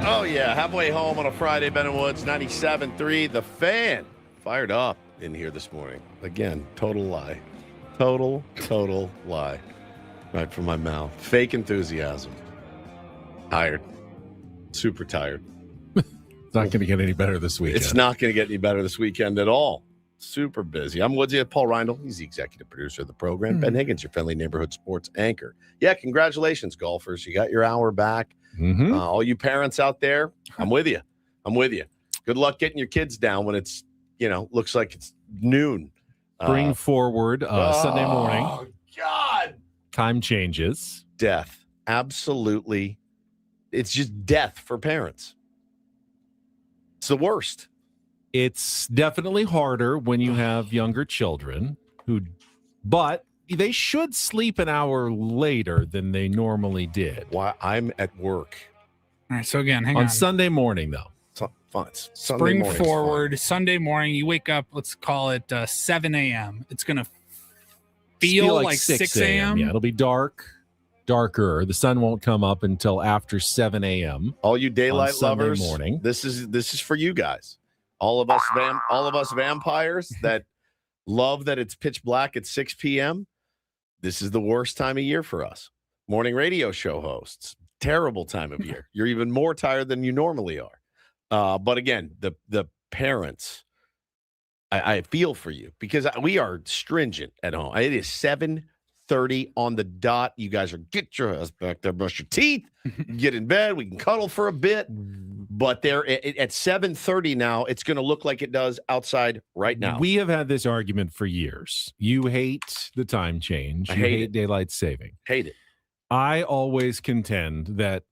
Oh, yeah. Halfway home on a Friday, Ben and Woods, 97.3. The Fan. Fired up in here this morning. Again, total lie. Total lie. Right from my mouth. Fake enthusiasm. Tired. Super tired. It's not going to get any better this weekend. It's not going to get any better this weekend at all. Super busy. I'm Woodsy at Paul Reindl. He's the executive producer of the program. Ben Higgins, your friendly neighborhood sports anchor. Yeah, congratulations, golfers. You got your hour back. All you parents out there, I'm with you. Good luck getting your kids down when it's, looks like it's noon. Bring forward Sunday morning. Oh, God. Time changes. Death. Absolutely. It's just death for parents. It's the worst. It's definitely harder when you have younger children but they should sleep an hour later than they normally did. Why? I'm at work. All right. So again, hang on. Sunday morning, though. Fine. Spring forward, Sunday morning, you wake up, let's call it 7 a.m. It's going to feel like 6 a.m. Yeah, it'll be darker. The sun won't come up until after 7 a.m. All you daylight lovers, morning. This is for you guys. All of us vampires that love that it's pitch black at 6 p.m. This is the worst time of year for us. Morning radio show hosts, terrible time of year. You're even more tired than you normally are. But again, the parents, I feel for you because we are stringent at home. It is 7:30 on the dot. You guys are get your ass back there, brush your teeth, get in bed. We can cuddle for a bit. But they're at 7:30 now. It's going to look like it does outside right now. We have had this argument for years. You hate the time change. You hate daylight saving. Hate it. I always contend that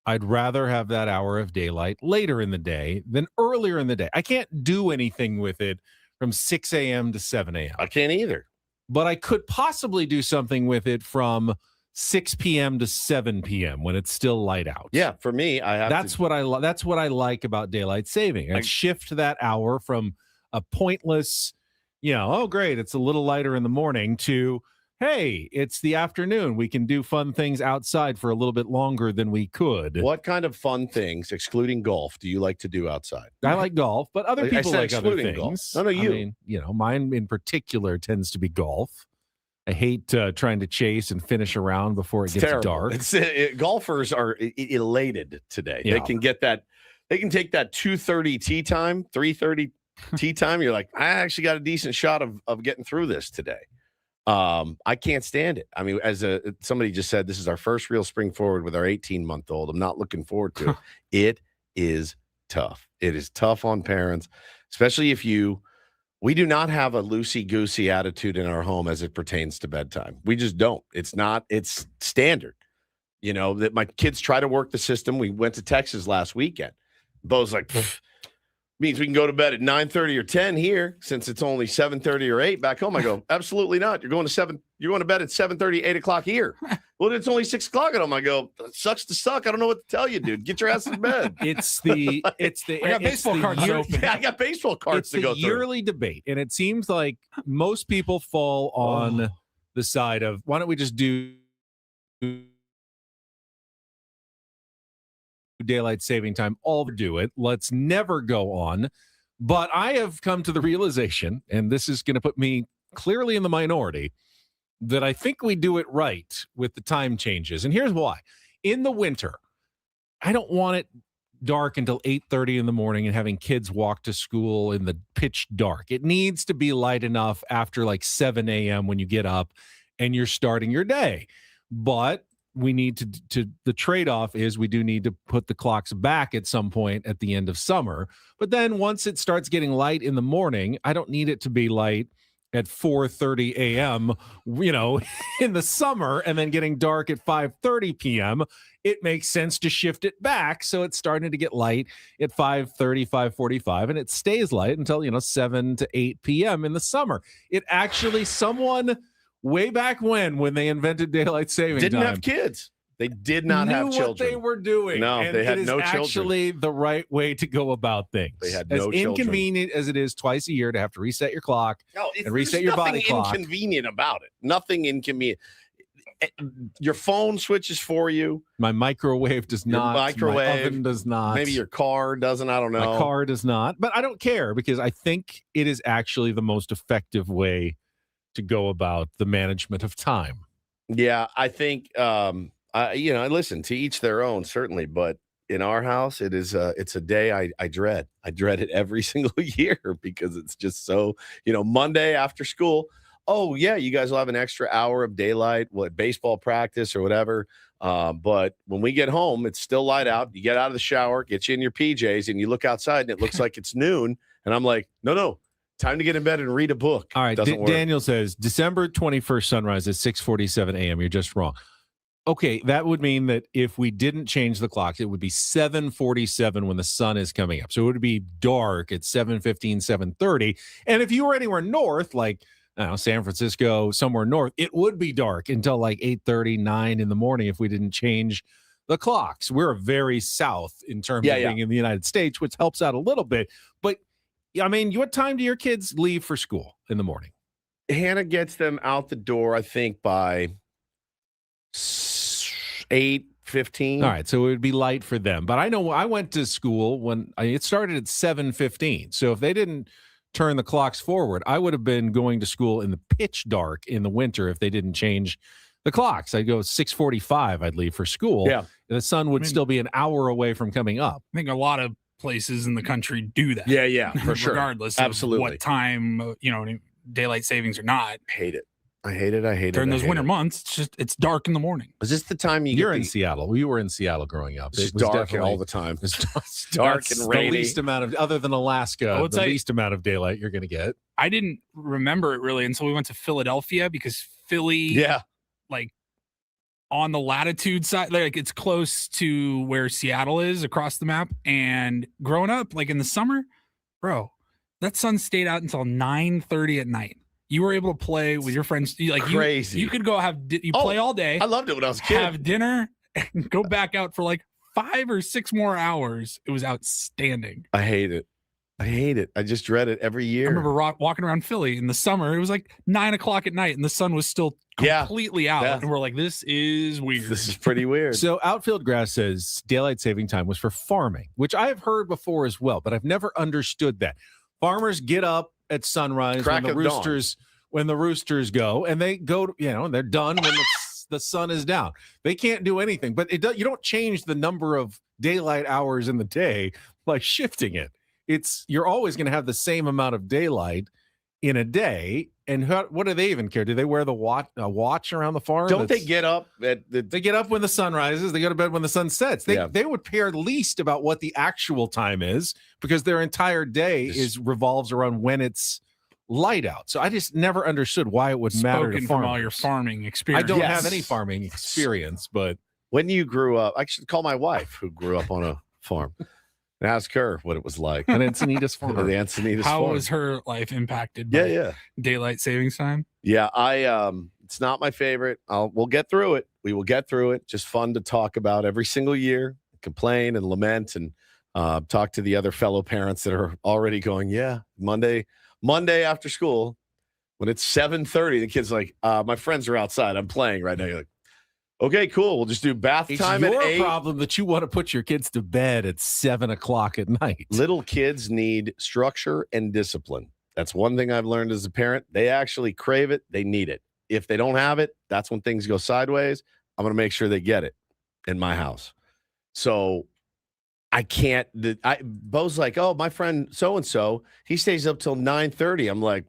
I'd rather have that hour of daylight later in the day than earlier in the day. I can't do anything with it from 6 a.m. to 7 a.m. I can't either. But I could possibly do something with it from 6 p.m. to 7 p.m. when it's still light out. Yeah, for me, that's what I like about daylight saving. I shift that hour from a pointless, oh great, it's a little lighter in the morning to, hey, it's the afternoon. We can do fun things outside for a little bit longer than we could. What kind of fun things, excluding golf, do you like to do outside? I like golf, but other people like other things. Golf. No, you. I mean, mine in particular tends to be golf. I hate trying to chase and finish around before it gets dark. Golfers are elated today. Yeah. They can get that. They can take that 2:30 tee time, 3:30 tee time. You're like, I actually got a decent shot of getting through this today. I can't stand it. I mean, somebody just said, this is our first real spring forward with our 18-month-old. I'm not looking forward to it. It is tough. It is tough on parents, especially if we do not have a loosey-goosey attitude in our home as it pertains to bedtime. We just don't. It's standard. That my kids try to work the system. We went to Texas last weekend. Bo's like, means we can go to bed at 9:30 or 10 here since it's only 7:30 or 8 back home. I go, absolutely not. You're going to bed at 7:30, 8 o'clock here. Well, it's only 6 o'clock at home. I go, sucks to suck. I don't know what to tell you, dude. Get your ass in bed. I got baseball cards open. I got baseball cards to go through. It's a yearly debate, and it seems like most people fall on the side of, why don't we just do daylight saving time, do it. Let's never go on. But I have come to the realization, and this is going to put me clearly in the minority, that I think we do it right with the time changes. And here's why. In the winter, I don't want it dark until 8:30 in the morning and having kids walk to school in the pitch dark. It needs to be light enough after like 7 a.m. when you get up and you're starting your day. But we need to the trade-off is we do need to put the clocks back at some point at the end of summer. But then once it starts getting light in the morning, I don't need it to be light at 4:30 a.m., in the summer and then getting dark at 5:30 p.m. It makes sense to shift it back. So it's starting to get light at 5:30, 5:45, and it stays light until, 7 to 8 p.m. in the summer. It actually, someone way back when they invented daylight saving didn't time, have kids. They did not have children. What they were doing. No, and they had no children. It is actually the right way to go about things. They had no children. As inconvenient as it is twice a year to have to reset your clock and reset your body clock. Nothing inconvenient about it. Nothing inconvenient. Your phone switches for you. My microwave does not. Microwave, my oven does not. Maybe your car doesn't. I don't know. My car does not. But I don't care because I think it is actually the most effective way to go about the management of time. Yeah, I think. Listen, to each their own, certainly, but in our house, it's a day I dread. I dread it every single year because it's just so, Monday after school. Oh yeah, you guys will have an extra hour of daylight, baseball practice or whatever. But when we get home, it's still light out. You get out of the shower, get you in your PJs, and you look outside and it looks like it's noon. And I'm like, no, time to get in bed and read a book. All right. Daniel says December 21st sunrise at 6:47 a.m. You're just wrong. Okay, that would mean that if we didn't change the clocks, it would be 7:47 when the sun is coming up. So it would be dark at 7:15, 7:30. And if you were anywhere north, like San Francisco, somewhere north, it would be dark until like 8:30, 9 in the morning if we didn't change the clocks. We're very south in terms of being in the United States, which helps out a little bit. But, I mean, what time do your kids leave for school in the morning? Hannah gets them out the door, I think, by 8:15. All right, so it would be light for them. But I know I went to school when it started at 7:15. So if they didn't turn the clocks forward, I would have been going to school in the pitch dark in the winter if they didn't change the clocks. I'd go 6:45. I'd leave for school. Yeah, the sun would still be an hour away from coming up. I think a lot of places in the country do that. Yeah, for sure. Regardless Absolutely. of what time, daylight savings or not. Hate it. I hate it. During those winter months, it's dark in the morning. Is this the time you're in Seattle? We were in Seattle growing up. It's dark all the time. It's dark and rainy. The least amount of, other than Alaska, least amount of daylight you're going to get. I didn't remember it really until we went to Philadelphia because Philly, like on the latitude side, like it's close to where Seattle is across the map. And growing up, like in the summer, bro, that sun stayed out until 9:30 at night. You were able to play with your friends. Crazy. You could go play all day. I loved it when I was a kid. Have dinner and go back out for like 5 or 6 more hours. It was outstanding. I hate it. I just dread it every year. I remember walking around Philly in the summer. It was like 9 o'clock at night and the sun was still completely out. Yeah. And we're like, this is weird. This is pretty weird. So Outfield Grass says daylight saving time was for farming, which I have heard before as well, but I've never understood that. Farmers get up at sunrise when the roosters go, and they go, they're done when the sun is down. They can't do anything, but you don't change the number of daylight hours in the day by shifting it. You're always going to have the same amount of daylight in a day. And what do they even care? Do they wear a watch around the farm? Don't they get up they get up when the sun rises? They go to bed when the sun sets. They would care least about what the actual time is because their entire day revolves around when it's light out. So I just never understood why it would matter to farmers. From all your farming experience. I don't have any farming experience, but when you grew up, I should call my wife who grew up on a farm and ask her what it was like. An Encinitas farm. How was her life impacted by daylight savings time? Yeah, it's not my favorite. We'll get through it. We will get through it. Just fun to talk about every single year, complain and lament and talk to the other fellow parents that are already going, Monday after school, when it's 7:30, the kid's like, my friends are outside. I'm playing right now. You're like, okay, cool. We'll just do bath time at 8. It's your problem that you want to put your kids to bed at 7 o'clock at night. Little kids need structure and discipline. That's one thing I've learned as a parent. They actually crave it. They need it. If they don't have it, that's when things go sideways. I'm going to make sure they get it in my house. So I can't. Bo's like, oh, my friend so-and-so, he stays up till 9:30. I'm like,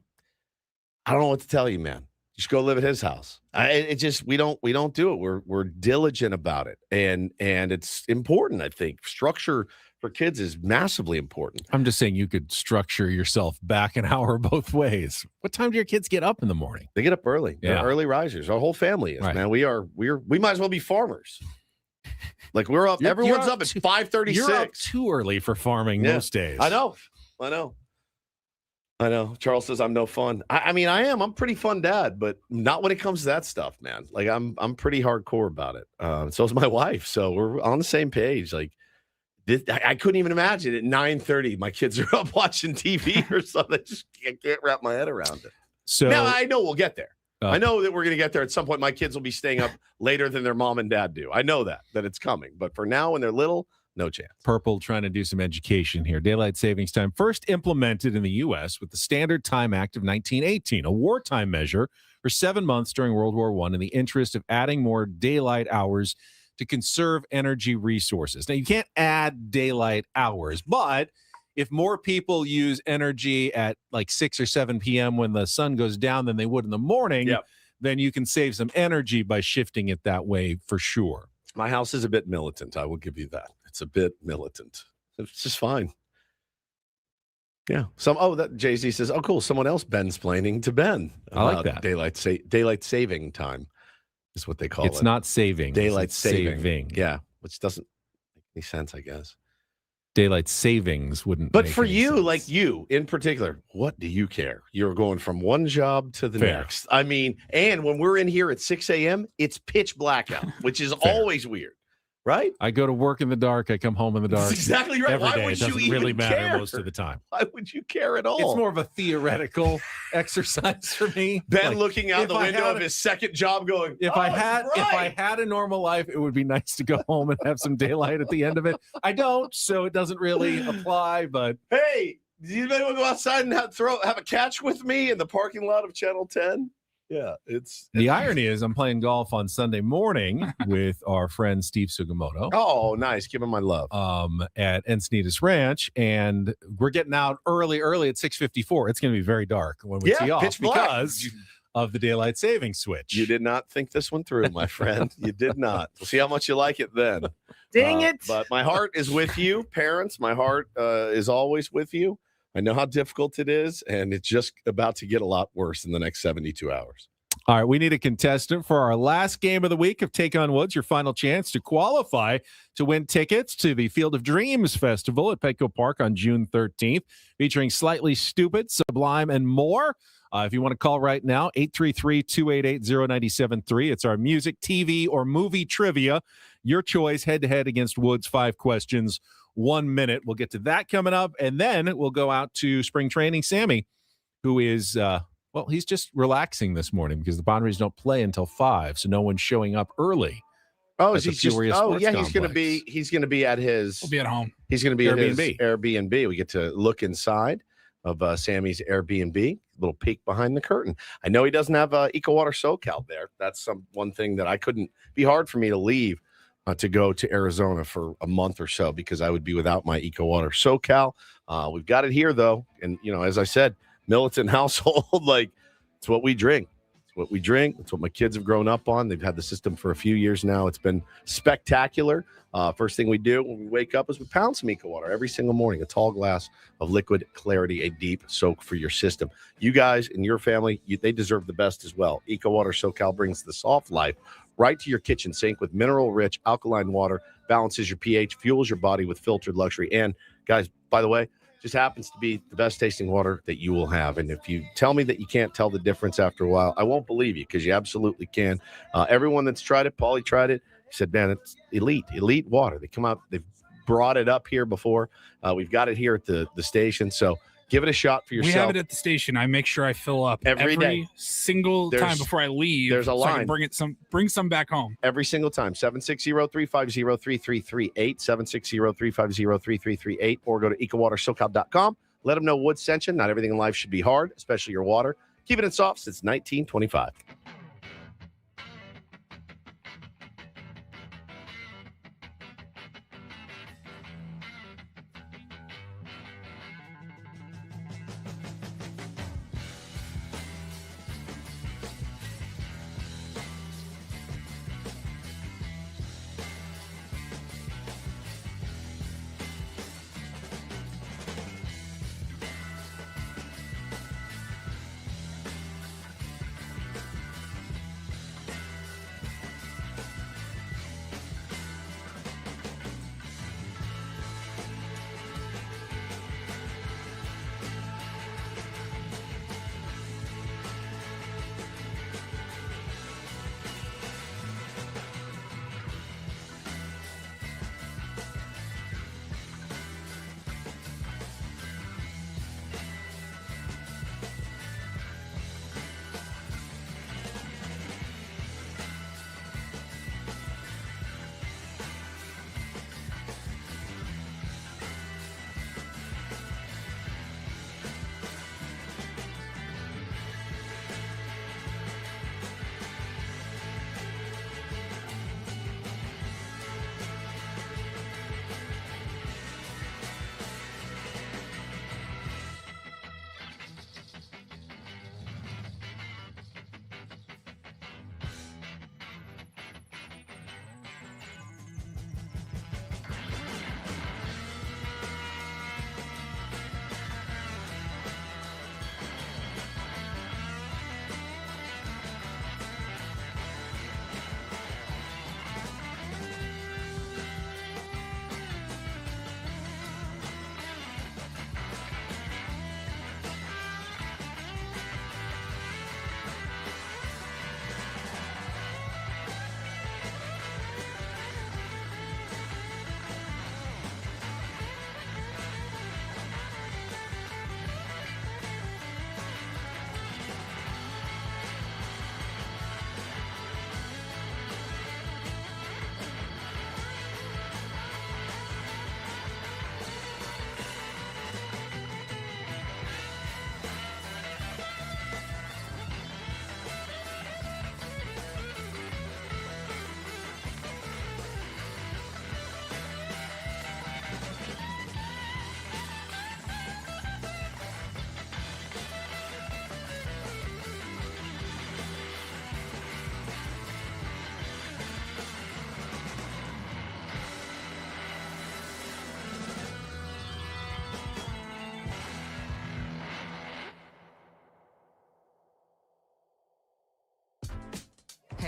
I don't know what to tell you, man. Just go live at his house. We don't do it. We're diligent about it, and it's important. I think structure for kids is massively important. I'm just saying you could structure yourself back an hour both ways. What time do your kids get up in the morning? They get up early. Yeah. They're early risers. Our whole family is, man. We might as well be farmers. Like we're up. Everyone's up at 5:36. You're up too early for farming most days. I know. Charles says I'm no fun. I mean, I am. I'm pretty fun dad, but not when it comes to that stuff, man. Like I'm pretty hardcore about it. So is my wife. So we're on the same page. Like I couldn't even imagine at 9:30 my kids are up watching TV or something. I can't wrap my head around it. So now I know we'll get there. I know that we're going to get there at some point. My kids will be staying up later than their mom and dad do. I know that it's coming. But for now, when they're little, no chance. Purple trying to do some education here. Daylight savings time first implemented in the U.S. with the Standard Time Act of 1918, a wartime measure for 7 months during World War I in the interest of adding more daylight hours to conserve energy resources. Now, you can't add daylight hours, but if more people use energy at like 6 or 7 p.m. when the sun goes down than they would in the morning, then you can save some energy by shifting it that way for sure. My house is a bit militant. I will give you that. It's a bit militant. It's just fine. Yeah. That Jay-Z says, oh, cool. Someone else Ben's-plaining to Ben. I like that. Daylight saving time is what they call it. It's not saving. Daylight it's saving. Yeah. Which doesn't make any sense, I guess. Daylight savings wouldn't. But for you, sense. Like you in particular, what do you care? You're going from one job to the next. I mean, and when we're in here at 6 a.m., it's pitch black out, which is always weird, right? I go to work in the dark. I come home in the dark. That's exactly right. Every Why day. would It doesn't you really even matter care? most of the time. Why would you care at all? It's more of a theoretical exercise for me. Ben looking out the window of his second job going, if I had a normal life, it would be nice to go home and have some daylight at the end of it. I don't, so it doesn't really apply, but hey, do you want to go outside and have a catch with me in the parking lot of Channel 10? Yeah, it's the irony is I'm playing golf on Sunday morning with our friend Steve Sugimoto. Oh, nice. Give him my love. At Encinitas Ranch, and we're getting out early at 6:54. It's going to be very dark when we tee off because of the daylight saving switch. You did not think this one through, my friend. You did not. We'll see how much you like it then. Dang it. But my heart is with you, parents. My heart is always with you. I know how difficult it is, and it's just about to get a lot worse in the next 72 hours. All right, we need a contestant for our last game of the week of Take on Woods, your final chance to qualify to win tickets to the Field of Dreams Festival at Petco Park on June 13th, featuring Slightly Stupid, Sublime, and more. If you want to call right now, 833-288-0973. It's our music, TV, or movie trivia. Your choice, head-to-head against Woods, 5 questions. 1 minute. We'll get to that coming up, and then we'll go out to spring training. Sammy, who is he's just relaxing this morning because the Padres don't play until 5, so no one's showing up early. Oh, is he just? Oh, yeah, he's going to be at his. He'll be at home. He's going to be Airbnb. at his Airbnb. We get to look inside of Sammy's Airbnb. Little peek behind the curtain. I know he doesn't have EcoWater SoCal there. That's one thing that I couldn't be hard for me to leave. To go to Arizona for a month or so because I would be without my EcoWater SoCal. We've got it here, though. And, as I said, militant household, like, it's what we drink. It's what we drink. It's what my kids have grown up on. They've had the system for a few years now. It's been spectacular. First thing we do when we wake up is we pound some EcoWater every single morning, a tall glass of liquid clarity, a deep soak for your system. You guys and your family, they deserve the best as well. EcoWater SoCal brings the soft life right to your kitchen sink with mineral-rich alkaline water, balances your pH, fuels your body with filtered luxury. And, guys, by the way, just happens to be the best-tasting water that you will have. And if you tell me that you can't tell the difference after a while, I won't believe you because you absolutely can. Everyone that's tried it, Paulie tried it, he said, man, it's elite water. They come out, they've brought it up here before. We've got it here at the station, so give it a shot for yourself. We have it at the station. I make sure I fill up every day. Single time before I leave. There's a line. So I can bring some back home. Every single time. 760-350-3338, 760-350-3338, or go to ecowatersocal.com. Let them know Woods sent you. Not everything in life should be hard, especially your water. Keep it soft since 1925.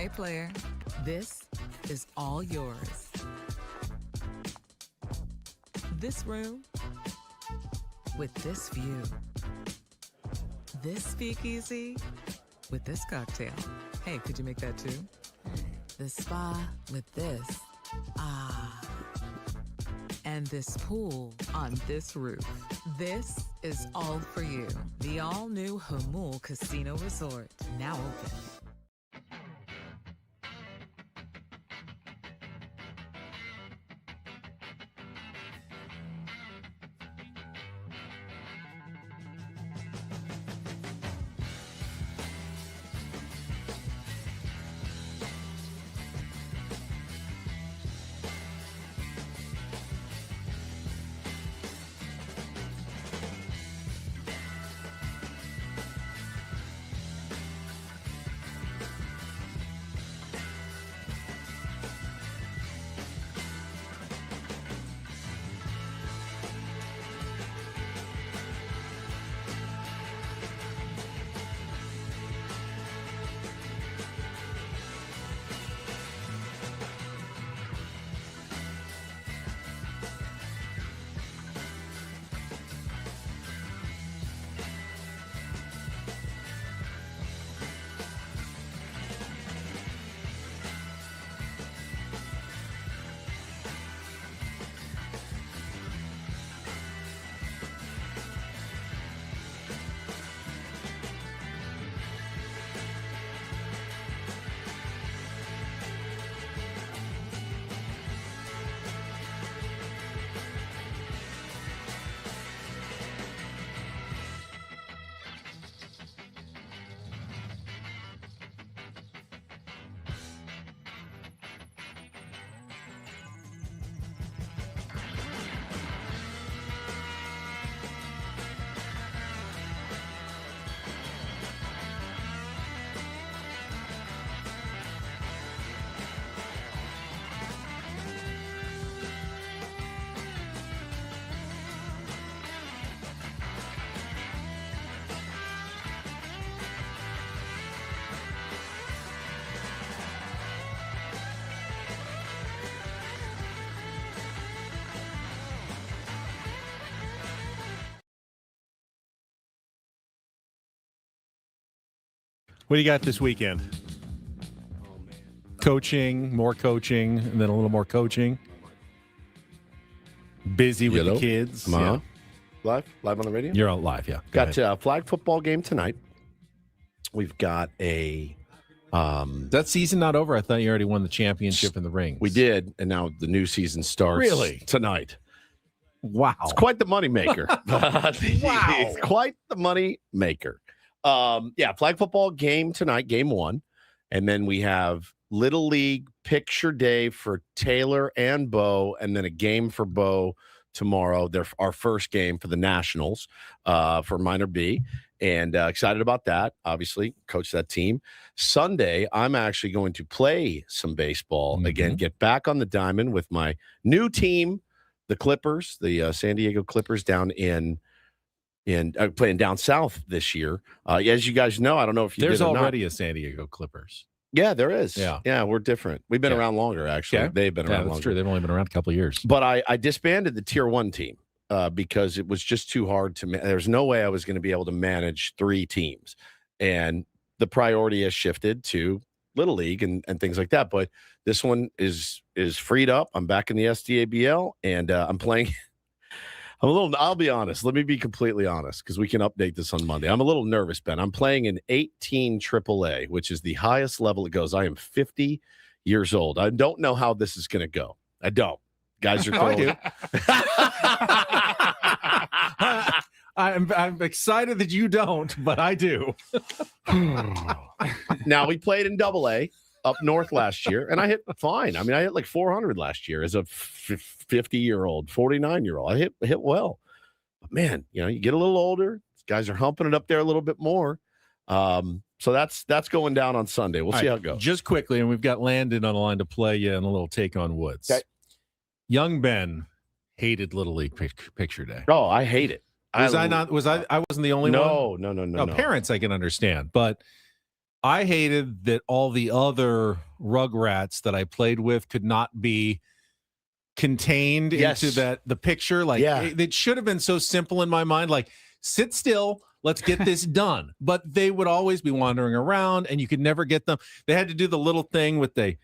Hey, player, this is all yours. This room with this view. This speakeasy with this cocktail. Hey, could you make that too? This spa with this. Ah. And this pool on this roof. This is all for you. The all-new Hamul Casino Resort, now open. What do you got this weekend? Coaching, more coaching, and then a little more coaching. Busy with the kids. Yeah. Live on the radio? You're on live, yeah. Got a flag football game tonight. We've got a... that season not over? I thought you already won the championship in the rings. We did, and now the new season starts tonight. Wow. It's quite the money maker. Wow. It's quite the money maker. Flag football game tonight, game 1. And then we have Little League picture day for Taylor and Bo, and then a game for Bo tomorrow. They're our first game for the Nationals for minor B. And excited about that, obviously, coach that team. Sunday, I'm actually going to play some baseball again, get back on the diamond with my new team, the Clippers, the San Diego Clippers down playing down south this year. As you guys know, I don't know if there's already a San Diego Clippers. Yeah, there is. Yeah, we're different. We've been around longer, actually. Okay. They've been around that's longer. True. They've only been around a couple of years. But I disbanded the Tier 1 team because it was just too hard to there's no way I was going to be able to manage 3 teams. And the priority has shifted to Little League and things like that. But this one is freed up. I'm back in the SDABL, and I'm playing – I'll be honest. Let me be completely honest, because we can update this on Monday. I'm a little nervous, Ben. I'm playing in 18 AAA, which is the highest level it goes. I am 50 years old. I don't know how this is going to go. I don't. Guys are throwing. I'm excited that you don't, but I do. Now, we played in AA up north last year, and I hit fine. I mean, I hit like 400 last year as a 50-year-old, 49-year-old. I hit well. But man, you get a little older. Guys are humping it up there a little bit more. So that's going down on Sunday. We'll see how it goes. Just quickly, and we've got Landon on the line to play you in a little take on Woods. Okay. Young Ben hated Little League picture day. Oh, I hate it. I wasn't the only one? No. Parents I can understand, but I hated that all the other Rugrats that I played with could not be contained into the picture. Like it should have been so simple in my mind. Like, sit still, let's get this done. But they would always be wandering around, and you could never get them. They had to do the little thing with they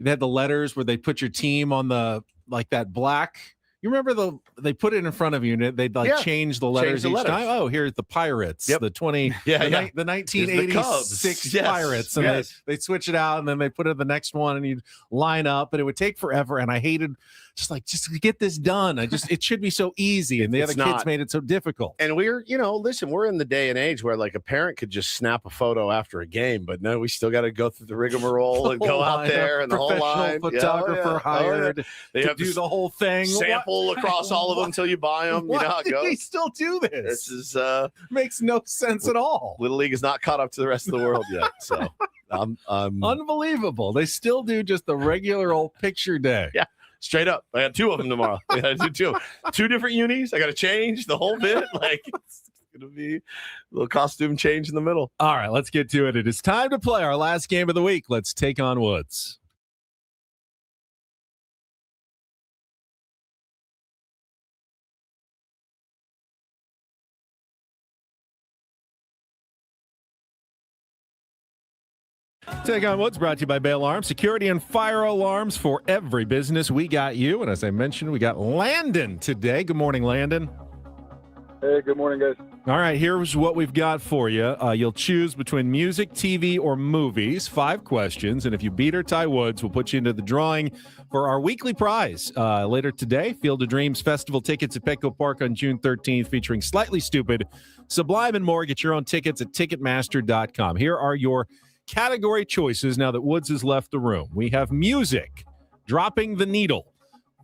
had the letters where they put your team on the like that black. You remember they put it in front of you and they'd change the letters each time. Oh, here's the Pirates, the 1986 Pirates. And they switch it out and then they put it in the next one and you'd line up and it would take forever. And I hated just to get this done. It should be so easy. And the other kids made it so difficult. And we're in the day and age where like a parent could just snap a photo after a game, but no, we still got to go through the rigmarole and go out there and the whole line. Photographer hired They have to do the whole thing. Sample across all of them until you buy them. Why you know how it goes. They still do this? This is makes no sense at all. Little League is not caught up to the rest of the world yet. So unbelievable. They still do just the regular old picture day. Yeah. Straight up. I got 2 of them tomorrow. I got to do 2 different unis. I got to change the whole bit. Like it's going to be a little costume change in the middle. All right, let's get to it. It is time to play our last game of the week. Let's take on Woods. Take on Woods, brought to you by Bay Alarm. Security and fire alarms for every business. We got you. And as I mentioned, we got Landon today. Good morning, Landon. Hey, good morning, guys. All right, here's what we've got for you. You'll choose between music, TV, or movies. 5 questions. And if you beat or tie Woods, we'll put you into the drawing for our weekly prize. Later today, Field of Dreams Festival tickets at Petco Park on June 13th, featuring Slightly Stupid, Sublime, and more. Get your own tickets at Ticketmaster.com. Here are your category choices now that Woods has left the room. We have music, Dropping the Needle,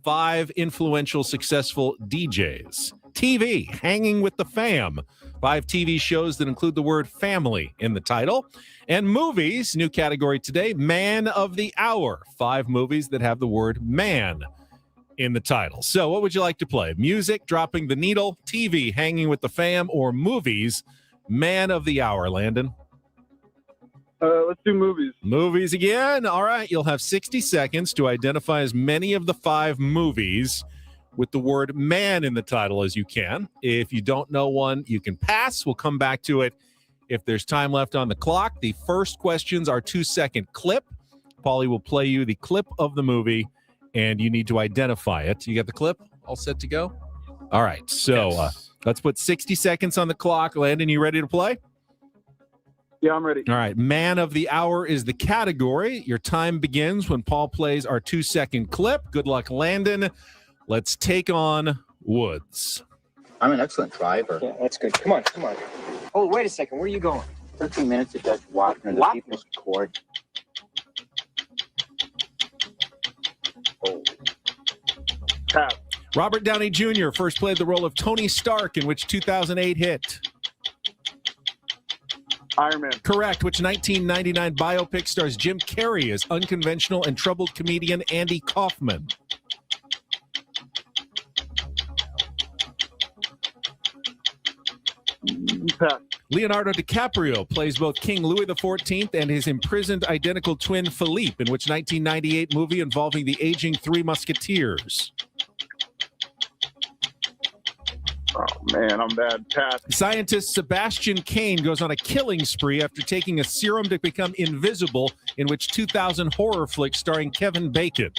5 influential, successful DJs. TV, Hanging with the Fam, 5 TV shows that include the word family in the title. And movies, new category today, Man of the Hour, 5 movies that have the word man in the title. So what would you like to play? Music, Dropping the Needle, TV, Hanging with the Fam, or movies, Man of the Hour, Landon? Let's do movies. Movies again. All right. You'll have 60 seconds to identify as many of the 5 movies with the word man in the title as you can. If you don't know one, you can pass. We'll come back to it if there's time left on the clock. The first questions are 2-second clip. Paulie will play you the clip of the movie, and you need to identify it. You got the clip all set to go? All right. So let's put 60 seconds on the clock. Landon, you ready to play? Yeah, I'm ready. All right. Man of the Hour is the category. Your time begins when Paul plays our 2-second clip. Good luck, Landon. Let's take on Woods. I'm an excellent driver. Yeah, that's good. Come on. Oh, wait a second. Where are you going? 13 minutes to Judge Wapner, the People's Court. Oh. Pass. Robert Downey Jr. first played the role of Tony Stark in which 2008 hit? Iron Man. Correct. Which 1999 biopic stars Jim Carrey as unconventional and troubled comedian Andy Kaufman? Pass. Leonardo DiCaprio plays both King Louis XIV and his imprisoned identical twin Philippe in which 1998 movie involving the aging 3 Musketeers? Oh, man, I'm bad. Pass. Scientist Sebastian Kane goes on a killing spree after taking a serum to become invisible in which 2000 horror flick starring Kevin Bacon?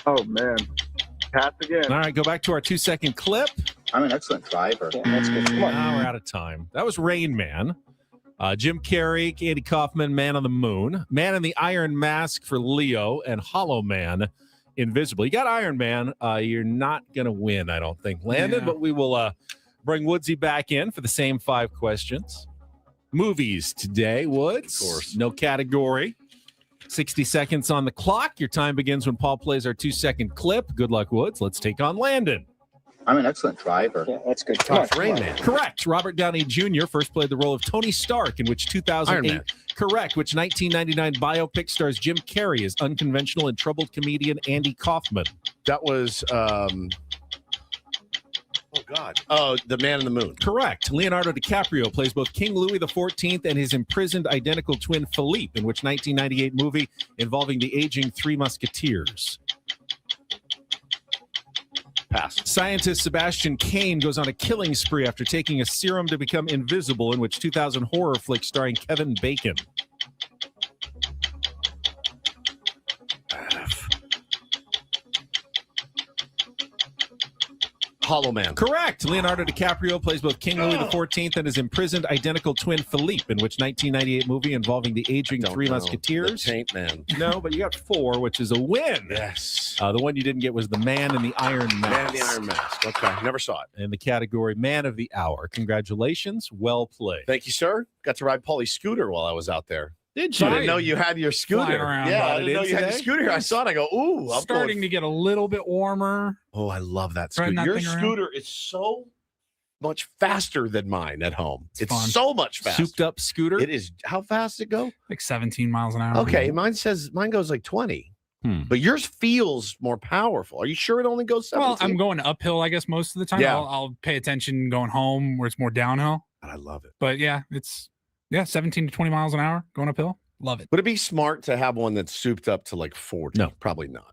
Oh, man. Pass again. All right, go back to our 2-second clip. I'm an excellent driver. Yeah, that's good. Come on. Now we're out of time. That was Rain Man. Jim Carrey, Andy Kaufman, Man on the Moon, Man in the Iron Mask for Leo, and Hollow Man, Invisible. You got Iron Man. You're not going to win, I don't think, Landon, but we will bring Woodsy back in for the same 5 questions. Movies today, Woods. Of course. No category. 60 seconds on the clock. Your time begins when Paul plays our 2-second clip. Good luck, Woods. Let's take on Landon. I'm an excellent driver. Yeah, that's good. Come on. Rain Man. Correct. Robert Downey Jr. first played the role of Tony Stark in which 2008. Correct. Which 1999 biopic stars Jim Carrey as unconventional and troubled comedian Andy Kaufman? That was what God. Oh, The Man in the Moon. Correct. Leonardo DiCaprio plays both King Louis XIV and his imprisoned identical twin Philippe, in which 1998 movie involving the aging Three Musketeers. Pass. Scientist Sebastian Cain goes on a killing spree after taking a serum to become invisible, in which 2000 horror flick starring Kevin Bacon. Hollow Man. Correct. Leonardo DiCaprio plays both King Louis XIV and his imprisoned identical twin Philippe, in which 1998 movie involving the aging Three Musketeers. The Taint Man. No, but you got 4, which is a win. Yes. The one you didn't get was The Man in the Iron Mask. Man in the Iron Mask. Okay, never saw it. In the category Man of the Hour. Congratulations. Well played. Thank you, sir. Got to ride Paulie's scooter while I was out there. Did So you? I didn't know you had your scooter. Flying around. Yeah, I Brought it didn't know in you had your today? scooter. I saw it. I go, ooh. I'm Starting to get a little bit warmer. Oh, I love that Riding scooter. that Your thing around. scooter is so much faster than mine at home. It's fun. so much faster. Souped up scooter? It is. How fast it go? Like 17 miles an hour. Okay, mine goes like 20. But yours feels more powerful. Are you sure it only goes 17? Well, I'm going uphill, I guess, most of the time. Yeah. I'll pay attention going home where it's more downhill. I love it. But yeah, it's 17 to 20 miles an hour going uphill. Love it. Would it be smart to have one that's souped up to like 40? No. Probably not.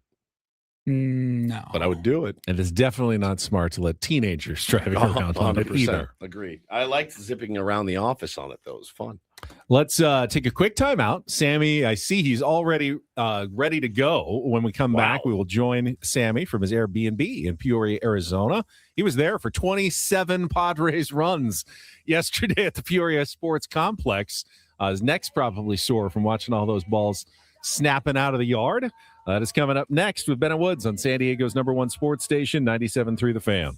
No. But I would do it. And it's definitely not smart to let teenagers driving around on it 100%. either. Agreed. I liked zipping around the office on it, though. It was fun. Let's take a quick time out. Sammy, I see he's already ready to go. When we come back, we will join Sammy from his Airbnb in Peoria, Arizona. He was there for 27 Padres runs yesterday at the Peoria Sports Complex. His neck's probably sore from watching all those balls snapping out of the yard. That is coming up next with Bennett Woods on San Diego's #1 sports station, 97.3 The Fan.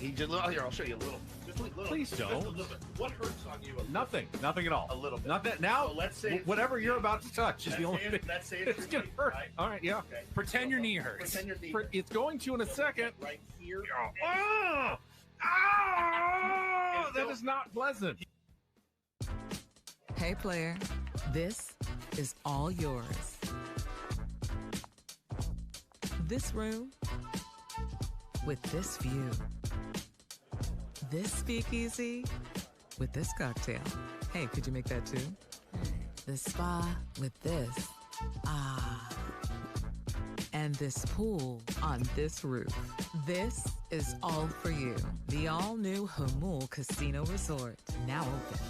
He just, here, I'll show you a little. Just a little. Please don't. Just a little bit. What hurts on you? Nothing at all. A little bit. Nothing. Now, So let's say whatever you're about to touch is the only thing. Let's say It's going to hurt. Right? All right, yeah. Okay. Pretend your knee hurts. Pretend your knee It's going to in a second. right here. That is not pleasant. Hey, player, this is all yours. This room with this view. This speakeasy with this cocktail. Hey, could you make that too? This spa with this. Ah. And this pool on this roof. This is all for you. The all-new Humul Casino Resort, now open.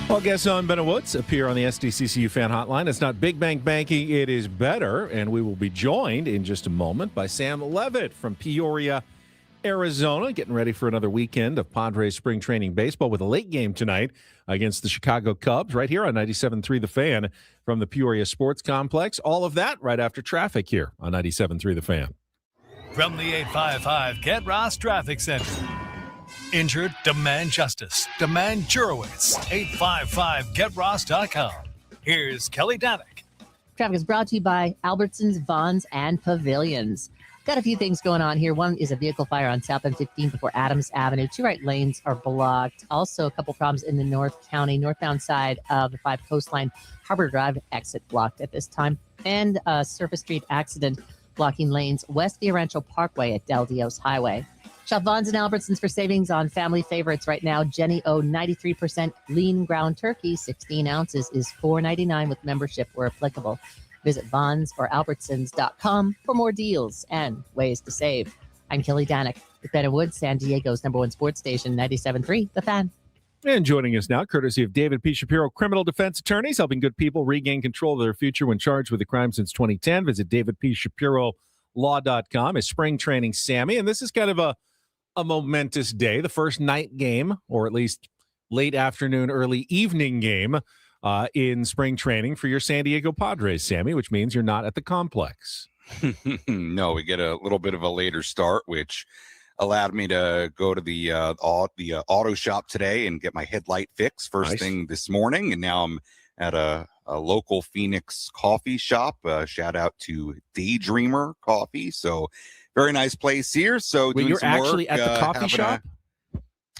Well, guests on Ben and Woods appear on the SDCCU fan hotline. It's not big bank banking, it is better. And we will be joined in just a moment by Sam Levitt from Peoria, Arizona, getting ready for another weekend of Padres spring training baseball with a late game tonight against the Chicago Cubs right here on 97.3 The Fan from the Peoria Sports Complex. All of that right after traffic here on 97.3 The Fan. From the 855 Get Ross Traffic Center. Injured? Demand justice. Demand Jurowitz. 855GetRoss.com. Here's Kelly Danick. Traffic is brought to you by Albertsons, Vons, and Pavilions. Got a few things going on here. One is a vehicle fire on South End 15 before Adams Avenue. Two right lanes are blocked. Also, a couple problems in the North County, northbound side of the 5 Coastline Harbor Drive exit blocked at this time. And a Surface Street accident blocking lanes west Via Rancho Parkway at Del Dios Highway. Shop Vons and Albertsons for savings on family favorites right now. Jenny O 93% lean ground turkey, 16 ounces, is $4.99 with membership where applicable. Visit Vons or Albertsons.com for more deals and ways to save. I'm Kelly Danick with Ben and Woods, San Diego's #1 sports station, 97.3 The Fan. And joining us now, courtesy of David P. Shapiro, criminal defense attorneys, helping good people regain control of their future when charged with a crime since 2010. Visit David P. Shapiro law.com is spring training Sammy. And this is kind of a momentous day, the first night game, or at least late afternoon, early evening game in spring training for your San Diego Padres, Sammy, which means you're not at the complex. No, we get a little bit of a later start, which allowed me to go to the auto shop today and get my headlight fixed first thing this morning. And now I'm at a local Phoenix coffee shop. Shout out to Daydreamer Coffee. So very nice place here. So wait, you're actually at the coffee shop?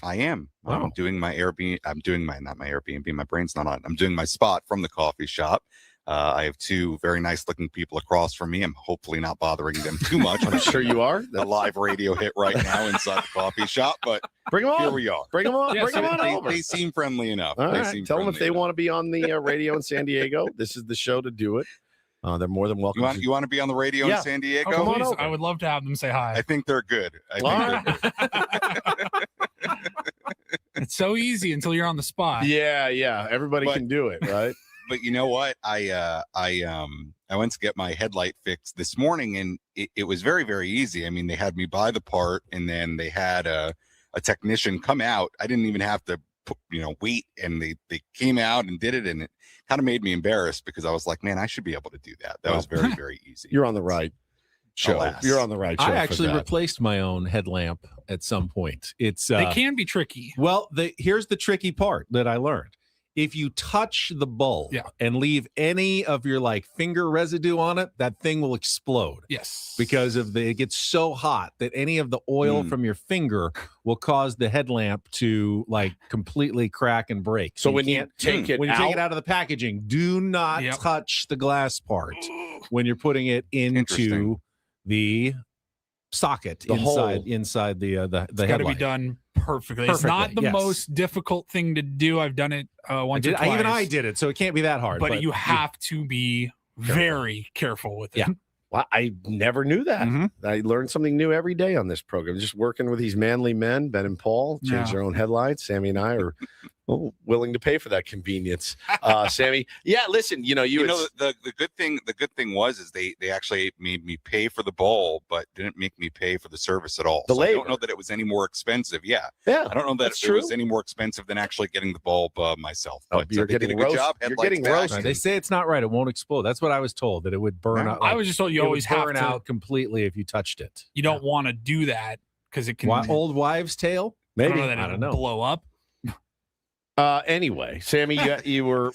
I am. Wow. I'm doing my Airbnb. Not my Airbnb. My brain's not on. I'm doing my spot from the coffee shop. I have two very nice looking people across from me. I'm hopefully not bothering them too much. I'm sure you are. A live radio hit right now inside the coffee shop, but bring them on. Here we are. Bring them on. Yeah, bring them on over. They seem friendly enough. All They right. seem Tell them if friendly they want to be on the radio in San Diego. This is the show to do it. They're more than welcome. You want to be on the radio in San Diego? Oh, come on over. I would love to have them say hi. I think they're good. They're good. It's so easy until you're on the spot. Yeah. Everybody can do it, right? But you know what? I went to get my headlight fixed this morning, and it was very, very easy. I mean, they had me buy the part, and then they had a technician come out. I didn't even have to wait, and they came out and did it, and it kind of made me embarrassed because I was like, man, I should be able to do that. That was very, very easy. You're on the right show. Alas. You're on the right show. I actually replaced my own headlamp at some point. It's they can be tricky. Well, here's the tricky part that I learned. If you touch the bulb and leave any of your finger residue on it, that thing will explode. Yes. Because it gets so hot that any of the oil from your finger will cause the headlamp to completely crack and break. So when you take it out of the packaging, do not touch the glass part when you're putting it into the socket inside the it's got to be done perfectly. It's not the most difficult thing to do. I've done it once or twice. Even I did it, so it can't be that hard. But you have to be very careful with it. Yeah. Well, I never knew that. Mm-hmm. I learned something new every day on this program. Just working with these manly men, Ben and Paul, change their own headlights. Sammy and I are willing to pay for that convenience. Sammy, listen, the good thing was they actually made me pay for the bulb, but didn't make me pay for the service at all. I don't know that it was any more expensive. Yeah. I don't know that it was any more expensive than actually getting the bulb myself. But you're getting a good job. You're getting roasted. They say it's not right. It won't explode. That's what I was told, that it would burn out. I was just told you always have burn to out completely if you touched it. You don't want to do that because it can. Old wives' tale? Maybe. I don't know. Blow up. Anyway, Sammy, you were.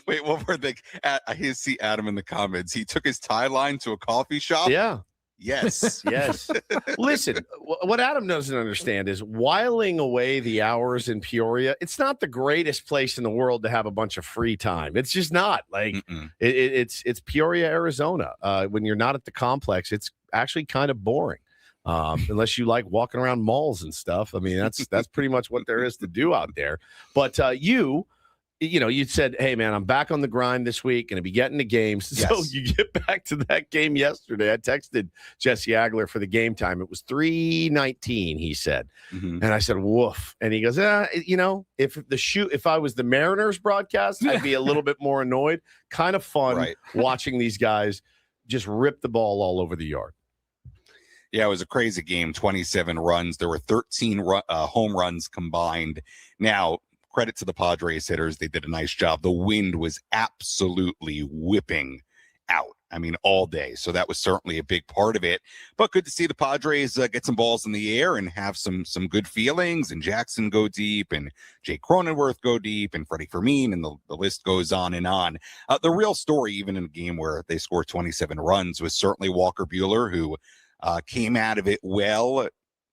Wait, what were they? I see Adam in the comments. He took his tie line to a coffee shop. Yeah. Yes. Yes. Listen, what Adam doesn't understand is whiling away the hours in Peoria. It's not the greatest place in the world to have a bunch of free time. It's just not. It's Peoria, Arizona. When you're not at the complex, it's actually kind of boring. Unless you like walking around malls and stuff. I mean, that's pretty much what there is to do out there. But you said, hey man, I'm back on the grind this week, gonna be getting to games. Yes. So you get back to that game yesterday. I texted Jesse Agler for the game time. It was 3:19, he said. Mm-hmm. And I said, woof. And he goes, if I was the Mariners broadcast, I'd be a little bit more annoyed. Kind of fun watching these guys just rip the ball all over the yard. Yeah, it was a crazy game, 27 runs. There were 13 home runs combined. Now, credit to the Padres hitters. They did a nice job. The wind was absolutely whipping out. I mean, all day. So that was certainly a big part of it. But good to see the Padres get some balls in the air and have some good feelings. And Jackson go deep, and Jake Cronenworth go deep, and Freddie Fermin, and the list goes on and on. The real story, even in a game where they scored 27 runs, was certainly Walker Buehler, who came out of it well,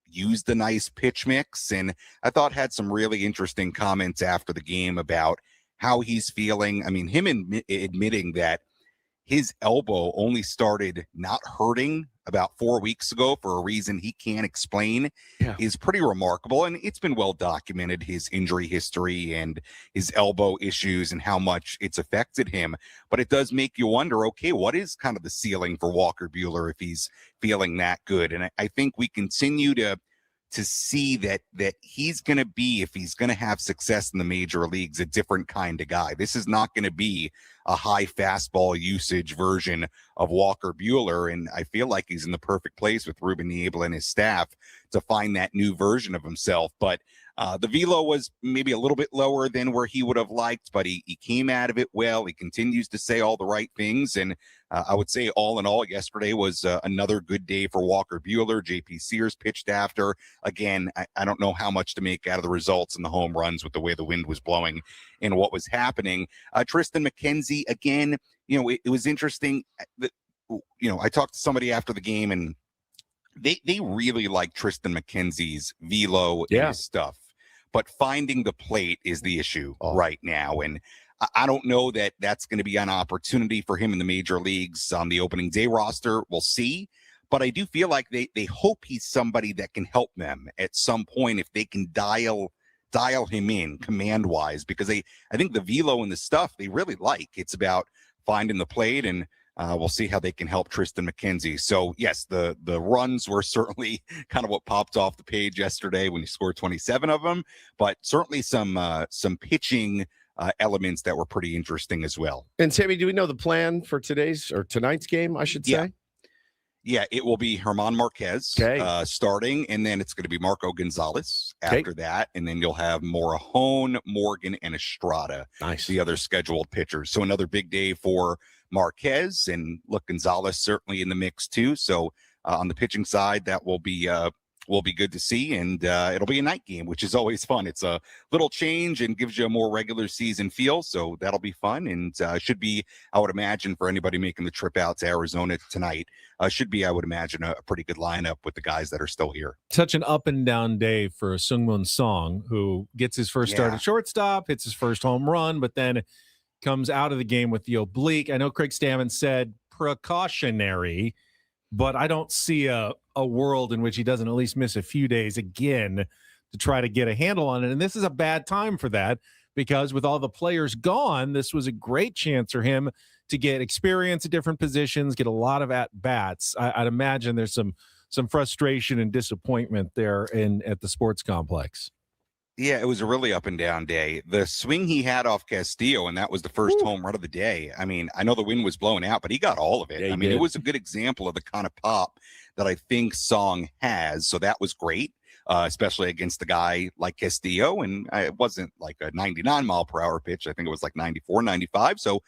used the nice pitch mix, and I thought had some really interesting comments after the game about how he's feeling. I mean, him admitting that his elbow only started not hurting about 4 weeks ago for a reason he can't explain is pretty remarkable. And it's been well documented, his injury history and his elbow issues and how much it's affected him. But it does make you wonder, okay, what is kind of the ceiling for Walker Buehler if he's feeling that good? And I think we continue to to see that he's going to be, if he's going to have success in the major leagues, a different kind of guy. This is not going to be a high fastball usage version of Walker Buehler, and I feel like he's in the perfect place with Ruben Niebla and his staff to find that new version of himself. But the velo was maybe a little bit lower than where he would have liked, but he came out of it well. He continues to say all the right things, and I would say all in all, yesterday was another good day for Walker Buehler. JP Sears pitched after. Again, I don't know how much to make out of the results and the home runs with the way the wind was blowing and what was happening. Tristan McKenzie, again, it was interesting. I talked to somebody after the game, and they really like Tristan McKenzie's velo and his stuff. But finding the plate is the issue right now. And I don't know that that's going to be an opportunity for him in the major leagues on the opening day roster. We'll see. But I do feel like they hope he's somebody that can help them at some point if they can dial him in command-wise, because I think the velo and the stuff they really like. It's about finding the plate, and we'll see how they can help Tristan McKenzie. So, yes, the runs were certainly kind of what popped off the page yesterday when he scored 27 of them, but certainly some pitching elements that were pretty interesting as well. And, Sammy, do we know the plan for tonight's game, I should say? Yeah, it will be German Marquez starting, and then it's going to be Marco Gonzalez after that, and then you'll have Morejon, Morgan, and Estrada, the other scheduled pitchers. So another big day for Marquez, and look, Gonzalez certainly in the mix too. So on the pitching side, that will be good to see, and it'll be a night game, which is always fun. It's a little change and gives you a more regular season feel, so that'll be fun, and should be, I would imagine, for anybody making the trip out to Arizona tonight, should be, I would imagine, a pretty good lineup with the guys that are still here. Such an up and down day for Seung-Moon Song, who gets his first start at shortstop, hits his first home run, but then comes out of the game with the oblique. I know Craig Stammen said precautionary, but I don't see a world in which he doesn't at least miss a few days again to try to get a handle on it. And this is a bad time for that, because with all the players gone, this was a great chance for him to get experience at different positions, get a lot of at-bats. I'd imagine there's some frustration and disappointment there at the sports complex. Yeah, it was a really up and down day. The swing he had off Castillo, and that was the first home run of the day. I mean, I know the wind was blowing out, but he got all of it. Yeah, I mean, it was a good example of the kind of pop that I think Song has. So that was great, especially against a guy like Castillo. And it wasn't like a 99 mile per hour pitch. I think it was like 94, 95. So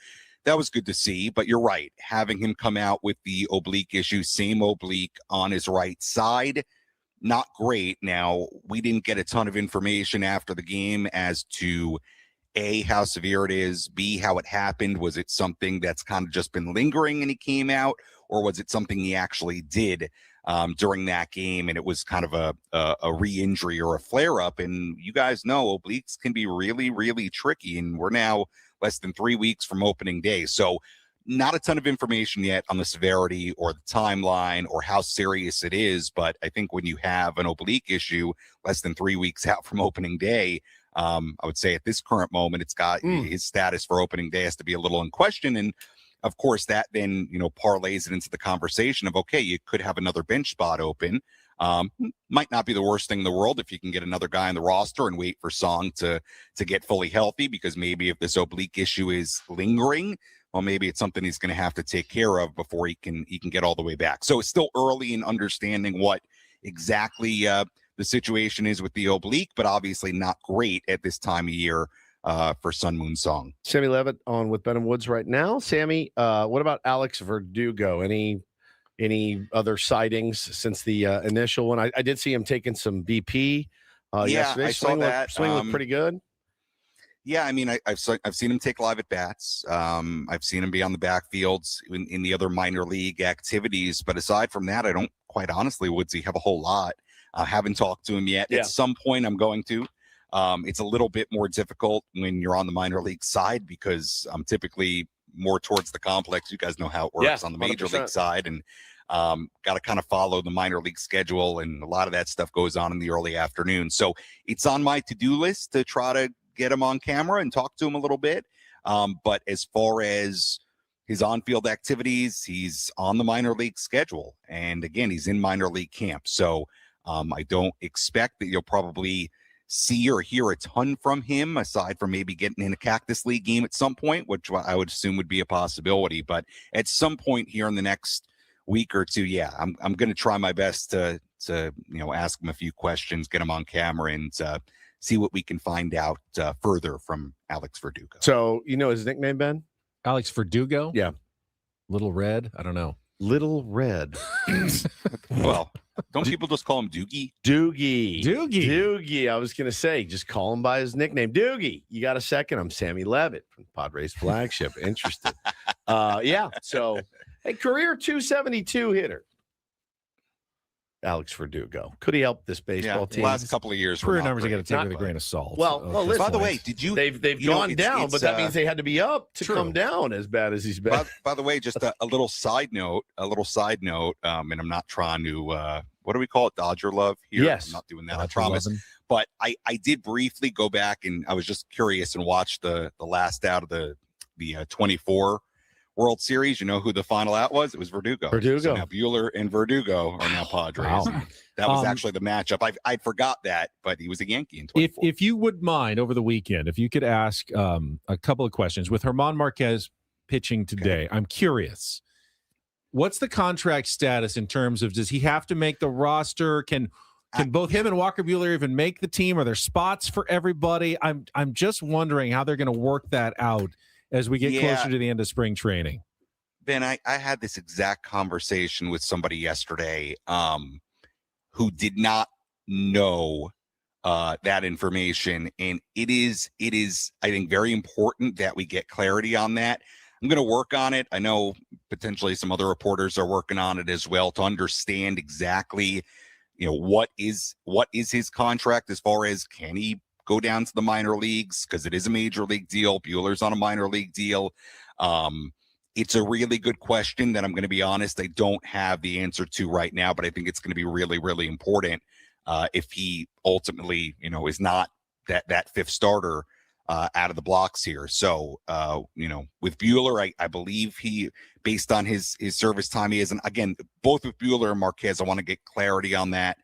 that was good to see. But you're right, having him come out with the oblique issue, same oblique on his right side, not great. Now, we didn't get a ton of information after the game as to A, how severe it is, B, how it happened. Was it something that's kind of just been lingering and he came out, or was it something he actually did during that game and it was kind of a re-injury or a flare-up? And you guys know obliques can be really, really tricky, and we're now less than 3 weeks from opening day. So not a ton of information yet on the severity or the timeline or how serious it is. But I think when you have an oblique issue less than 3 weeks out from opening day, I would say at this current moment, it's got his status for opening day has to be a little in question. And of course, that then, parlays it into the conversation of, okay, you could have another bench spot open. Might not be the worst thing in the world if you can get another guy on the roster and wait for Song to get fully healthy, because maybe if this oblique issue is lingering, well, maybe it's something he's going to have to take care of before he can get all the way back. So it's still early in understanding what exactly the situation is with the oblique, but obviously not great at this time of year for Seung-Moon Song. Sammy Levitt on with Ben and Woods right now. Sammy, what about Alex Verdugo? Any other sightings since the initial one? I did see him taking some BP yesterday. I saw that. Swing looked pretty good. Yeah, I mean, I've seen him take live at bats. I've seen him be on the backfields in the other minor league activities. But aside from that, I don't quite honestly, Woodsy, have a whole lot. I haven't talked to him yet. Yeah. At some point, I'm going to. It's a little bit more difficult when you're on the minor league side, because I'm typically more towards the complex. You guys know how it works on the major 100%. League side, and got to kind of follow the minor league schedule, and a lot of that stuff goes on in the early afternoon. So it's on my to-do list to try to get him on camera and talk to him a little bit. But as far as his on-field activities, he's on the minor league schedule. And again, he's in minor league camp. So I don't expect that you'll probably see or hear a ton from him, aside from maybe getting in a Cactus League game at some point, which I would assume would be a possibility. But at some point here in the next week or two, yeah, I'm going to try my best to ask him a few questions, get him on camera, and see what we can find out further from Alex Verdugo. So you know his nickname, Ben? Alex Verdugo? Yeah. Little Red? I don't know. Little Red. Well, don't people just call him Doogie? Doogie. I was going to say, just call him by his nickname. Doogie. You got a second? I'm Sammy Levitt from Padres flagship. Interested. Yeah. So, hey, career 272 hitter. Alex Verdugo. Could he help this baseball team? Last couple of years, career numbers are going to take with a grain of salt. Well, listen, by the way, did you? They've gone down, but that means they had to be up to come down as bad as he's been. By the way, just a little side note. And I'm not trying to. What do we call it? Dodger love here. Yes, I'm not doing that. I promise. But I did briefly go back, and I was just curious and watched the last out of the 24 World Series. You know who the final out was? It was Verdugo. So now Buehler and Verdugo are now Padres. Wow. That was actually the matchup. I forgot that, but he was a Yankee in 24. If you would mind, over the weekend, if you could ask a couple of questions. With Germán Marquez pitching today, I'm curious. What's the contract status in terms of, does he have to make the roster? Can both him and Walker Buehler even make the team? Are there spots for everybody? I'm just wondering how they're going to work that out as we get closer to the end of spring training. Ben, I had this exact conversation with somebody yesterday who did not know that information. And it is, I think, very important that we get clarity on that. I'm going to work on it. I know potentially some other reporters are working on it as well to understand exactly, what is his contract as far as, can he go down to the minor leagues, because it is a major league deal. Buehler's on a minor league deal. It's a really good question that I'm going to be honest, I don't have the answer to right now, but I think it's going to be really, really important if he ultimately, is not that fifth starter out of the blocks here. So, with Buehler, I believe he, based on his service time, he is, and again, both with Buehler and Marquez, I want to get clarity on that.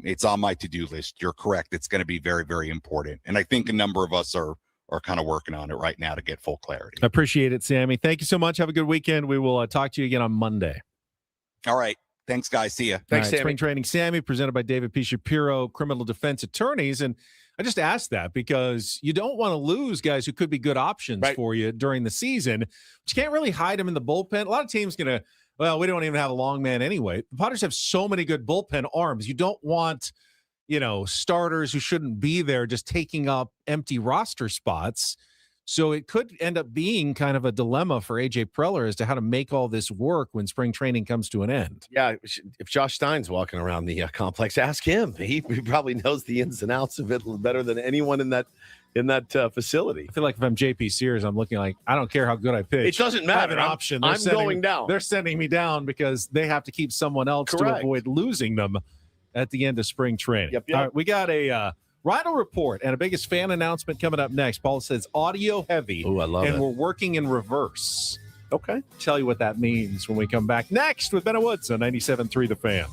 It's on my to-do list. You're correct. It's going to be very, very important. And I think a number of us are kind of working on it right now to get full clarity. I appreciate it, Sammy. Thank you so much. Have a good weekend. We will talk to you again on Monday. All right. Thanks, guys. See ya. Thanks, Sammy. Spring Training Sammy, presented by David P. Shapiro, Criminal Defense Attorneys. And I just asked that because you don't want to lose guys who could be good options for you during the season. But you can't really hide them in the bullpen. A lot of teams going to, well, we don't even have a long man anyway. The Padres have so many good bullpen arms. You don't want, starters who shouldn't be there just taking up empty roster spots. So it could end up being kind of a dilemma for AJ Preller as to how to make all this work when spring training comes to an end. Yeah, if Josh Stein's walking around the complex, ask him. He probably knows the ins and outs of it better than anyone in that facility. I feel like if I'm JP Sears, I'm looking like, I don't care how good I pitch. It doesn't matter. I have an option. I'm going down. They're sending me down because they have to keep someone else to avoid losing them at the end of spring training. Yep. All right, we got a Reindl Report and a biggest fan announcement coming up next. Paul says audio heavy. Oh, I love it. And we're working in reverse. Okay. Tell you what that means when we come back next with Ben Woods on 97.3 The Fan.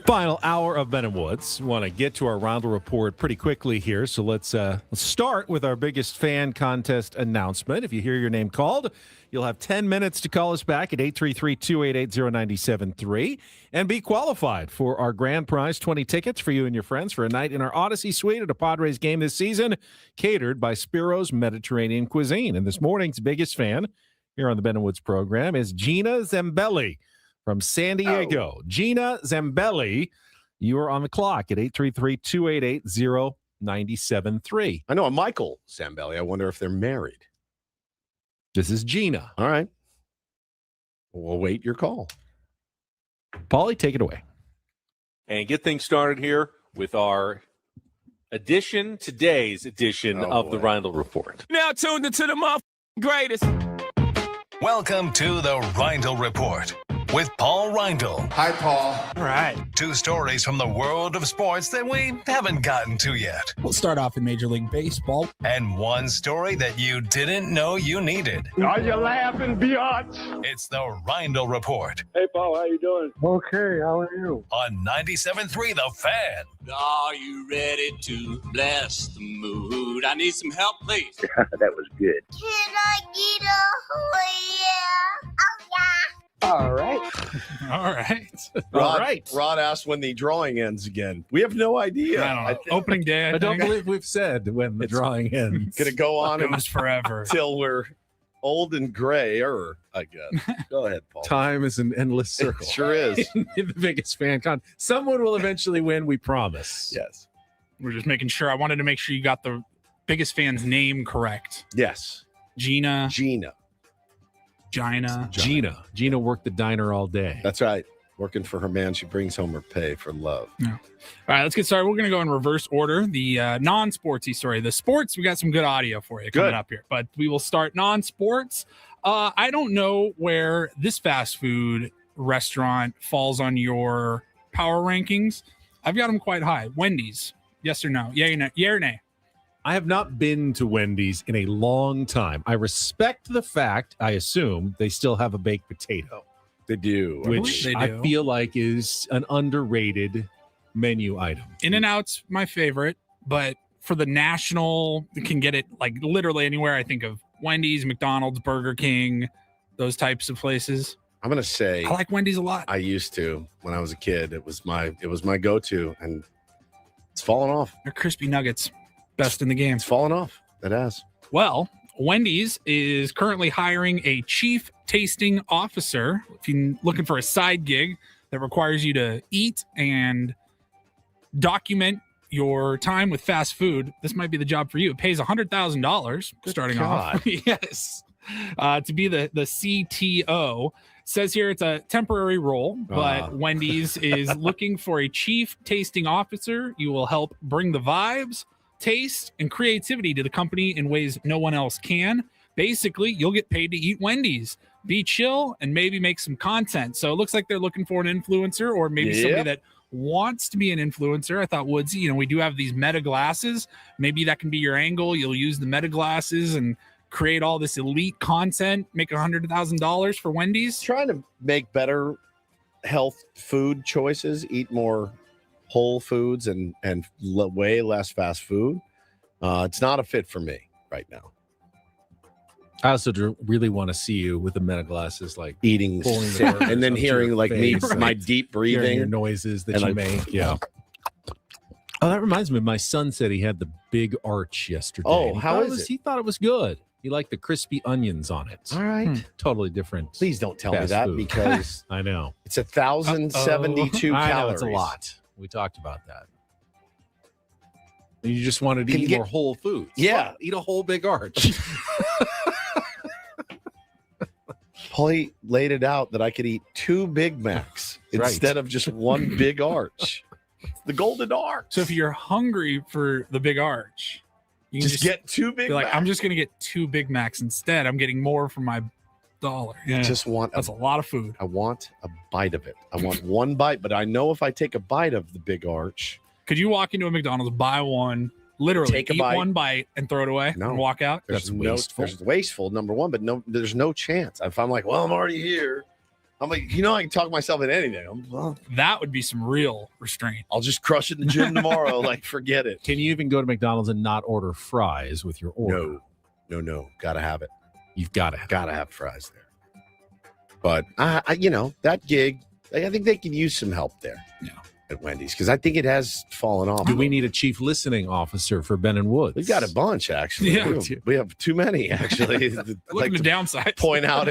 Final hour of Ben and Woods. Want to get to our Reindl Report pretty quickly here, so let's start with our biggest fan contest announcement. If you hear your name called, you'll have 10 minutes to call us back at 833-288-0973 and be qualified for our grand prize, 20 tickets for you and your friends for a night in our Odyssey Suite at a Padres game this season, catered by Spiro's Mediterranean Cuisine. And this morning's biggest fan here on the Ben and Woods program is Gina Zambelli from San Diego. Gina Zambelli, you are on the clock at 833-288-0973. I know a Michael Zambelli. I wonder if they're married. This is Gina. All right. We'll wait your call. Paulie, take it away. And get things started here with our today's edition of the Reindl Report. Now tuned into the greatest. Welcome to the Reindl Report with Paul Reindl. Hi, Paul. All right. 2 stories from the world of sports that we haven't gotten to yet. We'll start off in Major League Baseball. And 1 story that you didn't know you needed. Are you laughing, biatch? It's the Reindl Report Hey, Paul, how you doing? Okay, how are you? on 97.3 The Fan. Are you ready to bless the mood? I need some help, please. That was good. Can I get a yeah? Oh, yeah. All right. All right. Rod asked when the drawing ends again. We have no idea. I don't know. Opening day. I don't believe we've said when the drawing ends. Going to go on It goes forever. until we're old and gray, I guess. Go ahead, Paul. Time is an endless circle. It sure is. The biggest fan con. Someone will eventually win, we promise. Yes. We're just making sure. I wanted to make sure you got the biggest fan's name correct. Yes. Gina. Gina worked the diner all day. That's right. Working for her man. She brings home her pay for love. Yeah. All right, let's get started. We're going to go in reverse order. The non-sportsy story. The sports, we got some good audio for you coming up here. But we will start non-sports. I don't know where this fast food restaurant falls on your power rankings. I've got them quite high. Wendy's. Yes or no? Yay or nay? I have not been to Wendy's in a long time. I respect the fact, I assume, they still have a baked potato. They do. Which I feel like is an underrated menu item. In-N-Out's my favorite, but for the national, you can get it like literally anywhere. I think of Wendy's, McDonald's, Burger King, those types of places. I'm going to say I like Wendy's a lot. I used to when I was a kid. It was my go-to, and it's fallen off. They're crispy nuggets. Best in the game. It's fallen off. It has. Well, Wendy's is currently hiring a chief tasting officer. If you're looking for a side gig that requires you to eat and document your time with fast food, this might be the job for you. It pays $100,000 starting off. Yes. To be the CTO. Says here it's a temporary role, but Wendy's is looking for a chief tasting officer. You will help bring the vibes, taste, and creativity to the company in ways no one else can. Basically, you'll get paid to eat Wendy's, be chill, and maybe make some content. So it looks like they're looking for an influencer or maybe somebody that wants to be an influencer. I thought, Woodsy, we do have these meta glasses. Maybe that can be your angle. You'll use the meta glasses and create all this elite content, make $100,000 for Wendy's. Trying to make better health food choices, eat more whole foods and way less fast food. It's not a fit for me right now. I also really want to see you with the meta glasses, like eating and then hearing like me, my deep breathing, your noises that you make. Yeah. Oh, that reminds me. My son said he had the big arch yesterday. Oh, how is it? He thought it was good. He liked the crispy onions on it. All right. Totally different. Please don't tell me that because I know it's 1,072 calories. I know it's a lot. We talked about that. You just wanted to eat more whole foods. Yeah. Eat a whole big arch. Paulie laid it out that I could eat 2 Big Macs instead of just 1 big arch. The golden arch. So if you're hungry for the big arch, you can just get 2 Big Macs. I'm just going to get 2 Big Macs instead. I'm getting more for my $1. Yeah. That's a lot of food. I want a bite of it. I want 1 bite, but I know if I take a bite of the big arch. Could you walk into a McDonald's, buy one, literally eat 1 bite and throw it away and walk out? That's wasteful. There's wasteful, number one, but there's no chance. If I'm like, well, I'm already here, I'm like, I can talk myself into anything. That would be some real restraint. I'll just crush it in the gym tomorrow. Like, forget it. Can you even go to McDonald's and not order fries with your order? No. Gotta have it. You've gotta have fries there. But that gig, I think they could use some help there. Yeah. At Wendy's, because I think it has fallen off. Do we need a chief listening officer for Ben and Woods? We've got a bunch, actually. Yeah. We have too many, actually. Look at the downside. Point out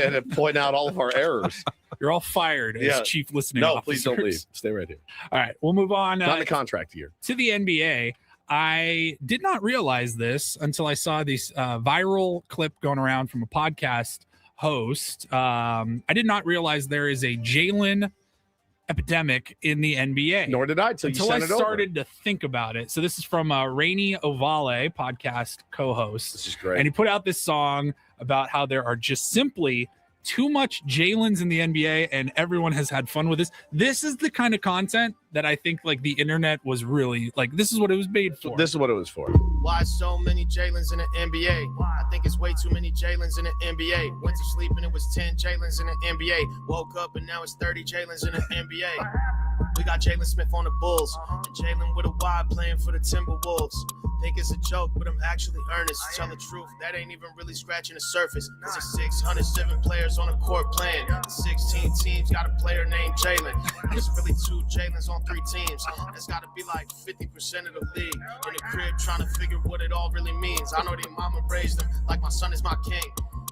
all of our errors. You're all fired as chief listening No, officers. please don't leave. Stay right here. All right, we'll move on. Not in the contract year. To the NBA. I did not realize this until I saw this viral clip going around from a podcast host. I did not realize there is a Jalen epidemic in the NBA. Nor did I until I started to think about it. So this is from Rainy Ovale, podcast co-host. This is great. And he put out this song about how there are just simply too much Jalen's in the NBA, and everyone has had fun with this. This is the kind of content that I think like the internet was really like, this is what it was made for. This is what it was for. Why so many Jalen's in the NBA? I think it's way too many Jalen's in the NBA. Went to sleep and it was 10 Jalen's in the NBA. Woke up and now it's 30 Jalen's in the NBA. We got Jalen Smith on the Bulls and Jalen with a Y playing for the Timberwolves. Think it's a joke, but I'm actually earnest. Tell the truth, that ain't even really scratching the surface. Cause there's 607 players on the court playing. 16 teams got a player named Jalen. There's really 2 Jalen's on 3 teams. That's gotta be like 50% of the league. In the crib trying to figure what it all really means. I know their mama raised them like my son is my king.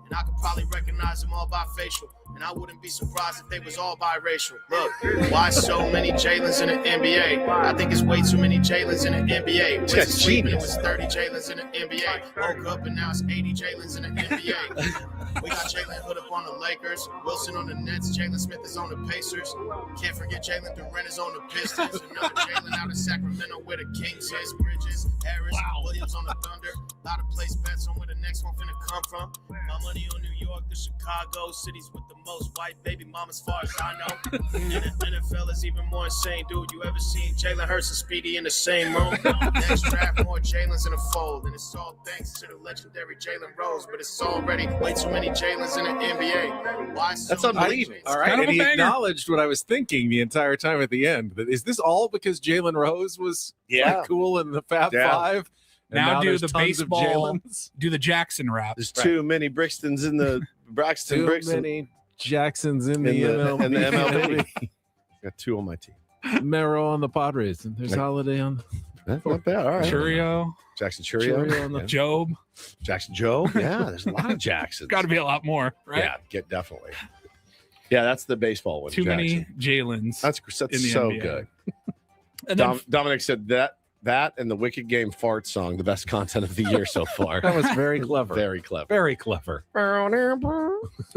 And I could probably recognize them all by facial. And I wouldn't be surprised if they was all biracial. Look, why so many Jalen's in the NBA? I think it's way too many Jalen's in the NBA. Went to sleep and it was 30 Jalen's in the NBA. Woke up and now it's 80 Jalen's in the NBA. We got Jalen Hood up on the Lakers. Wilson on the Nets. Jalen Smith is on the Pacers. Can't forget Jalen Durant is on the Pistons. Another Jalen out of Sacramento where the Kings is. Bridges, Harris, Williams on the Thunder. A lot of place bets on where the next one finna come from. My money on New York to Chicago. Cities with the most white baby mamas far as I know. And the NFL is even more insane, dude. You ever seen Jalen Hurts and Speedy in the same room? Next draft, more Jalen's in a fold. And it's all thanks to the legendary Jalen Rose. But it's already way too many Jalen's in the NBA. Why so That's unbelievable. All right, and he acknowledged what I was thinking the entire time at the end. That is this all because Jalen Rose was like, cool in the Fab Five? Now do there's the tons of baseball, Jalen's? do the Jackson rap. There's too many Brixtons in the Braxton Too Brixton. many Jacksons in the MLB. In the MLB. Got 2 on my team. Mero on the Padres, and there's Holiday on. That's not bad. All right. Churio. Jackson Churio. on the Job. Jackson Job. Yeah, there's a lot of Jacksons. Got to be a lot more, right? Yeah, definitely. Yeah, that's the baseball one. Too Jackson. many Jalen's. That's in the so NBA. good. And then Dominic said that and the Wicked Game fart song, the best content of the year so far. That was very clever. Very clever. Very clever.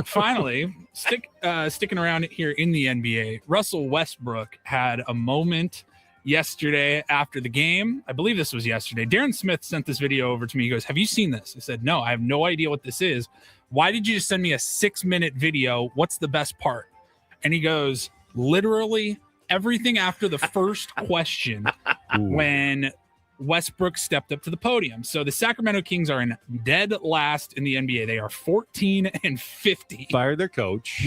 finally, sticking around here in the NBA, Russell Westbrook had a moment yesterday after the game. I believe this was yesterday. Darren Smith sent this video over to me. He goes, "Have you seen this?" I said, "No, I have no idea what this is. Why did you just send me a 6-minute video? What's the best part?" And he goes, "Literally everything after the first question when Westbrook stepped up to the podium." So the Sacramento Kings are in dead last in the NBA. They are 14-50. Fired their coach.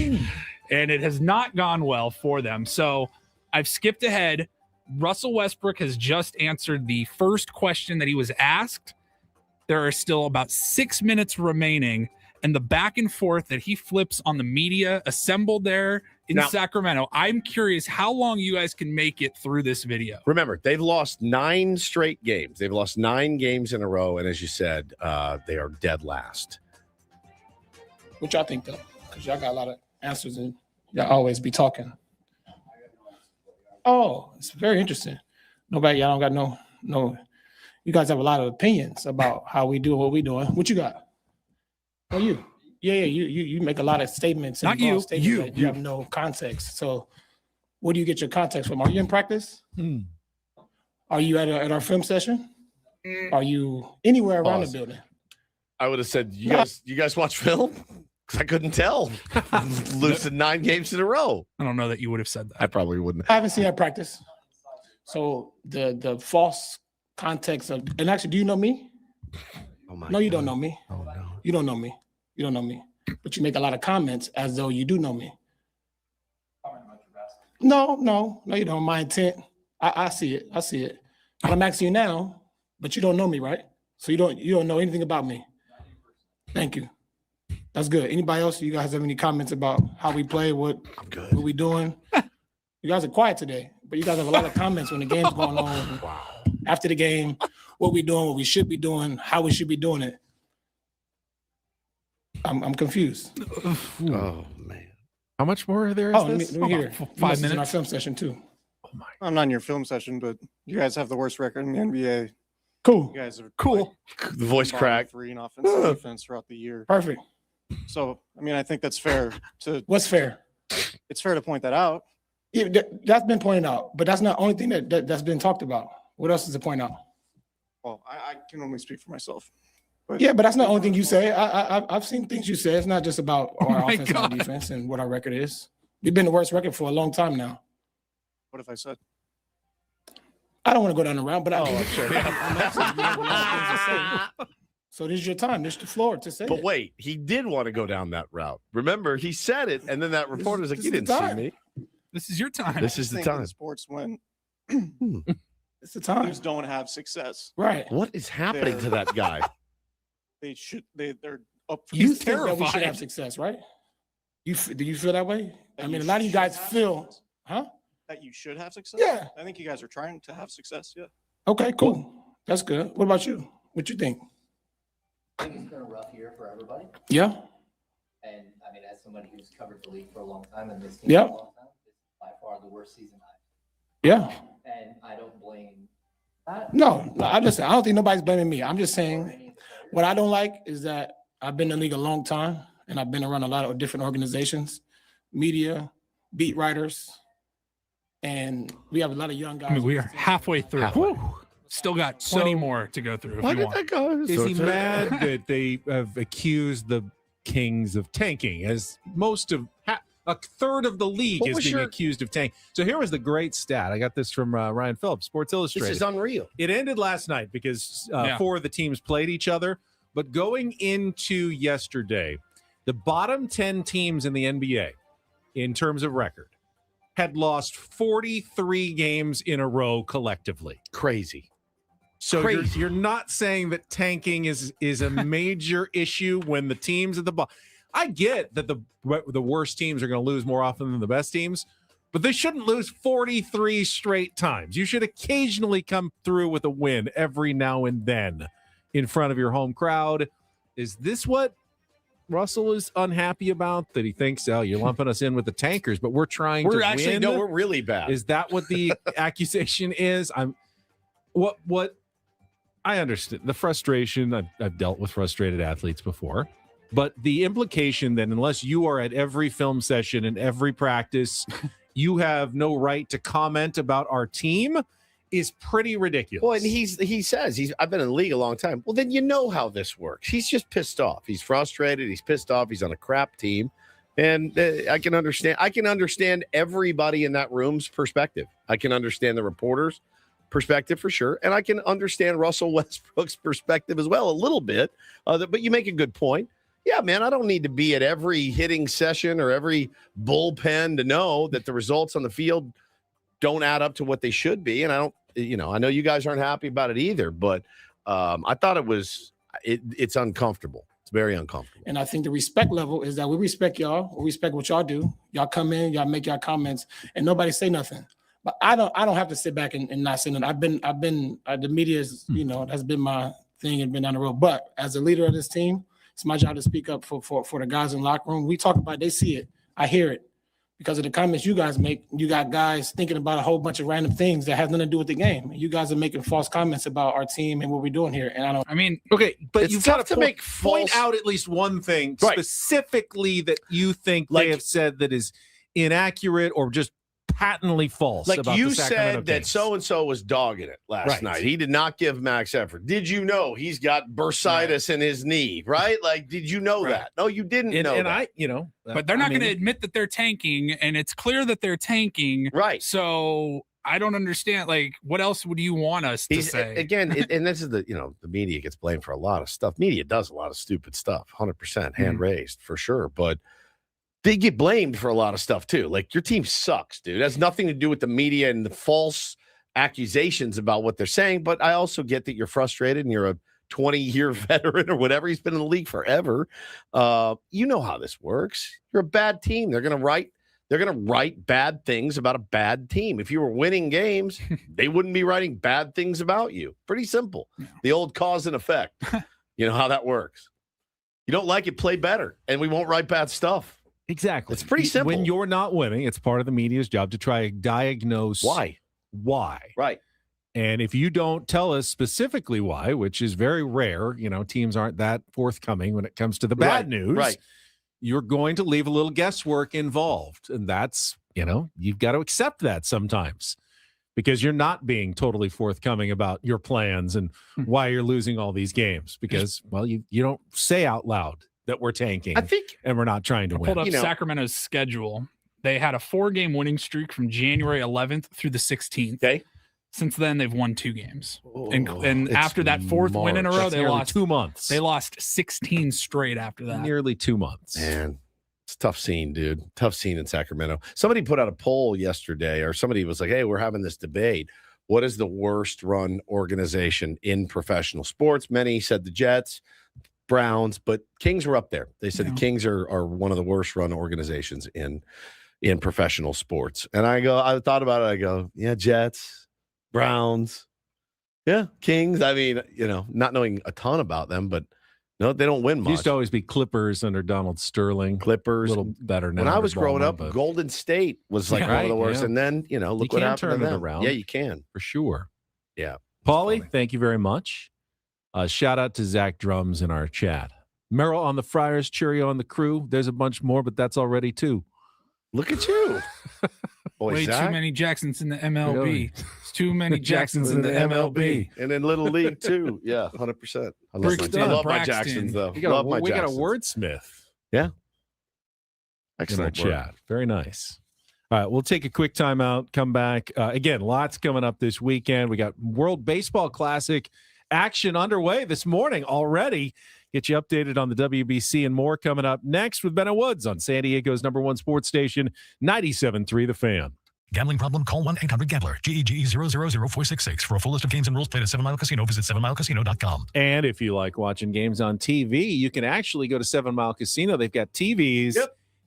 And it has not gone well for them. So I've skipped ahead. Russell Westbrook has just answered the first question that he was asked. There are still about 6 minutes remaining. And the back and forth that he flips on the media assembled there in Sacramento. I'm curious how long you guys can make it through this video. Remember, they've lost 9 straight games. They've lost 9 games in a row. And as you said, they are dead last. What y'all think, though? Because y'all got a lot of answers and y'all always be talking. Oh, it's very interesting. Y'all don't got no. You guys have a lot of opinions about how we do what we doing. What you got? Oh, you. Yeah, you make a lot of statements. Not you. That you have no context. So where do you get your context from? Are you in practice? Are you at our film session? Are you anywhere around the building? I would have said, you guys watch film? Because I couldn't tell. Losing 9 games in a row. I don't know that you would have said that. I probably wouldn't. I haven't seen that practice. So the false context of, and actually, do you know me? Oh my no, you don't know me. Oh no. You don't know me. You don't know me. But you make a lot of comments as though you do know me. No, you don't. My intent, I see it. But I'm asking you now, but you don't know me, right? So you don't know anything about me. Thank you. That's good. Anybody else? You guys have any comments about how we play? What we doing? You guys are quiet today, but you guys have a lot of comments when the game's going on. Wow. After the game, what we doing, what we should be doing, how we should be doing it. I'm confused. Oh man. How much more are there? Oh, let me hear. 5 minutes in our film session too. I'm not in your film session, but you guys have the worst record in the NBA. Cool. You guys are cool. The voice crack. 3 in offense and defense throughout the year. Perfect. So, I mean, I think that's fair to. What's fair? It's fair to point that out. Yeah, that's been pointed out, but that's not the only thing that's been talked about. What else is to point out? Well, I can only speak for myself. But Yeah, but that's not the only thing you say. I've seen things you say. It's not just about our offense and our defense and what our record is. We've been the worst record for a long time now. what have I said? I don't want to go down the route, but I'm sure. asking you have a lot of things to say. So this is your time. This is the floor to say But it. wait, he did want to go down that route. Remember, he said it, and then that reporter's like, this "You is didn't the see time. me." This is your time. This is the think in time. sports when It's the time. teams don't have success. Right. What is happening to that guy? They're up for You He's think that we should terrified. have success, right? Do you feel that way? I mean, a lot of you guys feel, huh? that you should have success. Yeah. I think you guys are trying to have success. Yeah. Okay, cool. That's good. What about you? What you think? I think it's been a rough year for everybody. Yeah. And I mean, as somebody who's covered the league for a long time and this team Yeah. for a long time, it's by far the worst season Yeah. and I don't blame that. No, I don't think nobody's blaming me. I'm just saying what I don't like is that I've been in the league a long time and I've been around a lot of different organizations, media, beat writers, and we have a lot of young guys. I mean, we are halfway through. Halfway. Still got 20 more to go through. If Why you did want. that go? Is he mad that they have accused the Kings of tanking, as most of a third of the league What is was being your- accused of tanking? So here was the great stat. I got this from Ryan Phillips, Sports Illustrated. This is unreal. It ended last night because Yeah. 4 of the teams played each other. But going into yesterday, the bottom 10 teams in the NBA, in terms of record, had lost 43 games in a row collectively. Crazy. So Crazy. you're not saying that tanking is a major issue when the teams at the bottom. I get that the worst teams are going to lose more often than the best teams, but they shouldn't lose 43 straight times. You should occasionally come through with a win every now and then in front of your home crowd. Is this what Russell is unhappy about? That he thinks, oh, you're lumping us in with the tankers, but we're trying to win? No, we're really bad. Is that what the accusation is? What I understand the frustration. I've dealt with frustrated athletes before, but the implication that unless you are at every film session and every practice, you have no right to comment about our team is pretty ridiculous. Well, and he says I've been in the league a long time. Well, then you know how this works. He's just pissed off. He's frustrated. He's pissed off. He's on a crap team, and I can understand. I can understand everybody in that room's perspective. I can understand the reporters' perspective for sure, and I can understand Russell Westbrook's perspective as well a little bit. But you make a good point. Yeah, man, I don't need to be at every hitting session or every bullpen to know that the results on the field don't add up to what they should be. And I know you guys aren't happy about it either, but I thought it's uncomfortable. It's very uncomfortable. And I think the respect level is that we respect y'all. We respect what y'all do. Y'all come in, y'all make y'all comments, and nobody say nothing. But I don't have to sit back and not say nothing. I've been the media is, that's been my thing and been down the road. But as a leader of this team, it's my job to speak up for the guys in the locker room. We talk about it, they see it. I hear it. Because of the comments you guys make, you got guys thinking about a whole bunch of random things that have nothing to do with the game. You guys are making false comments about our team and what we're doing here. And okay, but It's you've got tough to to make point false- out at least one thing Right. specifically that you think they have said that is inaccurate or just patently false. Like about you the Sacramento said that Kings. so-and-so was dogging it last Right. night. He did not give max effort. Did you know he's got bursitis in his knee, right? Like, did you know that? No, you didn't know that. But they're not going to admit that they're tanking, and it's clear that they're tanking. Right. So I don't understand. Like, what else would you want us to say? Again, and this is the media gets blamed for a lot of stuff. Media does a lot of stupid stuff, 100% hand raised for sure. But they get blamed for a lot of stuff too. Like, your team sucks, dude. It has nothing to do with the media and the false accusations about what they're saying. But I also get that you're frustrated and you're a 20-year veteran or whatever. He's been in the league forever. You know how this works. You're a bad team. They're going to write bad things about a bad team. If you were winning games, they wouldn't be writing bad things about you. Pretty simple. The old cause and effect. You know how that works. You don't like it, play better, and we won't write bad stuff. Exactly. It's pretty simple. When you're not winning, it's part of the media's job to try to diagnose why. Right. And if you don't tell us specifically why, which is very rare, teams aren't that forthcoming when it comes to the bad news. Right. You're going to leave a little guesswork involved. And that's, you've got to accept that sometimes because you're not being totally forthcoming about your plans and why you're losing all these games because, well, you don't say out loud that we're tanking and we're not trying to win. Pulled up Sacramento's schedule. They had a 4-game winning streak from January 11th through the 16th. Okay. Since then, they've won 2 games. And after that 4th win in a row, they lost 2 months. They lost 16 straight after that. Nearly 2 months. Man, it's a tough scene, dude. Tough scene in Sacramento. Somebody put out a poll yesterday, or somebody was like, hey, we're having this debate. What is the worst run organization in professional sports? Many said the Jets, Browns, but Kings were up there. They said the Kings are one of the worst run organizations in professional sports. And I thought about it. I go, yeah, Jets, Browns, yeah, Kings. I mean, not knowing a ton about them, but no, they don't win much. Used to always be Clippers under Donald Sterling. Clippers, a little better now. When I was growing up, Golden State was like one of the worst. And then, look what happened to them. Around. Yeah, you can. For sure. Yeah. Paulie, thank you very much. Shout out to Zach Drums in our chat. Merrill on the Friars, Cheerio on the crew. There's a bunch more, but that's already 2. Look at you. Boy, Way Zach. too many Jacksons in the MLB. It's too many Jacksons in the MLB. And in Little League, too. Yeah, 100%. I love my Jacksons, though. We got a wordsmith. Yeah. Excellent chat. Very nice. All right, we'll take a quick timeout, come back. Again, lots coming up this weekend. We got World Baseball Classic action underway this morning already. Get you updated on the WBC and more coming up next with Bennett Woods on San Diego's #1 sports station, 97.3 The Fan. Gambling problem? Call 1-800-GAMBLER. GEGE 000-466. For a full list of games and rules, play at 7 Mile Casino. Visit 7milecasino.com. And if you like watching games on TV, you can actually go to 7 Mile Casino. They've got TVs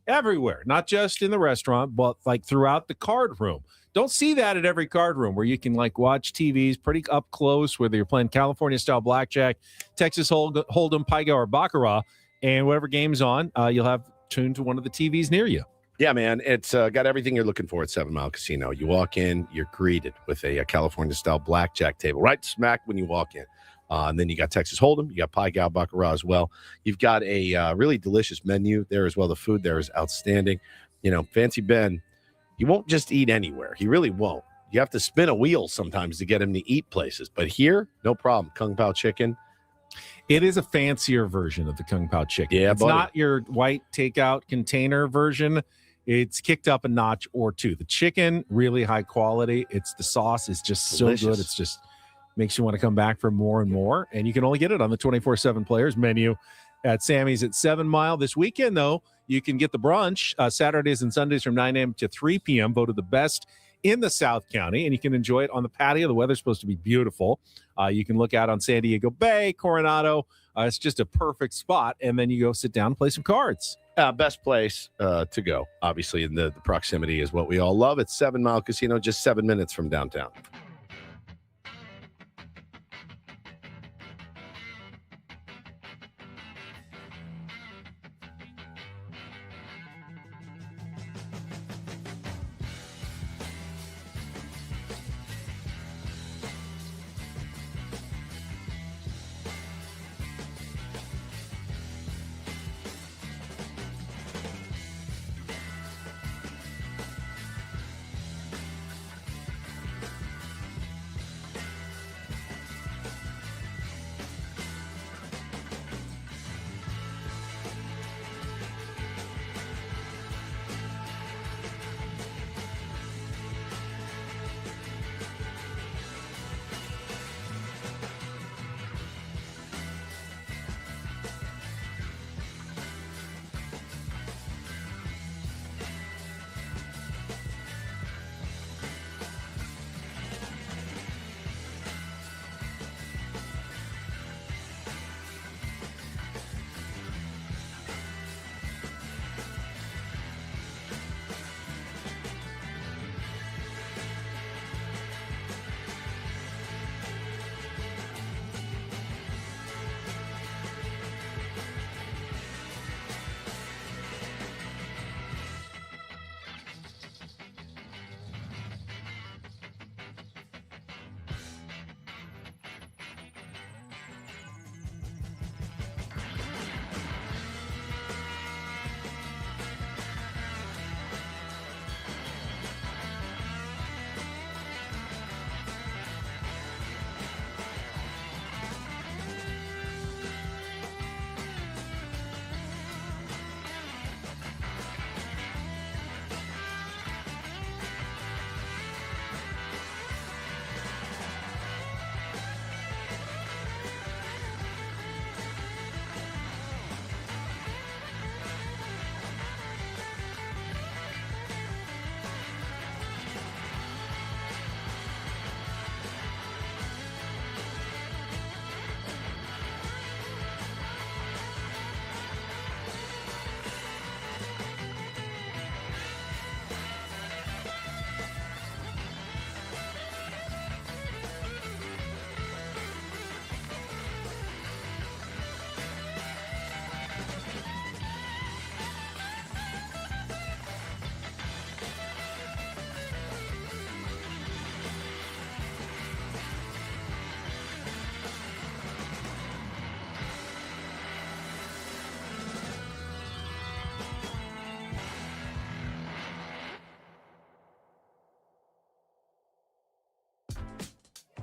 everywhere, not just in the restaurant, but like throughout the card room. Don't see that at every card room where you can watch TVs pretty up close, whether you're playing California-style blackjack, Texas Hold'em, Pygo, or Baccarat, and whatever game's on, you'll have tuned to one of the TVs near you. Yeah, man, it's got everything you're looking for at 7 Mile Casino. You walk in, you're greeted with a California-style blackjack table right smack when you walk in. And then you got Texas Hold'em, you got Pygo, Baccarat as well. You've got a really delicious menu there as well. The food there is outstanding. Fancy Ben, he won't just eat anywhere. He really won't. You have to spin a wheel sometimes to get him to eat places. But here, no problem. Kung Pao chicken. It is a fancier version of the Kung Pao chicken. Yeah, it's not your white takeout container version. It's kicked up a notch or 2. The chicken, really high quality. It's the sauce is just delicious. So good. It's just makes you want to come back for more and more. And you can only get it on the 24/7 Players menu at Sammy's at 7 Mile. This weekend, though, you can get the brunch Saturdays and Sundays from 9 a.m. to 3 p.m. Voted the best in the South County, and you can enjoy it on the patio. The weather's supposed to be beautiful. You can look out on San Diego Bay, Coronado. It's just a perfect spot, and then you go sit down and play some cards. Best place to go, obviously, in the proximity is what we all love. It's 7 Mile Casino, just 7 minutes from downtown.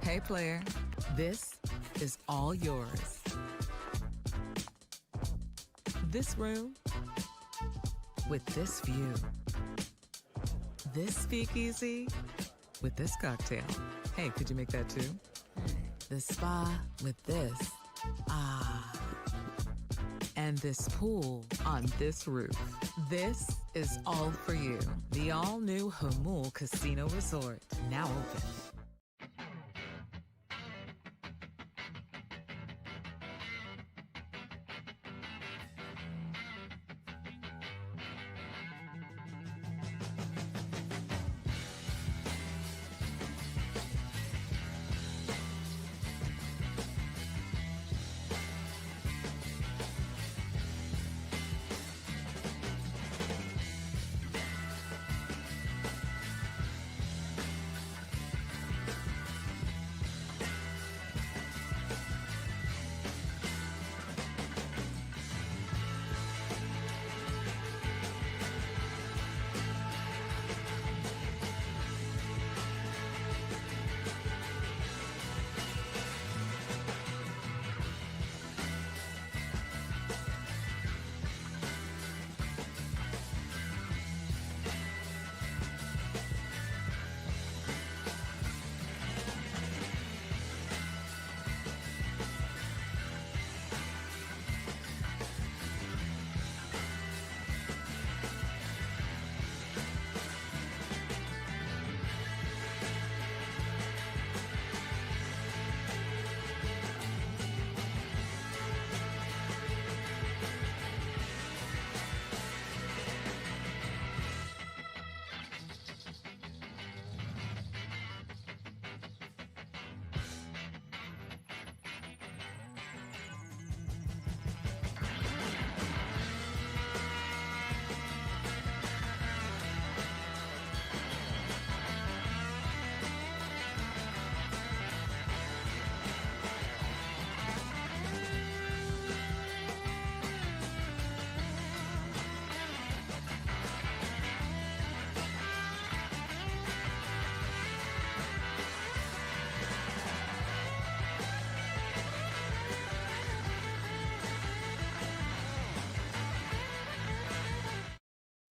Hey, player, this is all yours. This room with this view. This speakeasy with this cocktail. Hey, could you make that too? The spa with this. Ah. And this pool on this roof. This is all for you. The all-new Hamul Casino Resort, now open.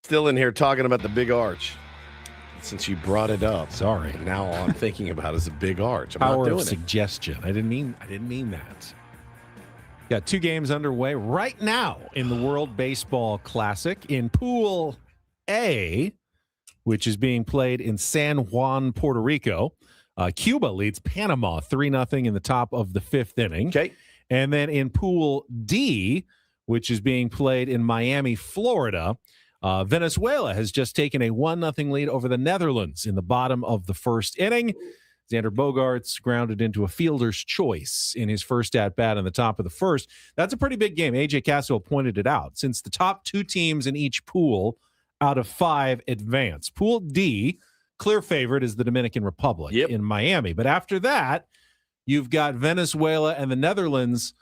Still in here talking about the big arch. Since you brought it up, sorry. Now all I'm thinking about is a big arch. I'm Power not doing of suggestion. I didn't mean that. Got 2 games underway right now in the World Baseball Classic in Pool A, which is being played in San Juan, Puerto Rico. Cuba leads Panama 3-0 in the top of the 5th inning. Okay. And then in Pool D, which is being played in Miami, Florida, Venezuela has just taken a 1-0 lead over the Netherlands in the bottom of the 1st inning. Xander Bogaerts grounded into a fielder's choice in his first at-bat in the top of the 1st. That's a pretty big game. AJ Castro pointed it out. Since the top 2 teams in each pool out of 5 advance. Pool D, clear favorite is the Dominican Republic in Miami. But after that, you've got Venezuela and the Netherlands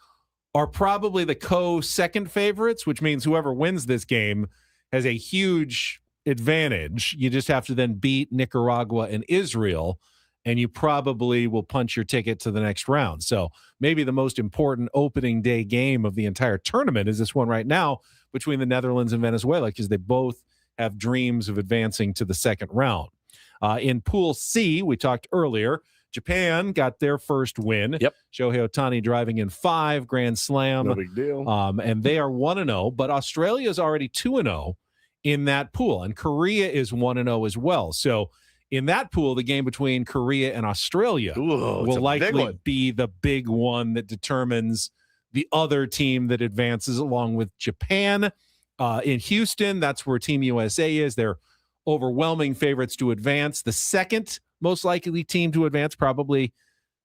are probably the co-second favorites, which means whoever wins this game has a huge advantage. You just have to then beat Nicaragua and Israel, and you probably will punch your ticket to the next round. So maybe the most important opening day game of the entire tournament is this one right now between the Netherlands and Venezuela, because they both have dreams of advancing to the second round. In Pool C, we talked earlier, Japan got their first win. Shohei Ohtani driving in 5, grand slam. No big deal. And they are 1-0, but Australia is already 2-0 in that pool, and Korea is 1-0 as well. So in that pool, the game between Korea and Australia will likely be the big one that determines the other team that advances, along with Japan. In Houston, that's where Team USA is. They're overwhelming favorites to advance. The second most likely team to advance, probably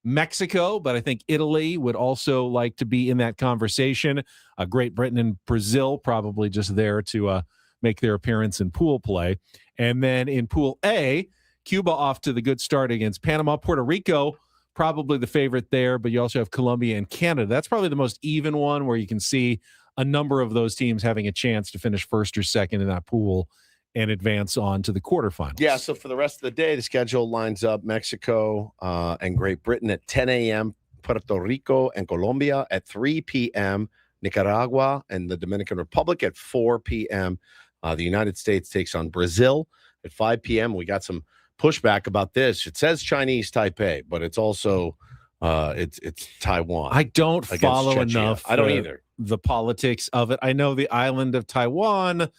Mexico, but I think Italy would also like to be in that conversation. Great Britain and Brazil probably just there to make their appearance in pool play. And then in Pool A, Cuba off to the good start against Panama. Puerto Rico, probably the favorite there, but you also have Colombia and Canada. That's probably the most even one, where you can see a number of those teams having a chance to finish first or second in that pool and advance on to the quarterfinals. Yeah, so for the rest of the day, the schedule lines up Mexico and Great Britain at 10 a.m., Puerto Rico and Colombia at 3 p.m., Nicaragua and the Dominican Republic at 4 p.m. The United States takes on Brazil at 5 p.m. We got some pushback about this. It says Chinese Taipei, but it's also it's Taiwan. I don't follow Czechia. enough. I don't either. The politics of it. I know the island of Taiwan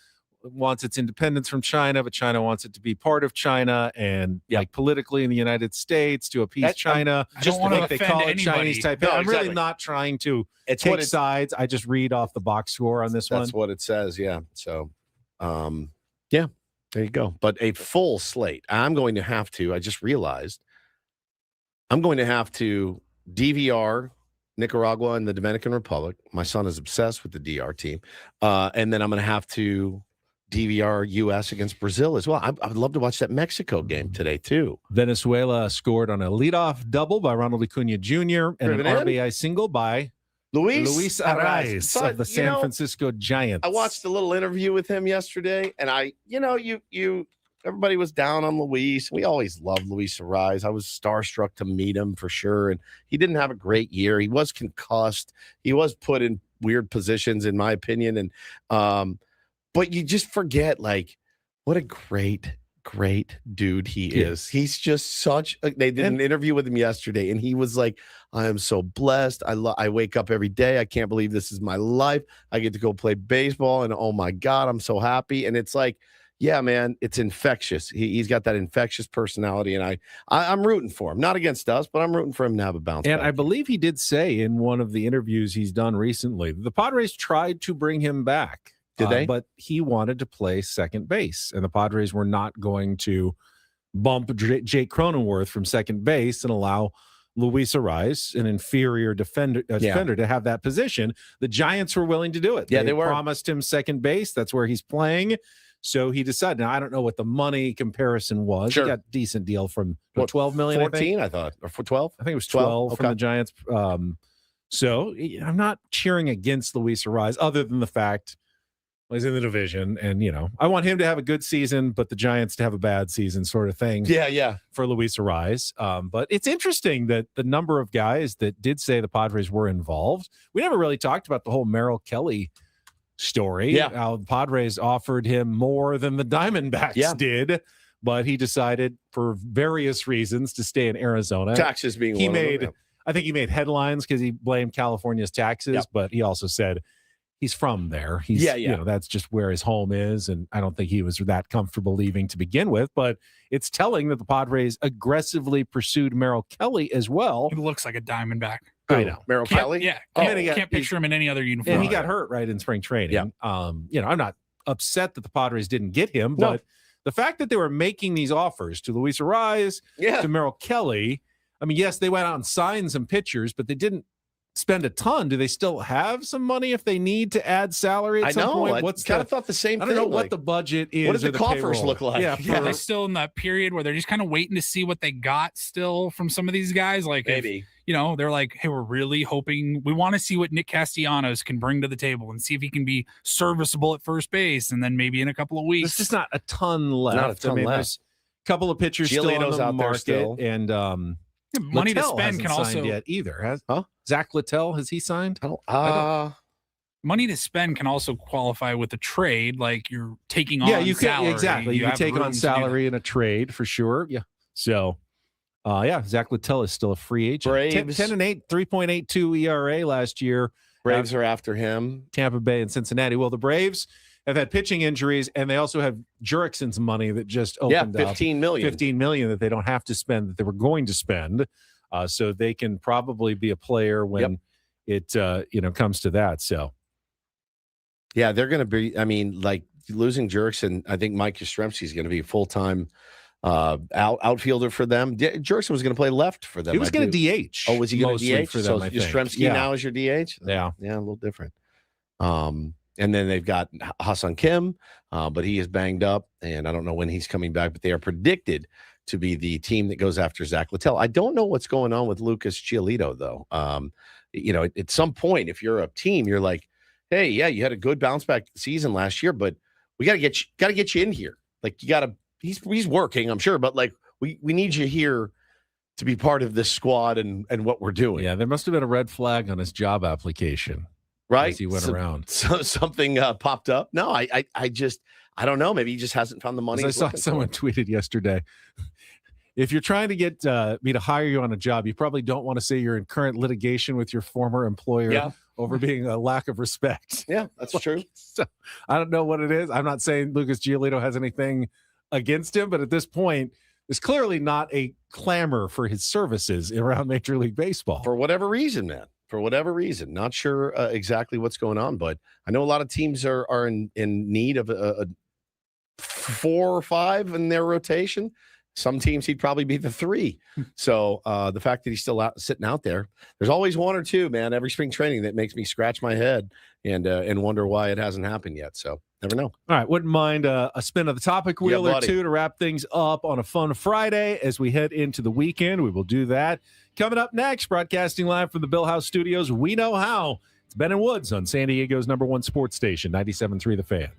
wants its independence from China, but China wants it to be part of China, and like politically in the United States to appease China. Just like they call it Chinese Taipei. No, I'm exactly. really not trying to It's take what it's- sides. I just read off the box score on this one. That's what it says. Yeah. So, yeah, there you go. But a full slate. I'm going to have to. I just realized I'm going to have to DVR Nicaragua and the Dominican Republic. My son is obsessed with the DR team, and then I'm going to have to DVR U.S. against Brazil as well. I would love to watch that Mexico game today too. Venezuela scored on a leadoff double by Ronald Acuna Jr. and an RBI single by Luis Arraez So, of the San Francisco Giants. I watched a little interview with him yesterday, and everybody was down on Luis. We always loved Luis Arraez. I was starstruck to meet him for sure, and he didn't have a great year. He was concussed. He was put in weird positions, in my opinion, and but you just forget, like, what a great dude he is. He's just such they did an interview with him yesterday, and he was like, I am so blessed. I wake up every day. I can't believe this is my life. I get to go play baseball, and oh my God, I'm so happy. And it's like, yeah, man, it's infectious. He's got that infectious personality, and I'm rooting for him. Not against us, but I'm rooting for him to have a bounce And back. I believe he did say in one of the interviews he's done recently, the Padres tried to bring him back. Did they? But he wanted to play second base, and the Padres were not going to bump Jake Cronenworth from second base and allow Luis Arraez, an inferior defender, to have that position. The Giants were willing to do it. Yeah, they were. Promised him second base. That's where he's playing. So he decided. Now, I don't know what the money comparison was. Sure. He got a decent deal from What, 12 million, 14, I thought, or for 12. I think it was 12 from Okay. the Giants. So I'm not cheering against Luis Arraez, other than the fact he's in the division, and I want him to have a good season, but the Giants to have a bad season, sort of thing. Yeah. For Luis Arraez. But it's interesting that the number of guys that did say the Padres were involved. We never really talked about the whole Merrill Kelly story. Yeah. How the Padres offered him more than the Diamondbacks did, but he decided for various reasons to stay in Arizona. Taxes being one of them, I think he made headlines because he blamed California's taxes, but he also said he's from there. He's, that's just where his home is. And I don't think he was that comfortable leaving to begin with, but it's telling that the Padres aggressively pursued Merrill Kelly as well. He looks like a Diamondback. I know. Merrill Kelly? Yeah. Can't picture him in any other uniform. And he got hurt right in spring training. Yeah. I'm not upset that the Padres didn't get him, but the fact that they were making these offers to Luis Arraez, to Merrill Kelly, I mean, yes, they went out and signed some pitchers, but they didn't spend a ton. Do they still have some money if they need to add salary at some point? I kind of thought the same I thing. don't know what the budget is. What does or the coffers payroll. look like? Yeah, They're still in that period where they're just kind of waiting to see what they got still from some of these guys. Like, maybe. They're like, hey, we're really hoping, we want to see what Nick Castellanos can bring to the table and see if he can be serviceable at first base. And then maybe in a couple of weeks. There's just not a ton left. Not a ton left. There's a couple of pitchers still on Giolito's the out there market. still. And money to Littell spend hasn't can signed also yet either. Zach Littell, has he signed? Money to spend can also qualify with a trade, like you're taking on you salary. can exactly. You have take room on to do salary in a trade for sure. Yeah. So, Zach Littell is still a free agent. Braves. 10-8, 3.82 ERA last year. Braves are after him. Tampa Bay and Cincinnati. Well, the Braves have had pitching injuries, and they also have Jurickson's money that just opened up. $15 million. $15 million that they don't have to spend, that they were going to spend. So they can probably be a player when it comes to that. So. Yeah, they're going to be, like losing Jurickson, I think Mike Yastrzemski is going to be a full-time outfielder for them. Jurickson was going to play left for them. He was going to DH. Oh, was he going to DH? For them, so I think. Yastrzemski now is your DH? Yeah. Yeah, a little different. And then they've got Hassan Kim, but he is banged up, and I don't know when he's coming back, but they are predicted to be the team that goes after Zach Littell. I don't know what's going on with Lucas Giolito, though. At some point, if you're a team, you're like, hey, yeah, you had a good bounce back season last year, but we got to get you in here. Like, you got to. He's working, I'm sure, but like we need you here to be part of this squad and what we're doing. Yeah, there must have been a red flag on his job application, right? As he went around. So something popped up. No, I don't know. Maybe he just hasn't found the money. I saw someone tweeted yesterday. If you're trying to get me to hire you on a job, you probably don't want to say you're in current litigation with your former employer over being a lack of respect. Yeah, that's true. So, I don't know what it is. I'm not saying Lucas Giolito has anything against him, but at this point, there's clearly not a clamor for his services around Major League Baseball. For whatever reason, man. For whatever reason. Not sure exactly what's going on, but I know a lot of teams are in need of a 4 or 5 in their rotation. Some teams he'd probably be the 3. So the fact that he's still sitting out there, there's always 1 or 2, man, every spring training that makes me scratch my head and wonder why it hasn't happened yet. So never know. All right. Wouldn't mind a spin of the topic wheel or two to wrap things up on a fun Friday as we head into the weekend. We will do that. Coming up next, broadcasting live from the Bill House Studios, We Know How. It's Ben and Woods on San Diego's #1 sports station, 97.3 The Fan.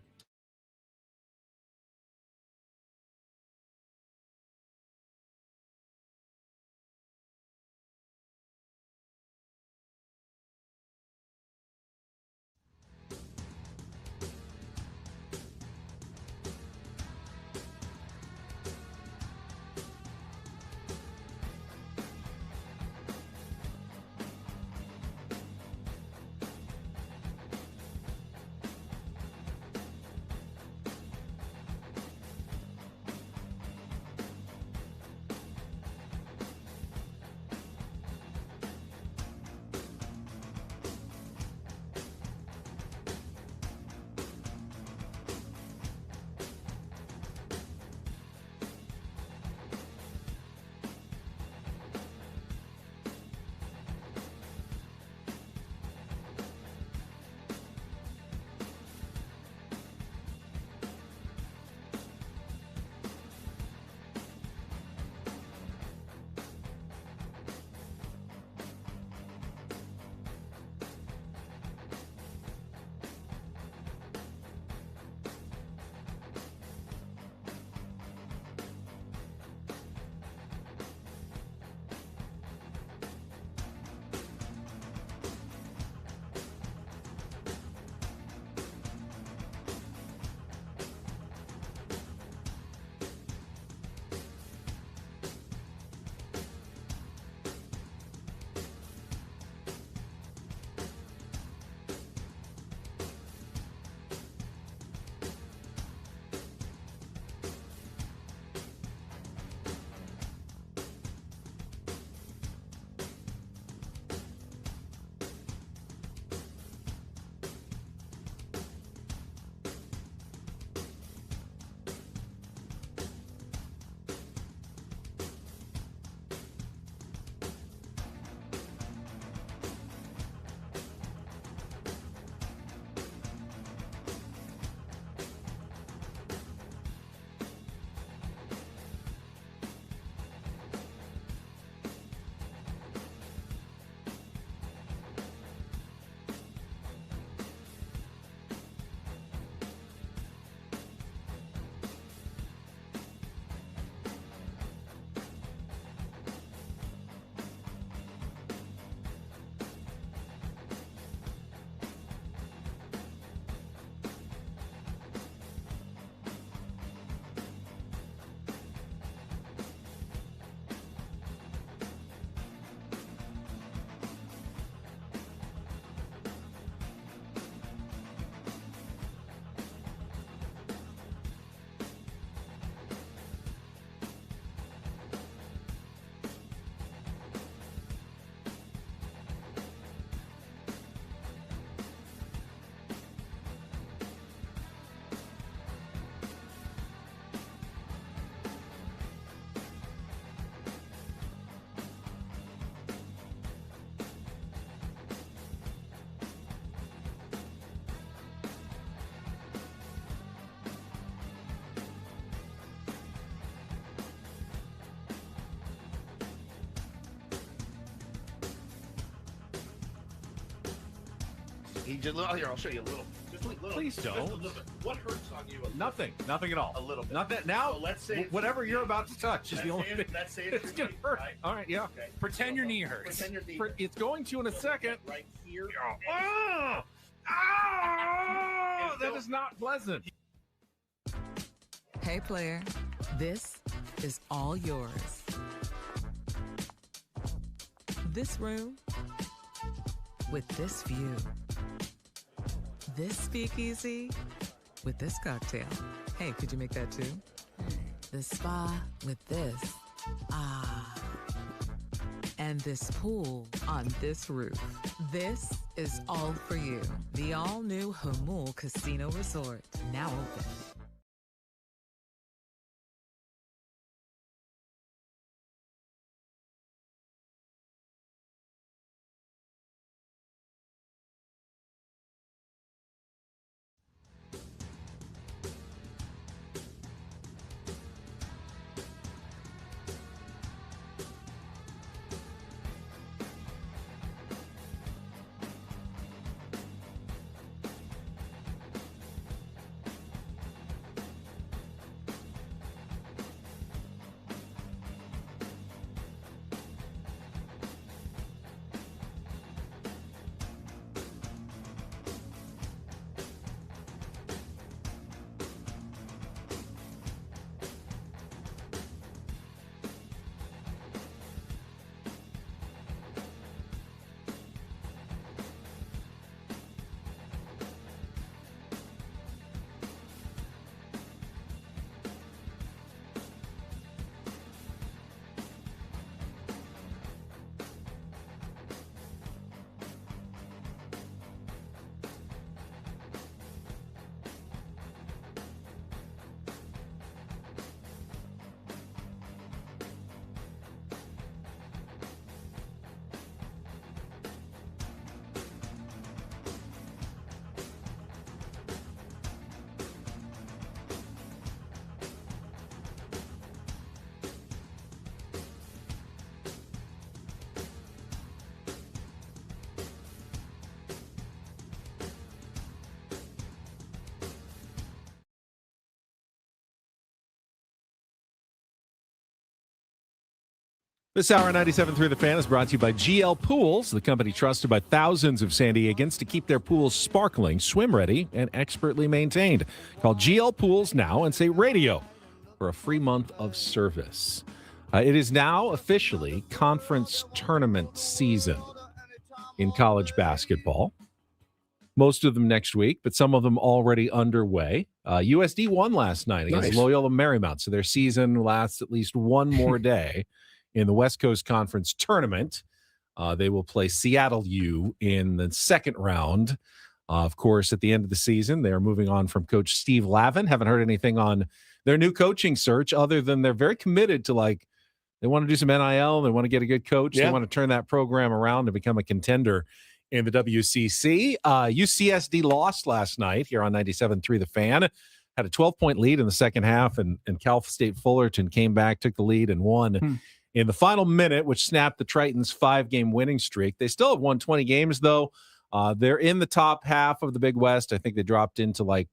He just, here, I'll show you a little. Please don't. What hurts on you? Nothing at all. A little bit. Not that now. So let's say whatever you're about to touch is the only thing. Let's say It's gonna hurt. Right? All right, yeah. Okay. Pretend your knee hurts. Pretend your knee It's going to in a second. right here. Oh, that is not pleasant. Hey, player, this is all yours. This room with this view. This speakeasy with this cocktail. Hey, could you make that too? The spa with this. Ah. And this pool on this roof. This is all for you. The all-new Hamul Casino Resort, now open. This hour 97.3 The Fan is brought to you by GL Pools, the company trusted by thousands of San Diegans to keep their pools sparkling, swim-ready, and expertly maintained. Call GL Pools now and say radio for a free month of service. It is now officially conference tournament season in college basketball. Most of them next week, but some of them already underway. USD won last night against Loyola Marymount, so their season lasts at least one more day. In the West Coast Conference Tournament, they will play Seattle U in the second round. Of course, at the end of the season, they are moving on from Coach Steve Lavin. Haven't heard anything on their new coaching search other than they're very committed to, like, they want to do some NIL. They want to get a good coach. Yeah. They want to turn that program around and become a contender in the WCC. UCSD lost last night here on 97.3 The Fan. Had a 12-point lead in the second half, and Cal State Fullerton came back, took the lead, and won. In the final minute, which snapped the Tritons' 5-game winning streak. They still have won 20 games, though. They're in the top half of the Big West. I think they dropped into like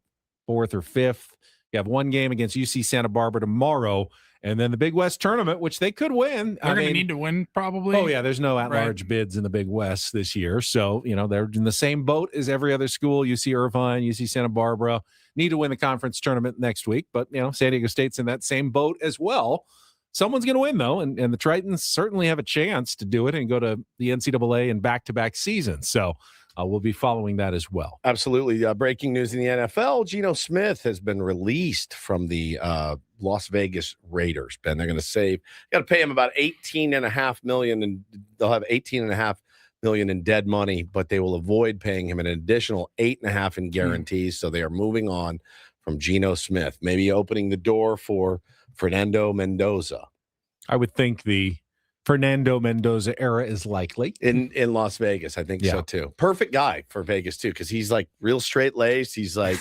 4th or 5th. You have one game against UC Santa Barbara tomorrow, and then the Big West tournament, which they could win. They're going to need to win, probably. Oh, yeah, there's no at-large bids in the Big West this year. So, you know, they're in the same boat as every other school. UC Irvine, UC Santa Barbara need to win the conference tournament next week. But, you know, San Diego State's in that same boat as well. Someone's going to win, though, and the Tritons certainly have a chance to do it and go to the NCAA in back-to-back seasons. So we'll be following that as well. Absolutely. Breaking news in the NFL, Geno Smith has been released from the Las Vegas Raiders. Ben, they're going to save, got to pay him about $18.5 million, and they'll have $18.5 million in dead money, but they will avoid paying him an additional $8.5 million in guarantees. So they are moving on from Geno Smith, maybe opening the door for Fernando Mendoza. I would think the Fernando Mendoza era is likely in Las Vegas. I think so too. Perfect guy for Vegas too, because he's like real straight laced. He's like,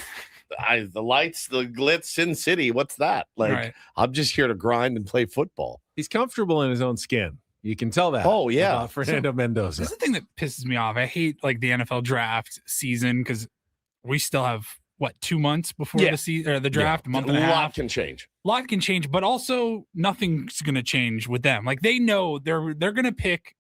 the lights, the glitz, Sin City. What's that? Like, I'm just here to grind and play football. He's comfortable in his own skin. You can tell that. Oh yeah, Fernando Mendoza. This is the thing that pisses me off. I hate like the NFL draft season because we still have, 2 months before the season or the draft? A month and a half. A lot can change. A lot can change, but also nothing's going to change with them. Like, they know they're going to pick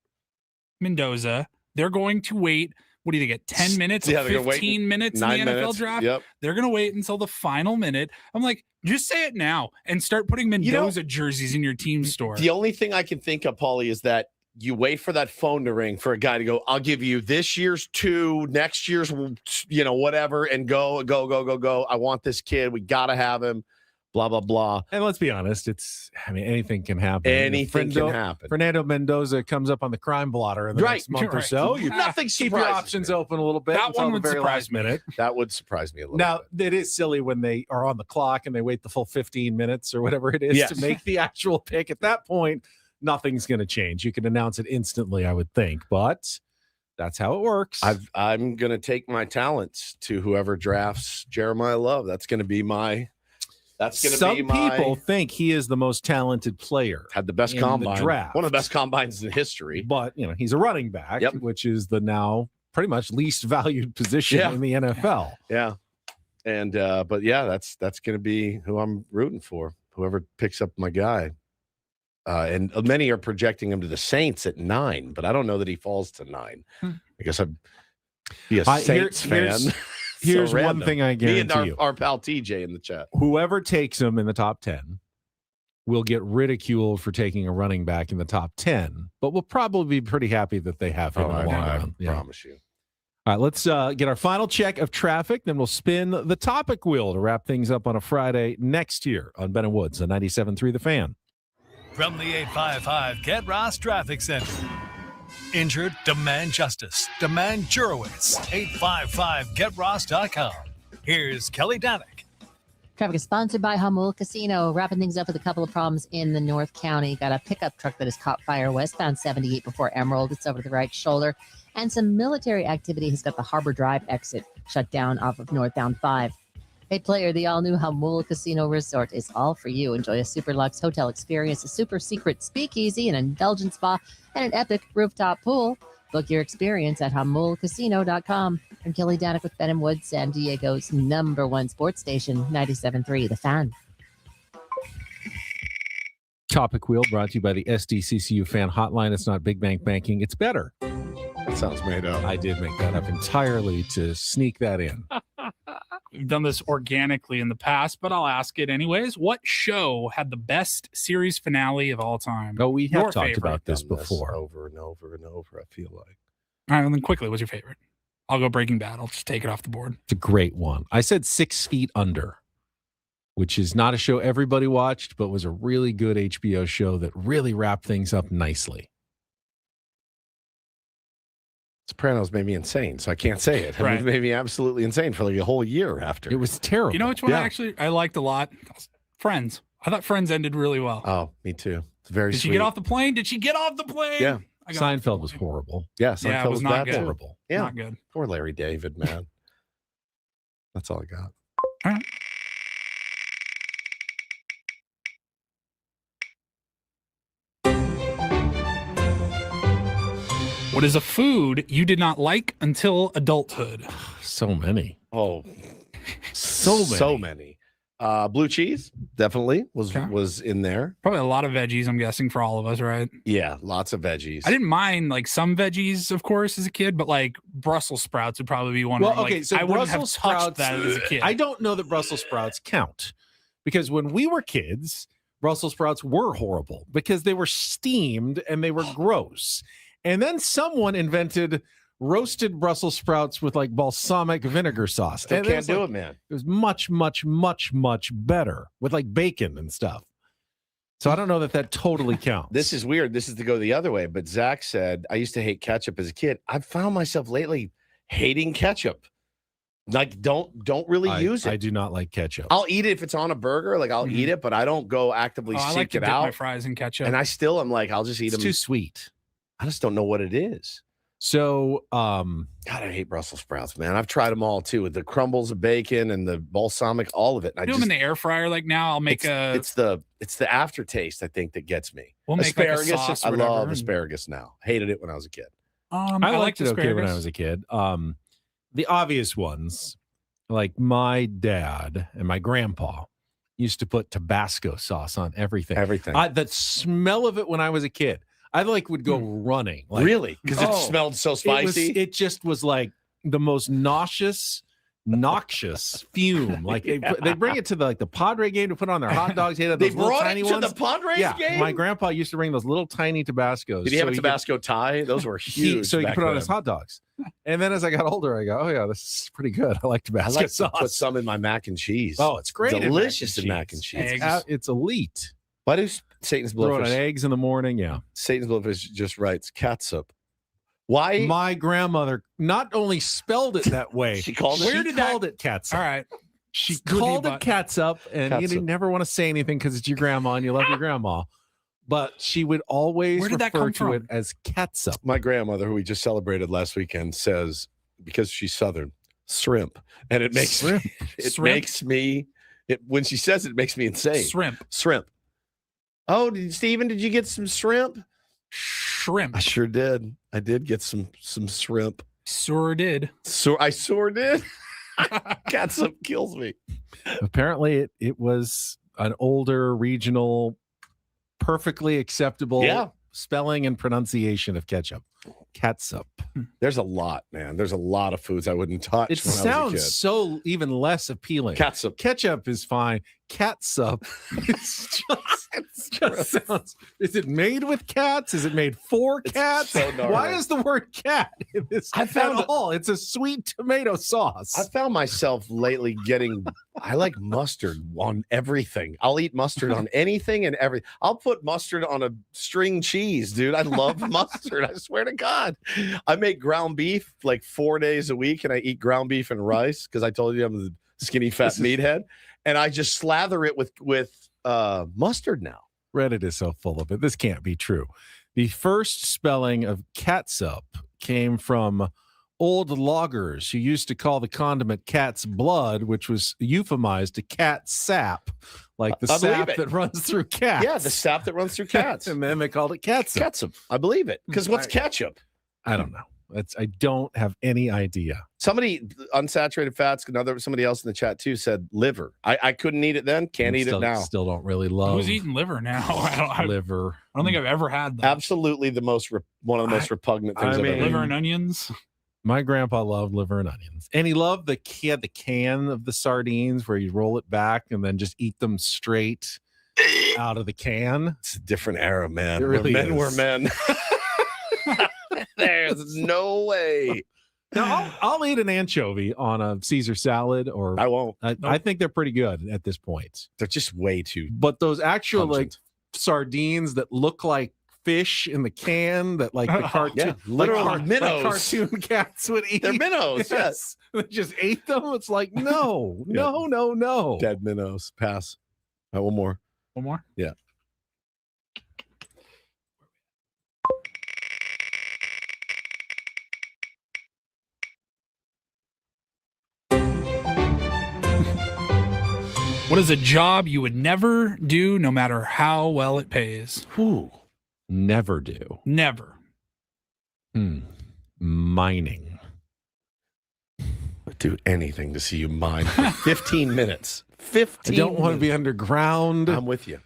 Mendoza. They're going to wait. What do you get? 10 minutes, 15 minutes in the NFL draft? Yep. They're going to wait until the final minute. I'm like, just say it now and start putting Mendoza jerseys in your team store. The only thing I can think of, Paulie, is that you wait for that phone to ring for a guy to go, I'll give you this year's 2, next year's, whatever, and go. I want this kid. We got to have him. Blah, blah, blah. And let's be honest, anything can happen. Anything can happen. Fernando Mendoza comes up on the crime blotter in the next month or so. Nothing keep your options open a little bit. That one would the very surprise last minute. That would surprise me a little Now, bit. it is silly when they are on the clock and they wait the full 15 minutes or whatever it is to make the actual pick. At that point, nothing's going to change. You can announce it instantly, I would think, but that's how it works. I'm going to take my talents to whoever drafts Jeremiah Love. That's going to be my... Some people think he is the most talented player. Had the best in combine. the draft. One of the best combines in history. But, he's a running back, which is the now pretty much least valued position in the NFL. Yeah. And, but yeah, that's going to be who I'm rooting for. Whoever picks up my guy. And many are projecting him to the Saints at 9, but I don't know that he falls to 9. I guess I'd be a Saints fan. Here's one thing I guarantee Me and you. our pal TJ in the chat. Whoever takes him in the top 10 will get ridiculed for taking a running back in the top 10, but we'll probably be pretty happy that they have him in the long run. I promise you. All right, let's get our final check of traffic. Then we'll spin the topic wheel to wrap things up on a Friday next year on Ben and Woods on 97.3 The Fan. From the 855 Get Ross Traffic Center. Injured? Demand justice. Demand Jurowitz. 855GetRoss.com. Here's Kelly Danick. Traffic is sponsored by Hamul Casino. Wrapping things up with a couple of problems in the North County. Got a pickup truck that has caught fire westbound 78 before Emerald. It's over the right shoulder. And some military activity has got the Harbor Drive exit shut down off of northbound 5. Hey, player, the all-new Hamul Casino Resort is all for you. Enjoy a super luxe hotel experience, a super secret speakeasy, an indulgent spa, and an epic rooftop pool. Book your experience at hamulcasino.com. I'm Kelly Danick with Ben and Woods, San Diego's #1 sports station, 97.3 The Fan. Topic wheel brought to you by the SDCCU fan hotline. It's not big bank banking. It's better. That sounds made up. I did make that up entirely to sneak that in. We've done this organically in the past, but I'll ask it anyways. What show had the best series finale of all time? Oh, we have Your talked favorite? about this before. Over and over and over, I feel like. All right, well, then quickly, what's your favorite? I'll go Breaking Bad. I'll just take it off the board. It's a great one. I said 6 Feet Under, which is not a show everybody watched, but was a really good HBO show that really wrapped things up nicely. Sopranos made me insane, so I can't say it. Right. It made me absolutely insane for like a whole year after. It was terrible. You know which one I liked a lot? Friends. I thought Friends ended really well. Oh, me too. It's very Did sweet. she get off the plane? Did she get off the plane? Yeah. Seinfeld was horrible. Yeah, Seinfeld it was not bad good. too. Horrible. Yeah. Not good. Poor Larry David, man. That's all I got. All right. What is a food you did not like until adulthood? So many. Oh, so many. Blue cheese definitely was in there. Probably a lot of veggies, I'm guessing, for all of us, right? Yeah, lots of veggies. I didn't mind like some veggies, of course, as a kid, but like Brussels sprouts would probably be one. Well, of them. okay, Like, so I wouldn't have Brussels touched sprouts, that as a kid. I don't know that Brussels sprouts count because when we were kids, Brussels sprouts were horrible because they were steamed and they were gross. And then someone invented roasted Brussels sprouts with like balsamic vinegar sauce. Still And can't was do like- it, man. It was much, much, much, much better with like bacon and stuff. So I don't know that totally counts. This is weird. This is to go the other way. But Zach said, I used to hate ketchup as a kid. I've found myself lately hating ketchup. Like, don't really use it. I do not like ketchup. I'll eat it if it's on a burger. Like, I'll eat it, but I don't go actively I seek like to it dip out. my fries in ketchup. And I still am like, I'll just eat It's them. too sweet. I just don't know what it is. So, God, I hate Brussels sprouts, man. I've tried them all too, with the crumbles of bacon and the balsamic, all of it. And do them in the air fryer. Like now, I'll make it's the aftertaste, I think, that gets me. We'll make like a asparagus. sauce I or love whatever. asparagus now. Hated it when I was a kid. I liked it okay when I was a kid. The obvious ones, like my dad and my grandpa used to put Tabasco sauce on everything. Everything. The smell of it when I was a kid, I would go running. Like, really? Because it smelled so spicy? It just was like the most noxious fume. Like they bring it to the Padre game to put on their hot dogs. They brought tiny it to ones. the Padres game? My grandpa used to bring those little tiny Tabascos. Did he have a Tabasco tie? Those were huge. So he could back put it on then. his hot dogs. And then as I got older, I go, oh yeah, this is pretty good. I like Tabasco I like sauce. to put some in my mac and cheese. Oh, it's great. Delicious in mac and cheese. It's elite. Why does Satan's Throw it on Blowfish? eggs in the morning. Yeah. Satan's Blowfish just writes catsup. Why? My grandmother not only spelled it that way, She called it catsup. All right. She called it catsup, and you Catsup. never want to say anything because it's your grandma and you love your grandma. But she would always Where did that refer come to from? it as catsup. My grandmother, who we just celebrated last weekend, says, because she's Southern, shrimp. And it makes Shrimp. when she says it makes me insane. Shrimp. Oh, Stephen, did you get some shrimp? Shrimp. I sure did. I did get some shrimp. Sure did. I sure did. Catsup kills me. Apparently, it was an older regional, perfectly acceptable spelling and pronunciation of ketchup. Catsup. There's a lot, man. There's a lot of foods I wouldn't touch. It when I was a sounds kid. so even less appealing. Catsup. Ketchup is fine. Catsup. It's just sounds. Is it made with cats? Is it made for cats? so gnarly. Why is the word cat in this I found at all? It's a sweet tomato sauce. I found myself lately I like mustard on everything. I'll eat mustard on anything and everything. I'll put mustard on a string cheese, dude. I love mustard. I swear to God. I make ground beef like 4 days a week, and I eat ground beef and rice because I told you I'm the skinny fat meathead, and I just slather it with mustard now. Reddit is so full of it. This can't be true. The first spelling of catsup came from old loggers who used to call the condiment cat's blood, which was euphemized to cat sap, like the I believe sap it. that runs through cats. Yeah, the sap that runs through cats. And then they called it catsup. Catsup. I believe it. Because what's ketchup? I don't know. I don't have any idea. Somebody, unsaturated fats, somebody else in the chat too said liver. I couldn't eat it then. Can't eat it now. Still don't really love Who's eating liver now? liver. I don't think I've ever had that. Absolutely one of the most repugnant things I've ever Liver eaten. and onions. My grandpa loved liver and onions, and he loved the can of the sardines where you roll it back and then just eat them straight out of the can. It's a different era, man. It really men is. were men. There's no way. Now, I'll eat an anchovy on a Caesar salad, or I won't. I think they're pretty good at this point. They're just way too. But those actual pungent. sardines that look like fish in the can, that like the cartoon, Yeah, literally minnows. like cartoon cats would eat. They're minnows. Yes. They just ate them. It's like no. Dead minnows. Pass. All right, one more. One more? Yeah. What is a job you would never do no matter how well it pays? Ooh. Never do. Never. Mining. I'd do anything to see you mine for 15 minutes. 15 I don't want to minutes. be underground. I'm with you.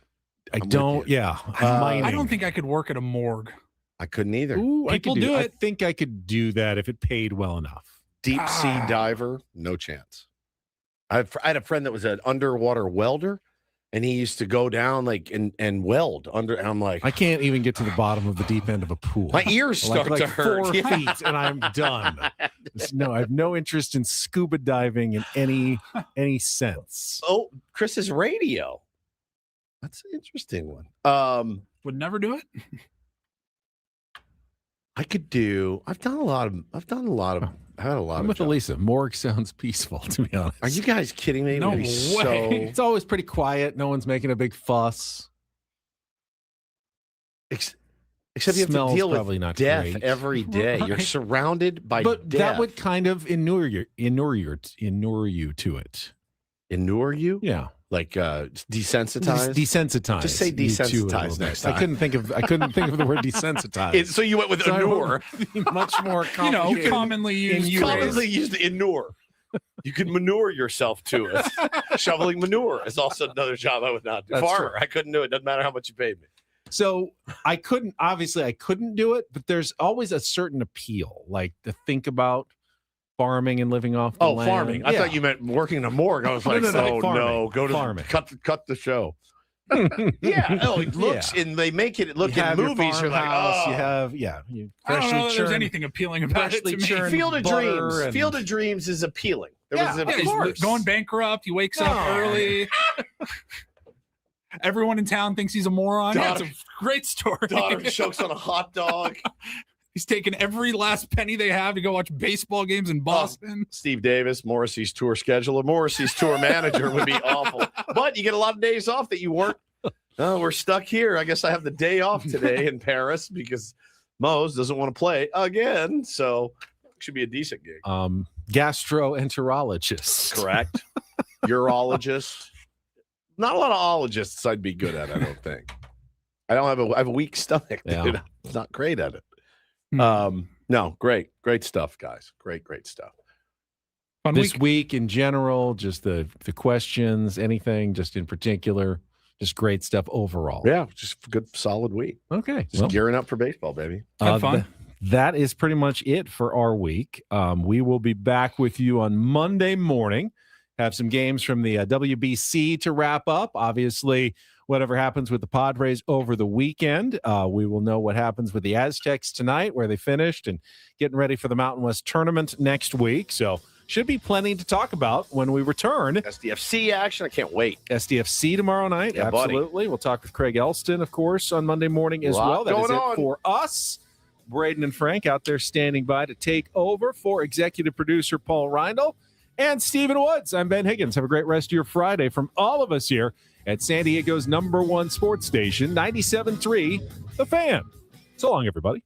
I don't. Yeah. I don't think I could work at a morgue. I couldn't either. Ooh, People do I it. think I could do that if it paid well enough. Deep sea diver, no chance. I had a friend that was an underwater welder, and he used to go down like and weld under. And I'm like, I can't even get to the bottom of the deep end of a pool. my ears start like to hurt. 4 feet, and I'm done. No, I have no interest in scuba diving in any sense. Oh, Chris's radio. That's an interesting one. Would never do it. I could do. I've had a lot of. I'm with jobs. Elisa. Morgue sounds peaceful, to be honest. Are you guys kidding me? No It'd be way. It's always pretty quiet. No one's making a big fuss. Except you have to Smells deal probably with not death great. every day. You're Right. surrounded by But death. that would kind of inure you to it. inure you? Yeah. Like desensitized? Desensitized. Just say you to it a little desensitized bit. next I time. couldn't think of the word desensitized. So you went with So I inure. went with the much more You know, complicated commonly used. Inure. Commonly used inure. You could manure yourself to it. Shoveling manure is also another job I would not do. That's Farmer, true. I couldn't do it. Doesn't matter how much you paid me. So I couldn't do it, but there's always a certain appeal, like to think about farming and living off the land. Farming. I thought you meant working in a morgue. I was like, farming. go to farming. Cut the show. It looks and they make it look in movies. You're like, you have I don't know that there's anything appealing about it to me. Field of Dreams. Field of Dreams is appealing. He's going bankrupt. He wakes up early. Everyone in town thinks he's a moron. That's a great story. Daughter chokes on a hot dog. He's taking every last penny they have to go watch baseball games in Boston. Steve Davis, Morrissey's tour scheduler, Morrissey's tour manager would be awful. But you get a lot of days off that you weren't. Oh, we're stuck here. I guess I have the day off today in Paris because Mose doesn't want to play again. So it should be a decent gig. Gastroenterologist. Correct. Urologist. Not a lot of ologists I'd be good at, I don't think. I have a weak stomach. Dude. I'm not great at it. No, great stuff, guys. Great stuff. Fun this week in general, just the questions, anything just in particular, just great stuff overall. Yeah, just a good solid week. Okay. Just gearing up for baseball, baby. Have fun. That is pretty much it for our week. We will be back with you on Monday morning. Have some games from the WBC to wrap up. Obviously, whatever happens with the Padres over the weekend, we will know what happens with the Aztecs tonight, where they finished, and getting ready for the Mountain West tournament next week. So should be plenty to talk about when we return. SDFC action. I can't wait. SDFC tomorrow night. Yeah, absolutely. Buddy. We'll talk with Craig Elston, of course, on Monday morning as well. That is it on for us. Braden and Frank out there standing by to take over for executive producer Paul Reindl and Stephen Woods. I'm Ben Higgins. Have a great rest of your Friday from all of us here at San Diego's #1 sports station, 97.3 The Fan. So long, everybody.